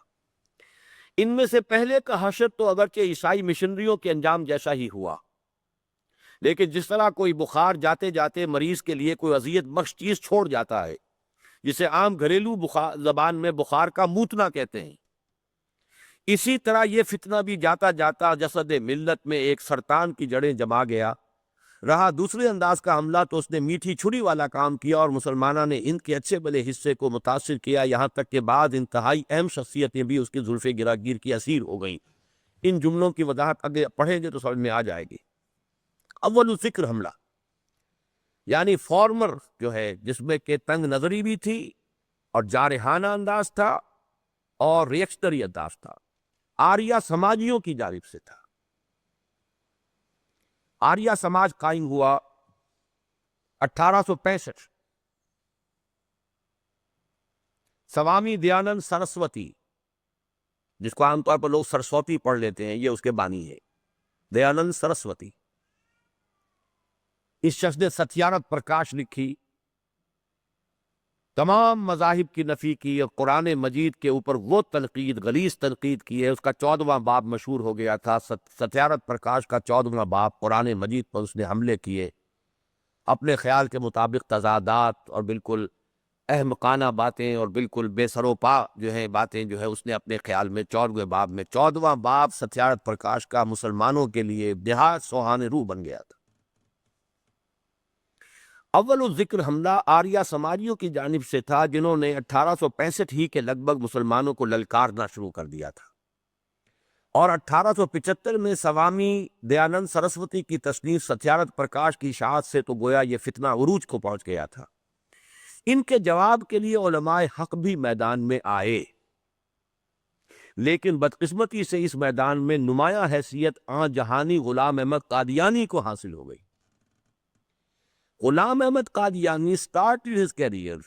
ان میں سے پہلے کا حشر تو اگرچہ عیسائی مشنریوں کے انجام جیسا ہی ہوا، لیکن جس طرح کوئی بخار جاتے جاتے مریض کے لیے کوئی اذیت بخش چیز چھوڑ جاتا ہے، جسے عام گھریلو زبان میں بخار کا موتنا کہتے ہیں، اسی طرح یہ فتنہ بھی جاتا جاتا جسد ملت میں ایک سرطان کی جڑیں جما گیا۔ رہا دوسرے انداز کا حملہ تو اس نے میٹھی چھری والا کام کیا، اور مسلمانوں نے ان کے اچھے بلے حصے کو متاثر کیا، یہاں تک کہ بعض انتہائی اہم شخصیتیں بھی اس کی زلف گراگیر کی اسیر ہو گئیں۔ ان جملوں کی وضاحت آگے پڑھیں گے تو سمجھ میں آ جائے گی۔ اول ذکر حملہ یعنی فارمر جو ہے، جس میں کہ تنگ نظری بھی تھی اور جارحانہ انداز تھا اور ریئیکشنری انداز تھا، آریہ سماجیوں کی جانب سے تھا۔ آریہ سماج قائم ہوا 1865۔ سوامی دیانند سرسوتی، جس کو عام طور پر لوگ سرسوتی پڑھ لیتے ہیں، یہ اس کے بانی ہے، دیانند سرسوتی۔ اس شخص نے ستیارتھ پرکاش لکھی، تمام مذاہب کی نفی کی اور قرآن مجید کے اوپر وہ تنقید، غلیظ تنقید کی ہے۔ اس کا 14واں باب مشہور ہو گیا تھا، ستیارتھ پرکاش کا 14واں باب، قرآن مجید پر اس نے حملے کیے، اپنے خیال کے مطابق تضادات اور بالکل احمقانہ باتیں اور بالکل بے سر و پا جو ہیں باتیں جو ہے اس نے اپنے خیال میں 14ویں باب میں، 14واں باب ستیارتھ پرکاش کا مسلمانوں کے لیے نہایت سوہانے روح بن گیا تھا۔ اول ذکر حملہ آریہ سماجیوں کی جانب سے تھا، جنہوں نے 1865 ہی کے لگ بھگ مسلمانوں کو للکارنا شروع کر دیا تھا، اور 1875 میں سوامی دیانند سرسوتی کی تصنیف ستیارتھ پرکاش کی اشاعت سے تو گویا یہ فتنہ عروج کو پہنچ گیا تھا۔ ان کے جواب کے لیے علماء حق بھی میدان میں آئے، لیکن بدقسمتی سے اس میدان میں نمایاں حیثیت آن جہانی غلام احمد قادیانی کو حاصل ہو گئی۔ Ghulam Ahmad Qadiani started his career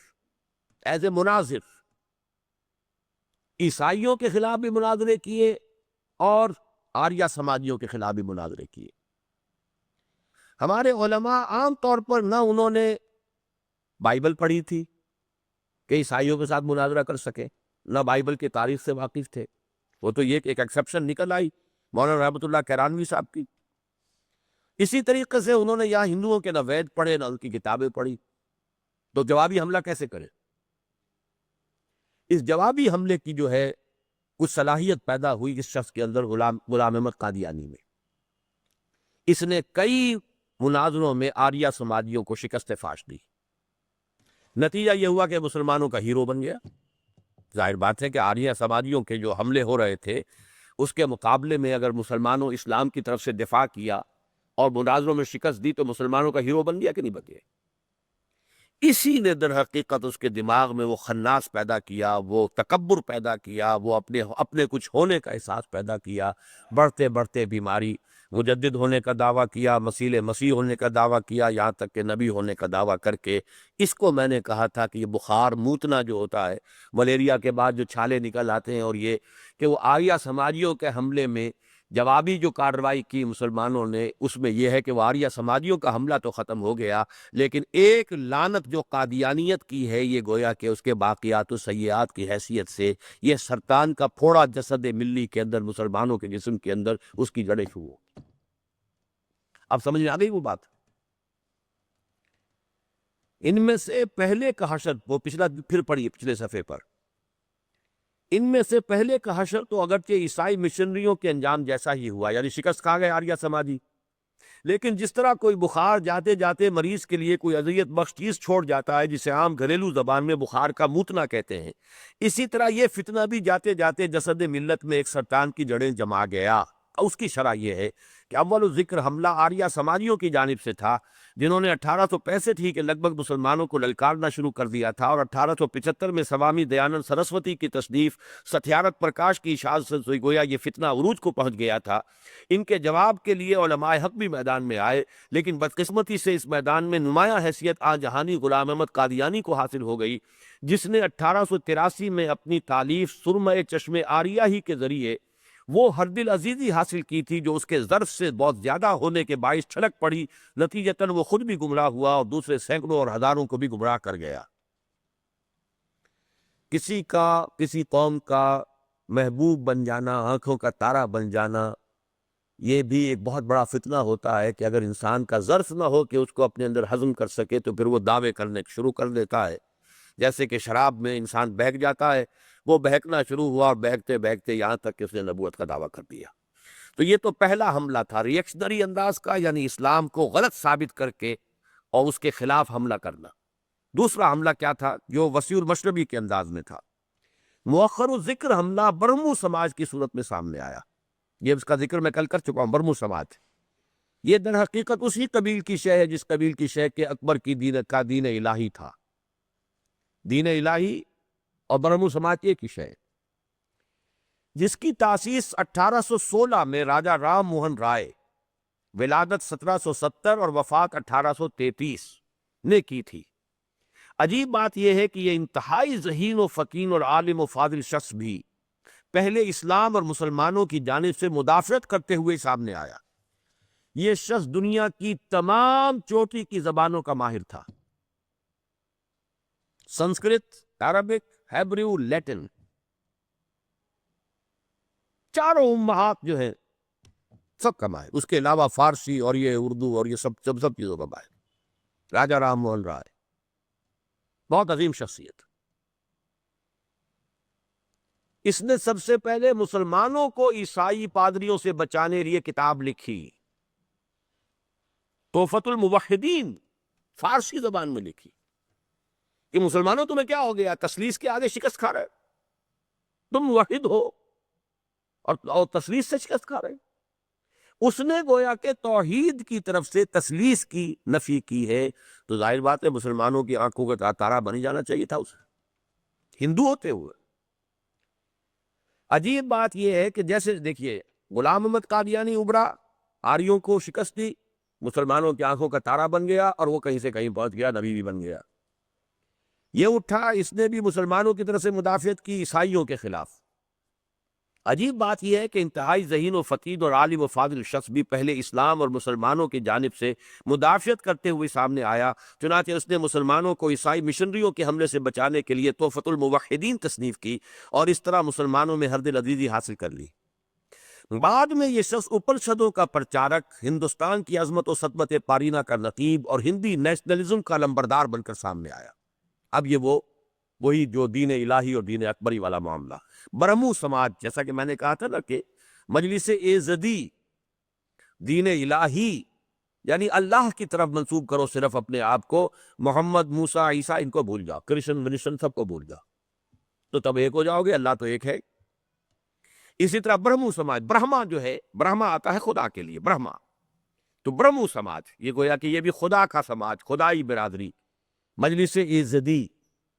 as a مناظر، عیسائیوں کے خلاف بھی مناظرے کیے اور آریہ سماجیوں کے خلاف بھی مناظرے کیے۔ ہمارے علماء عام طور پر نہ انہوں نے بائبل پڑھی تھی کہ عیسائیوں کے ساتھ مناظرہ کر سکے، نہ بائبل کی تاریخ سے واقف تھے۔ وہ تو یہ کہ ایک ایکسیپشن نکل آئی مولانا رحمۃ اللہ کرانوی صاحب کی۔ اسی طریقے سے انہوں نے یہاں ہندوؤں کے نہ وید پڑھے نہ ان کی کتابیں پڑھی، تو جوابی حملہ کیسے کرے؟ اس جوابی حملے کی جو ہے کچھ صلاحیت پیدا ہوئی اس شخص کے اندر، غلام احمد قادیانی میں۔ اس نے کئی مناظروں میں آریہ سماجیوں کو شکست فاش دی۔ نتیجہ یہ ہوا کہ مسلمانوں کا ہیرو بن گیا۔ ظاہر بات ہے کہ آریہ سماجیوں کے جو حملے ہو رہے تھے اس کے مقابلے میں اگر مسلمانوں اسلام کی طرف سے دفاع کیا اور مناظروں میں شکست دی تو مسلمانوں کا ہیرو بن گیا کہ نہیں بن گیا؟ اسی نے در حقیقت اس کے دماغ میں وہ خناس پیدا کیا، وہ تکبر پیدا کیا، وہ اپنے کچھ ہونے کا احساس پیدا کیا، بڑھتے بڑھتے بیماری، مجدد ہونے کا دعویٰ کیا، مسیح ہونے کا دعویٰ کیا، یہاں تک کہ نبی ہونے کا دعویٰ کر کے اس کو میں نے کہا تھا کہ یہ بخار موتنا جو ہوتا ہے، ملیریا کے بعد جو چھالے نکل آتے ہیں، اور یہ کہ وہ آریہ سماجیوں کے حملے میں جوابی جو کارروائی کی مسلمانوں نے، اس میں یہ ہے کہ وہ آریہ سماجیوں کا حملہ تو ختم ہو گیا، لیکن ایک لعنت جو قادیانیت کی ہے یہ گویا کہ اس کے باقیات و سیئات کی حیثیت سے یہ سرطان کا پھوڑا جسد ملی کے اندر، مسلمانوں کے جسم کے اندر اس کی جڑیں شروع ہو۔ اب سمجھ میں آ گئی وہ بات؟ ان میں سے پہلے کا حشر، وہ پچھلا پھر پڑھیے پچھلے صفحے پر، ان میں سے پہلے کا حشر تو اگرچہ عیسائی مشنریوں کے انجام جیسا ہی ہوا، یعنی شکست کھا گئے آریہ سماجی، لیکن جس طرح کوئی بخار جاتے جاتے مریض کے لیے کوئی اذیت بخش چیز چھوڑ جاتا ہے جسے عام گھریلو زبان میں بخار کا موتنا کہتے ہیں، اسی طرح یہ فتنہ بھی جاتے جاتے جسد ملت میں ایک سرطان کی جڑیں جما گیا۔ اس کی شرح یہ ہے کہ اول ذکر حملہ آریہ سماجیوں کی جانب سے تھا، جنہوں نے 1865 ہی کے لگ بھگ مسلمانوں کو للکارنا شروع کر دیا تھا، اور 1875 میں سوامی دیانند سرسوتی کی تصنیف ستیارتھ پرکاش کی اشاعت سے گویا یہ فتنہ عروج کو پہنچ گیا تھا۔ ان کے جواب کے لیے علماء حق بھی میدان میں آئے، لیکن بدقسمتی سے اس میدان میں نمایاں حیثیت آن جہانی غلام احمد قادیانی کو حاصل ہو گئی، جس نے 1883 میں اپنی تالیف سرمہ چشم آریہ ہی کے ذریعے وہ ہر دل عزیزی حاصل کی تھی جو اس کے ظرف سے بہت زیادہ ہونے کے باعث چھلک پڑی، نتیجتاً وہ خود بھی گمراہ ہوا اور دوسرے سینکڑوں اور ہزاروں کو بھی گمراہ کر گیا۔ کسی قوم کا محبوب بن جانا، آنکھوں کا تارا بن جانا، یہ بھی ایک بہت بڑا فتنہ ہوتا ہے کہ اگر انسان کا ظرف نہ ہو کہ اس کو اپنے اندر ہضم کر سکے تو پھر وہ دعوے کرنے شروع کر دیتا ہے۔ جیسے کہ شراب میں انسان بہک جاتا ہے، وہ بہکنا شروع ہوا اور بہکتے بہکتے یہاں تک کہ اس نے نبوت کا دعویٰ کر دیا۔ تو یہ تو پہلا حملہ تھا ریئیکشنری انداز کا، یعنی اسلام کو غلط ثابت کر کے اور اس کے خلاف حملہ کرنا۔ دوسرا حملہ کیا تھا جو وسیع المشربی کے انداز میں تھا؟ مؤخر الذکر حملہ برہمو سماج کی صورت میں سامنے آیا، یہ اس کا ذکر میں کل کر چکا ہوں، برمو سماج، یہ در حقیقت اسی قبیل کی شے ہے جس قبیل کی شے کہ اکبر کی دین الہی تھا۔ دین الہی اور برمو سماج ایک ہی شے ہے، جس کی تاسیس 1816 میں راجا رام موہن رائے، ولادت 1770 اور وفات 1833 نے کی تھی۔ عجیب بات یہ ہے کہ یہ انتہائی ذہین و فطین اور عالم و فاضل شخص بھی پہلے اسلام اور مسلمانوں کی جانب سے مدافعت کرتے ہوئے سامنے آیا۔ یہ شخص دنیا کی تمام چوٹی کی زبانوں کا ماہر تھا، سنسکرت، عربک، ہیبریو، لیٹن، چاروں امہات جو ہے سب کا ماہر، اس کے علاوہ فارسی اور یہ اردو اور یہ سب چیزوں کا ماہر۔ راجا رام موہن رائے بہت عظیم شخصیت۔ اس نے سب سے پہلے مسلمانوں کو عیسائی پادریوں سے بچانے لیے کتاب لکھی، تحفۃ الموحدین، فارسی زبان میں لکھی کہ مسلمانوں تمہیں کیا ہو گیا، تثلیث کے آگے شکست کھا رہے، تم موحد ہو اور تثلیث سے شکست کھا رہے۔ اس نے گویا کہ توحید کی طرف سے تثلیث کی نفی کی ہے، تو ظاہر بات ہے مسلمانوں کی آنکھوں کا تارا بن جانا چاہیے تھا اسے، ہندو ہوتے ہوئے۔ عجیب بات یہ ہے کہ جیسے دیکھیے غلام احمد قادیانی ابھرا، آریوں کو شکست دی، مسلمانوں کی آنکھوں کا تارا بن گیا اور وہ کہیں سے کہیں پہنچ گیا، نبی بھی بن گیا۔ یہ اٹھا، اس نے بھی مسلمانوں کی طرف سے مدافعت کی عیسائیوں کے خلاف۔ عجیب بات یہ ہے کہ انتہائی ذہین و فطین اور عالم و فاضل شخص بھی پہلے اسلام اور مسلمانوں کی جانب سے مدافعت کرتے ہوئے سامنے آیا، چنانچہ اس نے مسلمانوں کو عیسائی مشنریوں کے حملے سے بچانے کے لیے تحفۃ الموحدین تصنیف کی اور اس طرح مسلمانوں میں ہردل عزیزی حاصل کر لی۔ بعد میں یہ شخص اپنشدوں کا پرچارک، ہندوستان کی عظمت و سطوت پارینہ کا نقیب اور ہندی نیشنلزم کا لمبردار بن کر سامنے آیا۔ اب یہ وہی جو دین الہی اور دین اکبری والا معاملہ۔ برہمو سماج، جیسا کہ میں نے کہا تھا نا کہ مجلس ایزدی، دین الہی یعنی اللہ کی طرف منسوب کرو صرف اپنے آپ کو، محمد، موسیٰ، عیسیٰ ان کو بھول جاؤ، کرشن ونشن سب کو بھول جاؤ، تو تب ایک ہو جاؤ گے، اللہ تو ایک ہے۔ اسی طرح برہمو سماج، برہما جو ہے، برہما آتا ہے خدا کے لیے، برہما، تو برہمو سماج یہ گویا کہ یہ بھی خدا کا سماج، خدائی برادری، مجلس ایزدی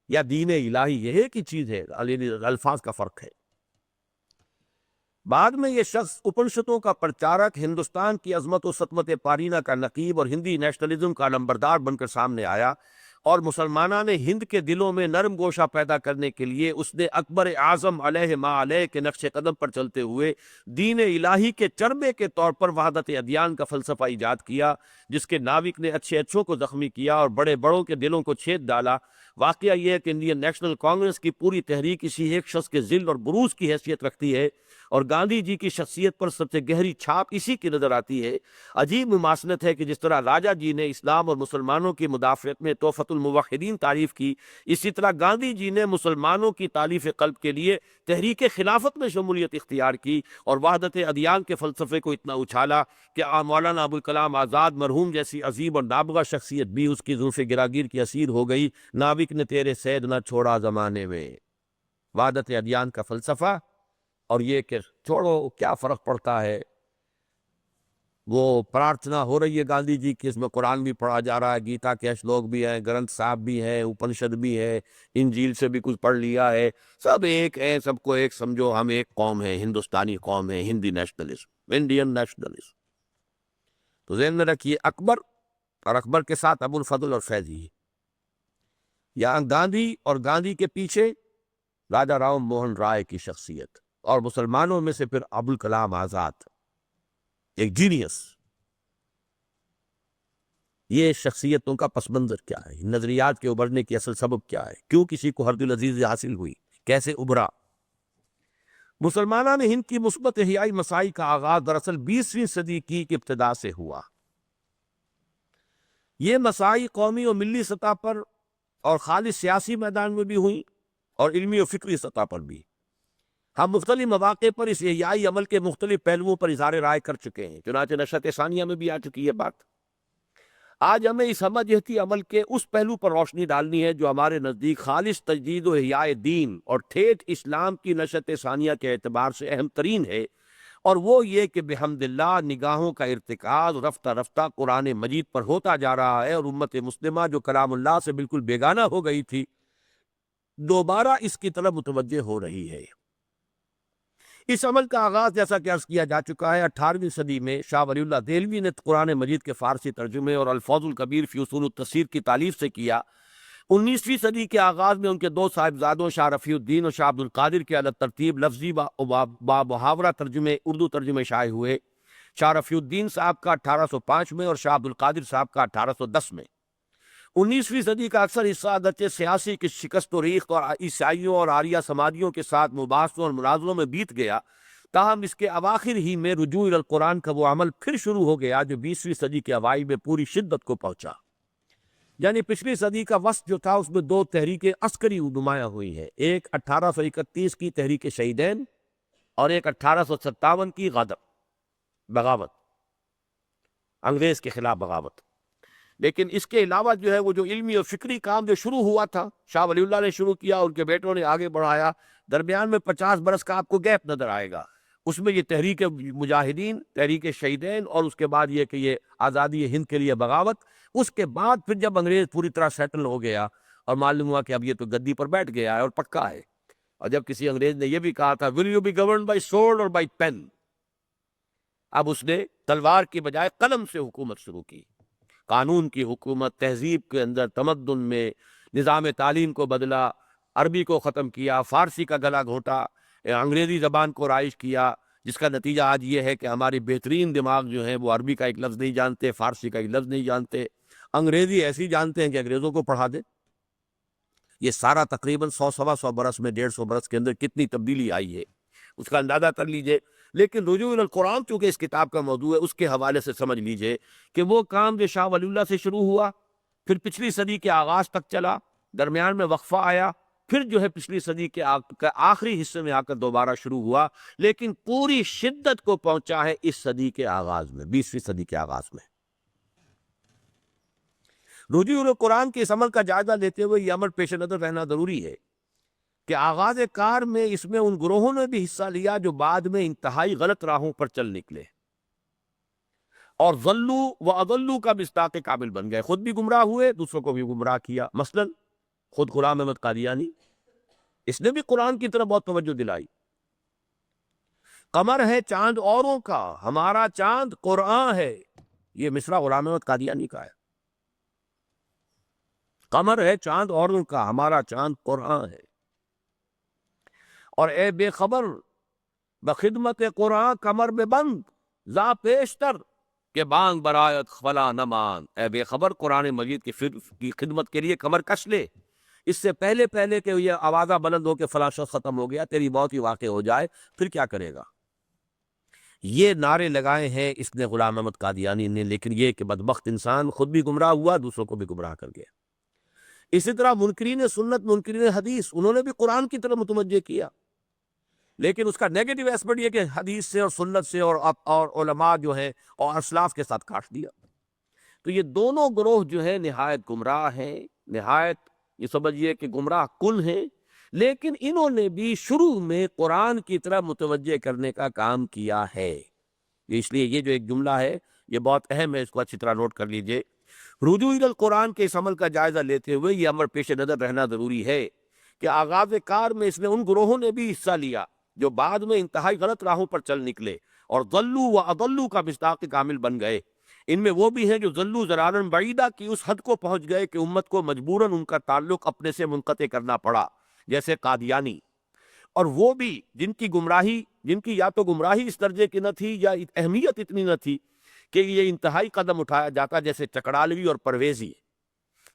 یا دین الہی، یہ ایک ہی چیز ہے، الفاظ کا فرق ہے۔ بعد میں یہ شخص اپنشدوں کا پرچارک، ہندوستان کی عظمت و سطوت پارینہ کا نقیب اور ہندی نیشنلزم کا علمبردار بن کر سامنے آیا، اور مسلمانان ہند کے دلوں میں نرم گوشہ پیدا کرنے کے لیے اس نے اکبر اعظم علیہ ما علیہ کے نقش قدم پر چلتے ہوئے دین الہی کے چربے کے طور پر وحدت ادیان کا فلسفہ ایجاد کیا، جس کے ناوک نے اچھے اچھوں کو زخمی کیا اور بڑے بڑوں کے دلوں کو چھید ڈالا۔ واقعہ یہ ہے کہ انڈین نیشنل کانگریس کی پوری تحریک اسی ایک شخص کے ذل اور بروز کی حیثیت رکھتی ہے، اور گاندھی جی کی شخصیت پر سب سے گہری چھاپ اسی کی نظر آتی ہے۔ عجیب مماثلت ہے کہ جس طرح راجا جی نے اسلام اور مسلمانوں کی مدافعت میں تحفۃ الموحدین تعریف کی، اسی طرح گاندھی جی نے مسلمانوں کی تالیف قلب کے لیے تحریک خلافت میں شمولیت اختیار کی اور وحدت ادیان کے فلسفے کو اتنا اچھالا کہ مولانا ابوالکلام آزاد مرحوم جیسی عظیم اور نابغہ شخصیت بھی اس کی زلف گراگیر کی اسیر ہو گئی۔ ناوک نے تیرے سید نہ چھوڑا زمانے میں، وحدت ادیان کا فلسفہ، اور یہ کہ چھوڑو کیا فرق پڑتا ہے، وہ پرارتھنا ہو رہی ہے گاندھی جی کی، اس میں قرآن بھی پڑھا جا رہا ہے، گیتا کے شلوک بھی ہیں، گرنتھ صاحب بھی ہیں، اپنشد بھی ہے، انجیل سے بھی کچھ پڑھ لیا ہے، سب ایک ہے، سب کو ایک سمجھو، ہم ایک قوم ہے، ہندوستانی قوم ہے، ہندی نیشنلزم، انڈین نیشنلزم۔ تو ذہن میں رکھیے اکبر، اور اکبر کے ساتھ ابو الفضل اور فیضی، یہاں گاندھی اور گاندھی کے پیچھے راجا رام موہن رائے کی شخصیت، اور مسلمانوں میں سے پھر ابوالکلام آزاد، ایک جینیس۔ یہ شخصیتوں کا پس منظر کیا ہے، نظریات کے ابھرنے کی اصل سبب کیا ہے، کیوں کسی کو ہردل عزیز حاصل ہوئی، کیسے ابھرا؟ مسلمانان ہند کی مثبت احیائی مساعی کا آغاز دراصل 20ویں صدی کی ابتدا سے ہوا۔ یہ مساعی قومی اور ملی سطح پر اور خالص سیاسی میدان میں بھی ہوئی اور علمی و فکری سطح پر بھی۔ ہم مختلف مواقع پر اس احیائی عمل کے مختلف پہلوؤں پر اظہار رائے کر چکے ہیں، چنانچہ نشرت ثانیہ میں بھی آ چکی ہے بات۔ آج ہمیں اس ہمہ جہتی عمل کے اس پہلو پر روشنی ڈالنی ہے جو ہمارے نزدیک خالص تجدید و احیاء دین اور ٹھیٹھ اسلام کی نشرت ثانیہ کے اعتبار سے اہم ترین ہے، اور وہ یہ کہ بحمد اللہ نگاہوں کا ارتکاز رفتہ رفتہ قرآن مجید پر ہوتا جا رہا ہے، اور امت مسلمہ جو کلام اللہ سے بالکل بیگانہ ہو گئی تھی دوبارہ اس کی طرف متوجہ ہو رہی ہے۔ اس عمل کا آغاز جیسا کہ عرض کیا جا چکا ہے 18ویں صدی میں شاہ ولی اللہ دہلوی نے قرآن مجید کے فارسی ترجمے اور الفاظ الکبیر فی اصول التفسیر کی تالیف سے کیا۔ 19ویں صدی کے آغاز میں ان کے دو صاحبزادوں شاہ رفیع الدین اور شاہ عبد القادر کے علی ترتیب لفظی با محاورہ ترجمے اردو ترجمے شائع ہوئے۔ شاہ رفیع الدین صاحب کا 1805 میں اور شاہ عبد القادر صاحب کا 1810 میں۔ 19ویں صدی کا اکثر حصہ اگرچہ سیاسی کی شکست و ریخت اور عیسائیوں اور آریہ سماجیوں کے ساتھ مباحثوں اور مناظروں میں بیت گیا، تاہم اس کے اواخر ہی میں رجوع الی القرآن کا وہ عمل پھر شروع ہو گیا جو 20ویں صدی کے اوائل میں پوری شدت کو پہنچا۔ یعنی پچھلی صدی کا وسط جو تھا اس میں دو تحریکیں عسکری نمایاں ہوئی ہیں، ایک 1831 کی تحریک شہیدین اور ایک 1857 کی غدر، بغاوت، انگریز کے خلاف بغاوت۔ لیکن اس کے علاوہ جو ہے وہ جو علمی اور فکری کام جو شروع ہوا تھا شاہ ولی اللہ نے شروع کیا، ان کے بیٹوں نے آگے بڑھایا، درمیان میں 50 برس کا آپ کو گیپ نظر آئے گا۔ اس میں یہ تحریک مجاہدین، تحریک شہیدین، اور اس کے بعد یہ کہ یہ آزادی ہند کے لیے بغاوت۔ اس کے بعد پھر جب انگریز پوری طرح سیٹل ہو گیا اور معلوم ہوا کہ اب یہ تو گدی پر بیٹھ گیا ہے اور پکا ہے، اور جب کسی انگریز نے یہ بھی کہا تھا will you be governed by sword or by pen، اب اس نے تلوار کی بجائے قلم سے حکومت شروع کی، قانون کی حکومت، تہذیب کے اندر، تمدن میں نظام تعلیم کو بدلا، عربی کو ختم کیا، فارسی کا گلا گھونٹا، انگریزی زبان کو رائج کیا، جس کا نتیجہ آج یہ ہے کہ ہماری بہترین دماغ جو ہیں وہ عربی کا ایک لفظ نہیں جانتے، فارسی کا ایک لفظ نہیں جانتے، انگریزی ایسی جانتے ہیں کہ انگریزوں کو پڑھا دے۔ یہ سارا تقریباً 100 برس میں 150 برس کے اندر کتنی تبدیلی آئی ہے اس کا اندازہ کر لیجئے۔ لیکن رجوع الی القرآن چونکہ اس کتاب کا موضوع ہے، اس کے حوالے سے سمجھ لیجئے کہ وہ کام جو شاہ ولی اللہ سے شروع ہوا، پھر پچھلی صدی کے آغاز تک چلا، درمیان میں وقفہ آیا، پھر جو ہے پچھلی صدی کے آخری حصے میں آ کر دوبارہ شروع ہوا، لیکن پوری شدت کو پہنچا ہے اس صدی کے آغاز میں، 20ویں صدی کے آغاز میں۔ رجوع الی القرآن کے اس عمل کا جائزہ لیتے ہوئے یہ عمل پیش نظر رہنا ضروری ہے کہ آغاز کار میں اس میں ان گروہوں نے بھی حصہ لیا جو بعد میں انتہائی غلط راہوں پر چل نکلے اور ضلوا و اضلوا کا مصداق کامل بن گئے، خود بھی گمراہ ہوئے، دوسروں کو بھی گمراہ کیا۔ مثلا خود غلام احمد قادیانی، اس نے بھی قرآن کی طرف بہت توجہ دلائی۔ قمر ہے چاند اوروں کا، ہمارا چاند قرآن ہے، یہ مصرع غلام احمد قادیانی کا ہے۔ قمر ہے چاند اوروں کا، ہمارا چاند قرآن ہے، اور اے بے خبر بخدمت قرآن کمر بے بند ذا پیشتر کہ بانگ برایت فلا نمان، اے بے خبر قرآن مجید کی خدمت کے لیے کمر کش لے، اس سے پہلے کہ یہ آوازہ بلند ہو کہ فلاں شخص ختم ہو گیا، تیری موت ہی واقع ہو جائے، پھر کیا کرے گا؟ یہ نعرے لگائے ہیں اس نے غلام احمد قادیانی نے، لیکن یہ کہ بدبخت انسان خود بھی گمراہ ہوا، دوسروں کو بھی گمراہ کر گیا۔ اسی طرح منکرین سنت، منکرین حدیث، انہوں نے بھی قرآن کی طرف متوجہ کیا، لیکن اس کا نیگیٹو ایسپیکٹ یہ کہ حدیث سے اور سنت سے اور علماء جو ہیں اور اسلاف کے ساتھ کاٹ دیا۔ تو یہ دونوں گروہ جو ہیں نہایت گمراہ ہیں، نہایت یہ سمجھیے کہ گمراہ کن ہیں، لیکن انہوں نے بھی شروع میں قرآن کی طرف متوجہ کرنے کا کام کیا ہے۔ اس لیے یہ جو ایک جملہ ہے یہ بہت اہم ہے، اس کو اچھی طرح نوٹ کر لیجئے۔ رجوع الی القرآن کے اس عمل کا جائزہ لیتے ہوئے یہ امر پیش نظر رہنا ضروری ہے کہ آغاز کار میں اس میں ان گروہوں نے بھی حصہ لیا جو بعد میں انتہائی غلط راہوں پر چل نکلے اور ضلوا و اضلوا کا مصداق کامل بن گئے۔ ان میں وہ بھی ہیں جو ضلوا ضلالا بعیدا کی اس حد کو پہنچ گئے کہ امت کو مجبوراً ان کا تعلق اپنے سے منقطع کرنا پڑا، جیسے قادیانی، اور وہ بھی جن کی یا تو گمراہی اس درجے کی نہ تھی یا اہمیت اتنی نہ تھی کہ یہ انتہائی قدم اٹھایا جاتا، جیسے چکڑالوی اور پرویزی۔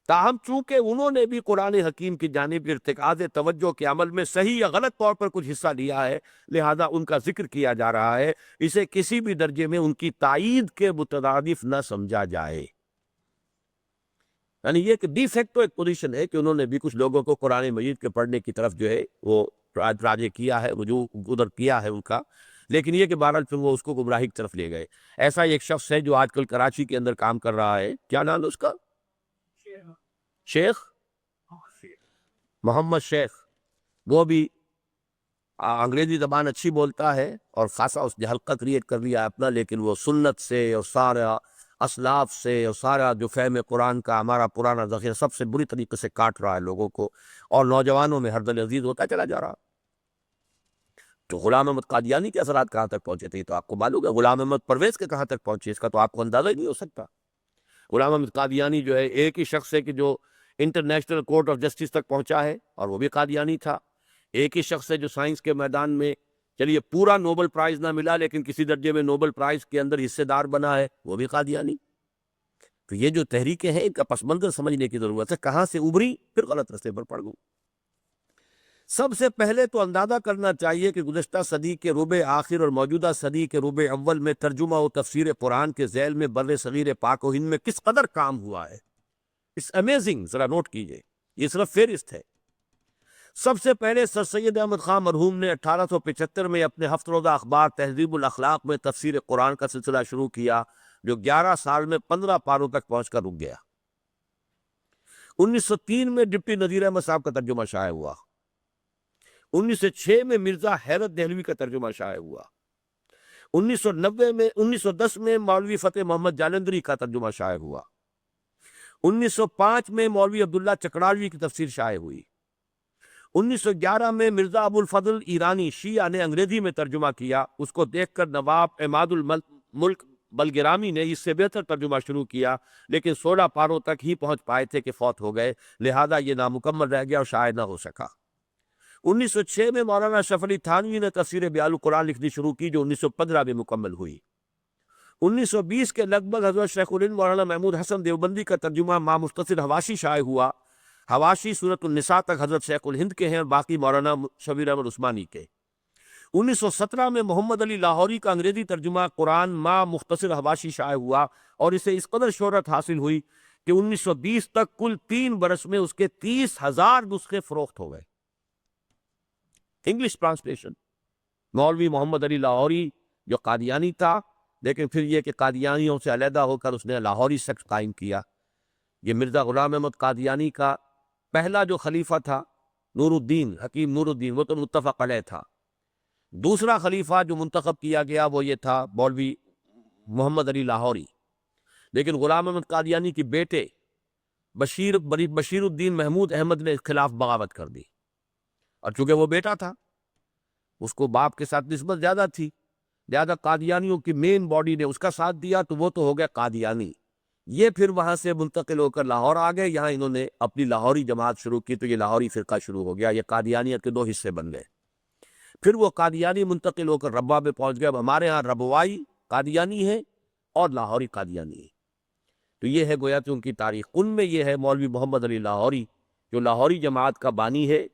تاہم چونکہ انہوں نے بھی قرآن حکیم کی جانب ارتکاز توجہ کے عمل میں صحیح یا غلط طور پر کچھ حصہ لیا ہے، لہذا ان کا ذکر کیا جا رہا ہے، اسے کسی بھی درجے میں ان کی تائید کے مترادف نہ سمجھا جائے۔ یعنی یہ کہ ڈی فیکٹو ایک پوزیشن ہے کہ انہوں نے بھی کچھ لوگوں کو قرآن مجید کے پڑھنے کی طرف جو ہے وہ راجع کیا ہے، رجوع ادھر کیا ہے ان کا، لیکن یہ کہ بہرحال پھر وہ اس کو گمراہی کی طرف لے گئے۔ ایسا ایک شخص ہے جو آج کل کراچی کے اندر کام کر رہا ہے، کیا نام ہے اس کا؟ شیخ محمد شیخ، وہ بھی انگریزی زبان اچھی بولتا ہے اور خاصا اس نے حلقہ کریٹ کر لیا اپنا، لیکن وہ سنت سے اور سارا اسلاف سے اور سارا جو فہم قرآن کا ہمارا پرانا ذخیرہ سب سے بری طریقے سے کاٹ رہا ہے لوگوں کو، اور نوجوانوں میں ہردل عزیز ہوتا چلا جا رہا۔ تو غلام احمد قادیانی کے اثرات کہاں تک پہنچے تھے تو آپ کو معلوم ہے، غلام احمد پرویز کے کہاں تک پہنچے اس کا تو آپ کو اندازہ ہی نہیں ہو سکتا۔ غلام احمد قادیانی جو ہے ایک ہی شخص ہے کہ جو انٹرنیشنل کورٹ آف جسٹس تک پہنچا ہے اور وہ بھی قادیانی تھا، ایک ہی شخص ہے جو سائنس کے میدان میں چلیے پورا نوبل پرائز نہ ملا لیکن کسی درجے میں نوبل پرائز کے اندر حصے دار بنا ہے، وہ بھی قادیانی۔ تو یہ جو تحریکیں ہیں ان کا پس منظر سمجھنے کی ضرورت ہے، کہاں سے ابھری پھر غلط رستے پر پڑ گئی۔ سب سے پہلے تو اندازہ کرنا چاہیے کہ گزشتہ صدی کے ربع آخر اور موجودہ صدی کے ربع اول میں ترجمہ و تفسیر قرآن کے ذیل میں بر صغیر پاک و ہند میں کس قدر کام ہوا ہے۔ اٹس امیزنگ، ذرا نوٹ کیجئے، یہ صرف فہرست ہے۔ سب سے پہلے سر سید احمد خان مرحوم نے 1875 میں اپنے ہفت روزہ اخبار تہذیب الاخلاق میں تفسیر قرآن کا سلسلہ شروع کیا، جو 11 سال میں 15 پاروں تک پہنچ کر رک گیا۔ 1903 میں ڈپٹی نذیر احمد صاحب کا ترجمہ شائع ہوا۔ 1906 میں مرزا حیرت دہلوی کا ترجمہ شائع ہوا۔ 1910 میں مولوی فتح محمد جالندری کا ترجمہ شائع ہوا۔ 1905 میں مولوی عبداللہ چکڑالوی کی تفسیر شائع ہوئی۔ 1911 میں مرزا ابو الفضل ایرانی شیعہ نے انگریزی میں ترجمہ کیا، اس کو دیکھ کر نواب عماد الملک بلگرامی نے اس سے بہتر ترجمہ شروع کیا، لیکن 16 پاروں تک ہی پہنچ پائے تھے کہ فوت ہو گئے، لہذا یہ نامکمل رہ گیا اور شائع نہ ہو سکا۔ 1906 میں مولانا اشرف علی تھانوی نے تفسیر بیان القرآن لکھنی شروع کی، جو 1915 میں مکمل ہوئی۔ 1920 کے لگ بھگ حضرت شیخ الہند مولانا محمود حسن دیوبندی کا ترجمہ ما مختصر حواشی شائع ہوا۔ حواشی سورۃ النساء تک حضرت شیخ الہند کے ہیں اور باقی مولانا شبیر احمد عثمانی کے۔ 1917 میں محمد علی لاہوری کا انگریزی ترجمہ قرآن ما مختصر حواشی شائع ہوا اور اسے اس قدر شہرت حاصل ہوئی کہ 1920 تک کل 3 برس میں اس کے 30,000 نسخے فروخت ہو گئے۔ English translation. مولوی محمد علی لاہوری جو قادیانی تھا، لیکن پھر یہ کہ قادیانیوں سے علیحدہ ہو کر اس نے لاہوری سیکٹ قائم کیا۔ یہ مرزا غلام احمد قادیانی کا پہلا جو خلیفہ تھا نور الدین حکیم نور الدین، وہ تو متفق علیہ تھا۔ دوسرا خلیفہ جو منتخب کیا گیا وہ یہ تھا مولوی محمد علی لاہوری، لیکن غلام احمد قادیانی کے بیٹے بشیر الدین محمود احمد نے اس خلاف بغاوت کر دی، اور چونکہ وہ بیٹا تھا اس کو باپ کے ساتھ نسبت زیادہ تھی، لہذا قادیانیوں کی مین باڈی نے اس کا ساتھ دیا تو وہ تو ہو گیا قادیانی۔ یہ پھر وہاں سے منتقل ہو کر لاہور آ گئے، یہاں انہوں نے اپنی لاہوری جماعت شروع کی تو یہ لاہوری فرقہ شروع ہو گیا، یہ قادیانیت کے 2 حصے بن گئے۔ پھر وہ قادیانی منتقل ہو کر ربوہ میں پہنچ گئے۔ اب ہمارے ہاں ربوائی قادیانی ہے اور لاہوری قادیانی ہے، تو یہ ہے گویا کہ ان کی تاریخ۔ ان میں یہ ہے مولوی محمد علی لاہوری جو لاہوری جماعت کا بانی ہے،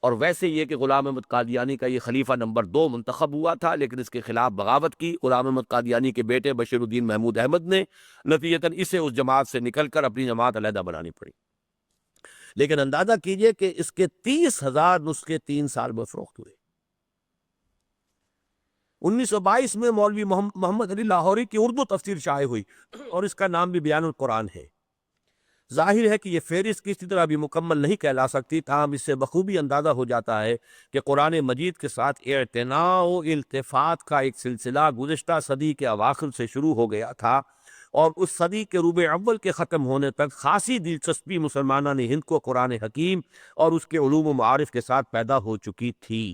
اور ویسے یہ کہ غلام احمد قادیانی کا یہ خلیفہ نمبر 2 منتخب ہوا تھا، لیکن اس کے خلاف بغاوت کی غلام احمد قادیانی کے بیٹے بشیر الدین محمود احمد نے، نتیجتاً اسے اس جماعت سے نکل کر اپنی جماعت علیحدہ بنانی پڑی۔ لیکن اندازہ کیجئے کہ اس کے 30,000 نسخے 3 سال میں فروخت ہوئے۔ 1922 میں مولوی محمد علی لاہوری کی اردو تفسیر شائع ہوئی اور اس کا نام بھی بیان القرآن ہے۔ ظاہر ہے کہ یہ فہرست کسی طرح بھی مکمل نہیں کہلا سکتی، تاہم اس سے بخوبی اندازہ ہو جاتا ہے کہ قرآن مجید کے ساتھ اعتناء و التفات کا ایک سلسلہ گزشتہ صدی کے اواخر سے شروع ہو گیا تھا، اور اس صدی کے ربع اول کے ختم ہونے تک خاصی دلچسپی مسلمانان ہند کو قرآن حکیم اور اس کے علوم و معارف کے ساتھ پیدا ہو چکی تھی۔